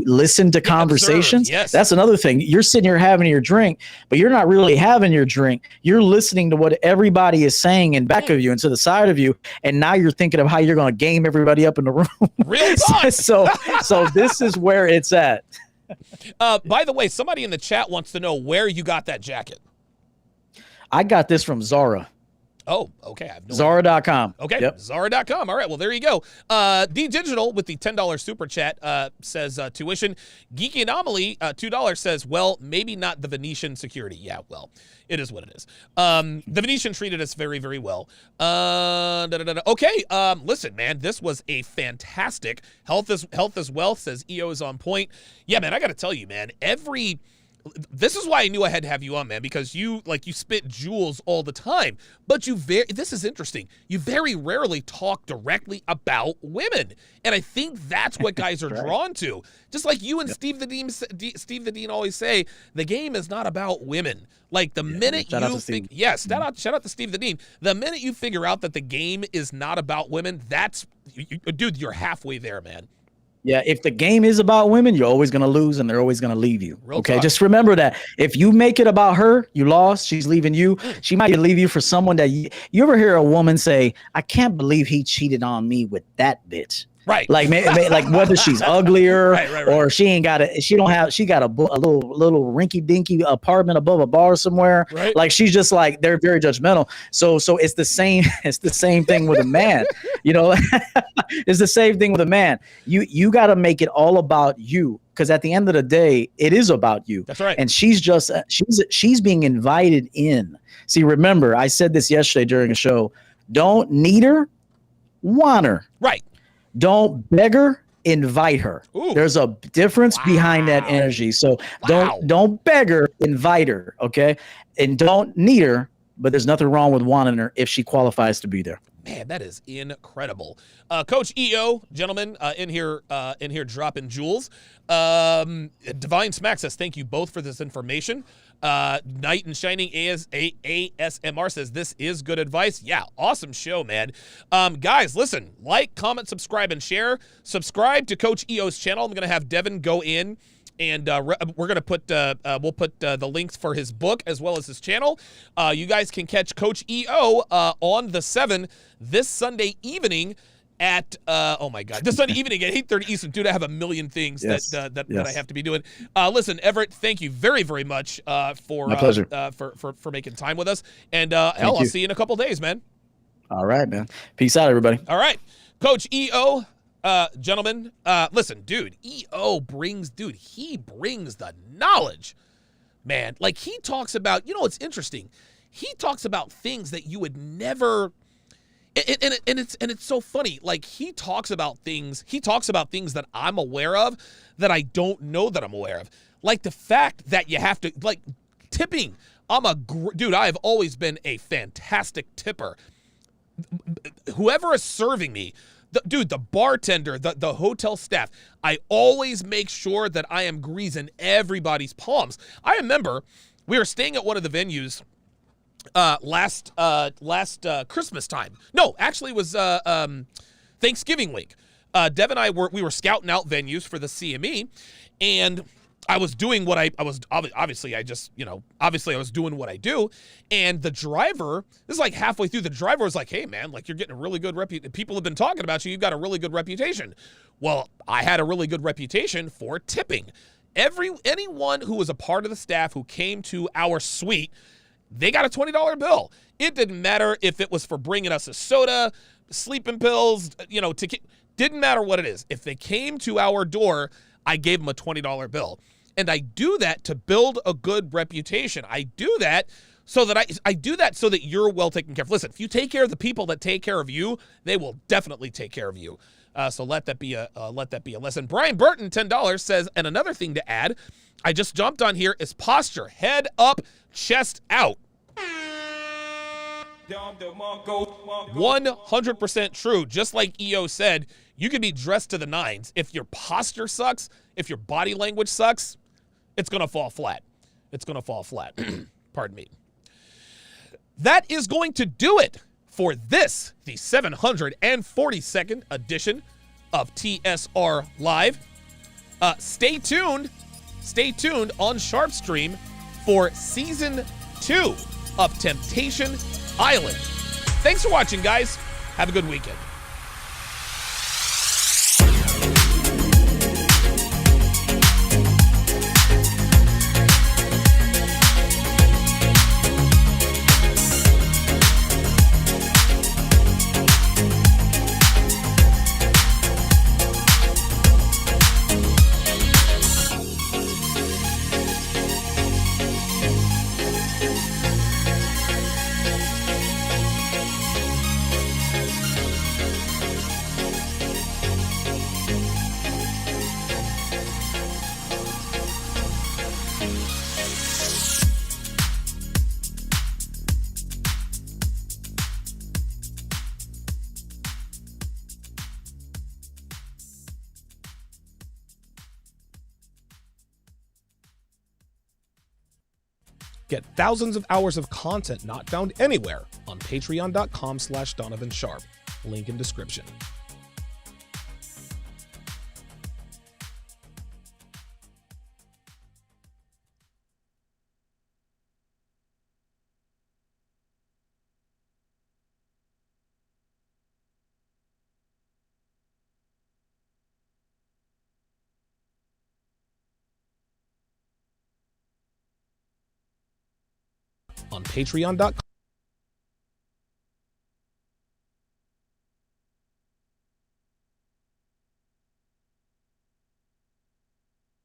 listen to conversations. Yes. That's another thing. You're sitting here having your drink, but you're not really having your drink. You're listening to what everybody is saying in back of you and to the side of you. And now you're thinking of how you're going to game everybody up in the room. Real time. so this is where it's at. By the way, somebody in the chat wants to know where you got that jacket. I got this from Zara. Oh, okay. I have no Zara.com. Okay, Yep. Zara.com. All right, well, there you go. D Digital with the $10 super chat says tuition. Geeky Anomaly, $2 says, well, maybe not the Venetian security. Yeah, well, it is what it is. The Venetian treated us very, very well. Okay, listen, man, this was a fantastic health as wealth, says EO is on point. Yeah, man, I got to tell you, man, this is why I knew I had to have you on, man, because you spit jewels all the time, but this is interesting. You very rarely talk directly about women. And I think that's what guys are drawn to. Just like you and Steve the Dean always say, the game is not about women. Like the minute shout out to Steve. Shout out to Steve the Dean. The minute you figure out that the game is not about women, dude, you're halfway there, man. Yeah, if the game is about women, you're always going to lose and they're always going to leave you. Real okay, talk. just remember that. If you make it about her, you lost, she's leaving you. She might leave you for someone that you ever hear a woman say, I can't believe he cheated on me with that bitch. Right. Like like whether she's uglier right. or she got a little rinky dinky apartment above a bar somewhere. Right. Like she's just like, they're very judgmental. So it's the same thing with a man. You know, it's the same thing with a man. You got to make it all about you, because at the end of the day, it is about you. That's right. And she's just she's being invited in. See, remember, I said this yesterday during a show. Don't need her, want her. Right. Don't beg her, invite her. Ooh. There's a difference behind that energy. So don't beg her, invite her, okay? And don't need her, but there's nothing wrong with wanting her if she qualifies to be there. Man, that is incredible. Coach EO, gentlemen, in here dropping jewels. Divine Smack says, thank you both for this information. Knight and Shining ASMR says, this is good advice. Yeah, awesome show, man. Guys, listen, like, comment, subscribe, and share. Subscribe to Coach EO's channel. I'm going to have Devin go in, and we're going to put we'll put the links for his book as well as his channel. You guys can catch Coach EO on the 7 this Sunday evening at this Sunday evening at 8:30 Eastern. Dude, I have a million things that I have to be doing. Listen, Everett, thank you very, very much for my pleasure. For making time with us. And I'll see you in a couple days, man. All right, man. Peace out, everybody. All right, Coach EO. Gentlemen, listen, dude, EO brings the knowledge, man. Like, he talks about, it's interesting. He talks about things that you would never, and it's so funny. Like, he talks about things that I'm aware of that I don't know that I'm aware of. Like the fact that you have to, like, tipping. Dude, I have always been a fantastic tipper. Whoever is serving me, the bartender, the hotel staff, I always make sure that I am greasing everybody's palms. I remember we were staying at one of the venues last Christmas time. No, actually it was Thanksgiving week. Dev and I were scouting out venues for the CME, and I was doing what I was obviously I was doing what I do, and the driver, this is like halfway through, the driver was like, hey man, like, you're getting a really good reputation. People have been talking about you. You've got a really good reputation. Well, I had a really good reputation for tipping. Anyone who was a part of the staff who came to our suite, they got a $20 bill. It didn't matter if it was for bringing us a soda, sleeping pills, didn't matter what it is. If they came to our door, I gave them a $20 bill. And I do that to build a good reputation. I do that so that you're well taken care of. Listen, if you take care of the people that take care of you, they will definitely take care of you. So let that be a lesson. Brian Burton, $10, says, and another thing to add, I just jumped on here, is posture. Head up, chest out. 100% true. Just like EO said, you could be dressed to the nines. If your posture sucks, if your body language sucks, it's going to fall flat. It's going to fall flat. Pardon me. That is going to do it for this, the 742nd edition of TSR Live. Stay tuned on Sharpstream for Season 2 of Temptation Island. Thanks for watching, guys. Have a good weekend. Get thousands of hours of content not found anywhere on patreon.com/Donovan Sharp. Link in description. on patreon.com.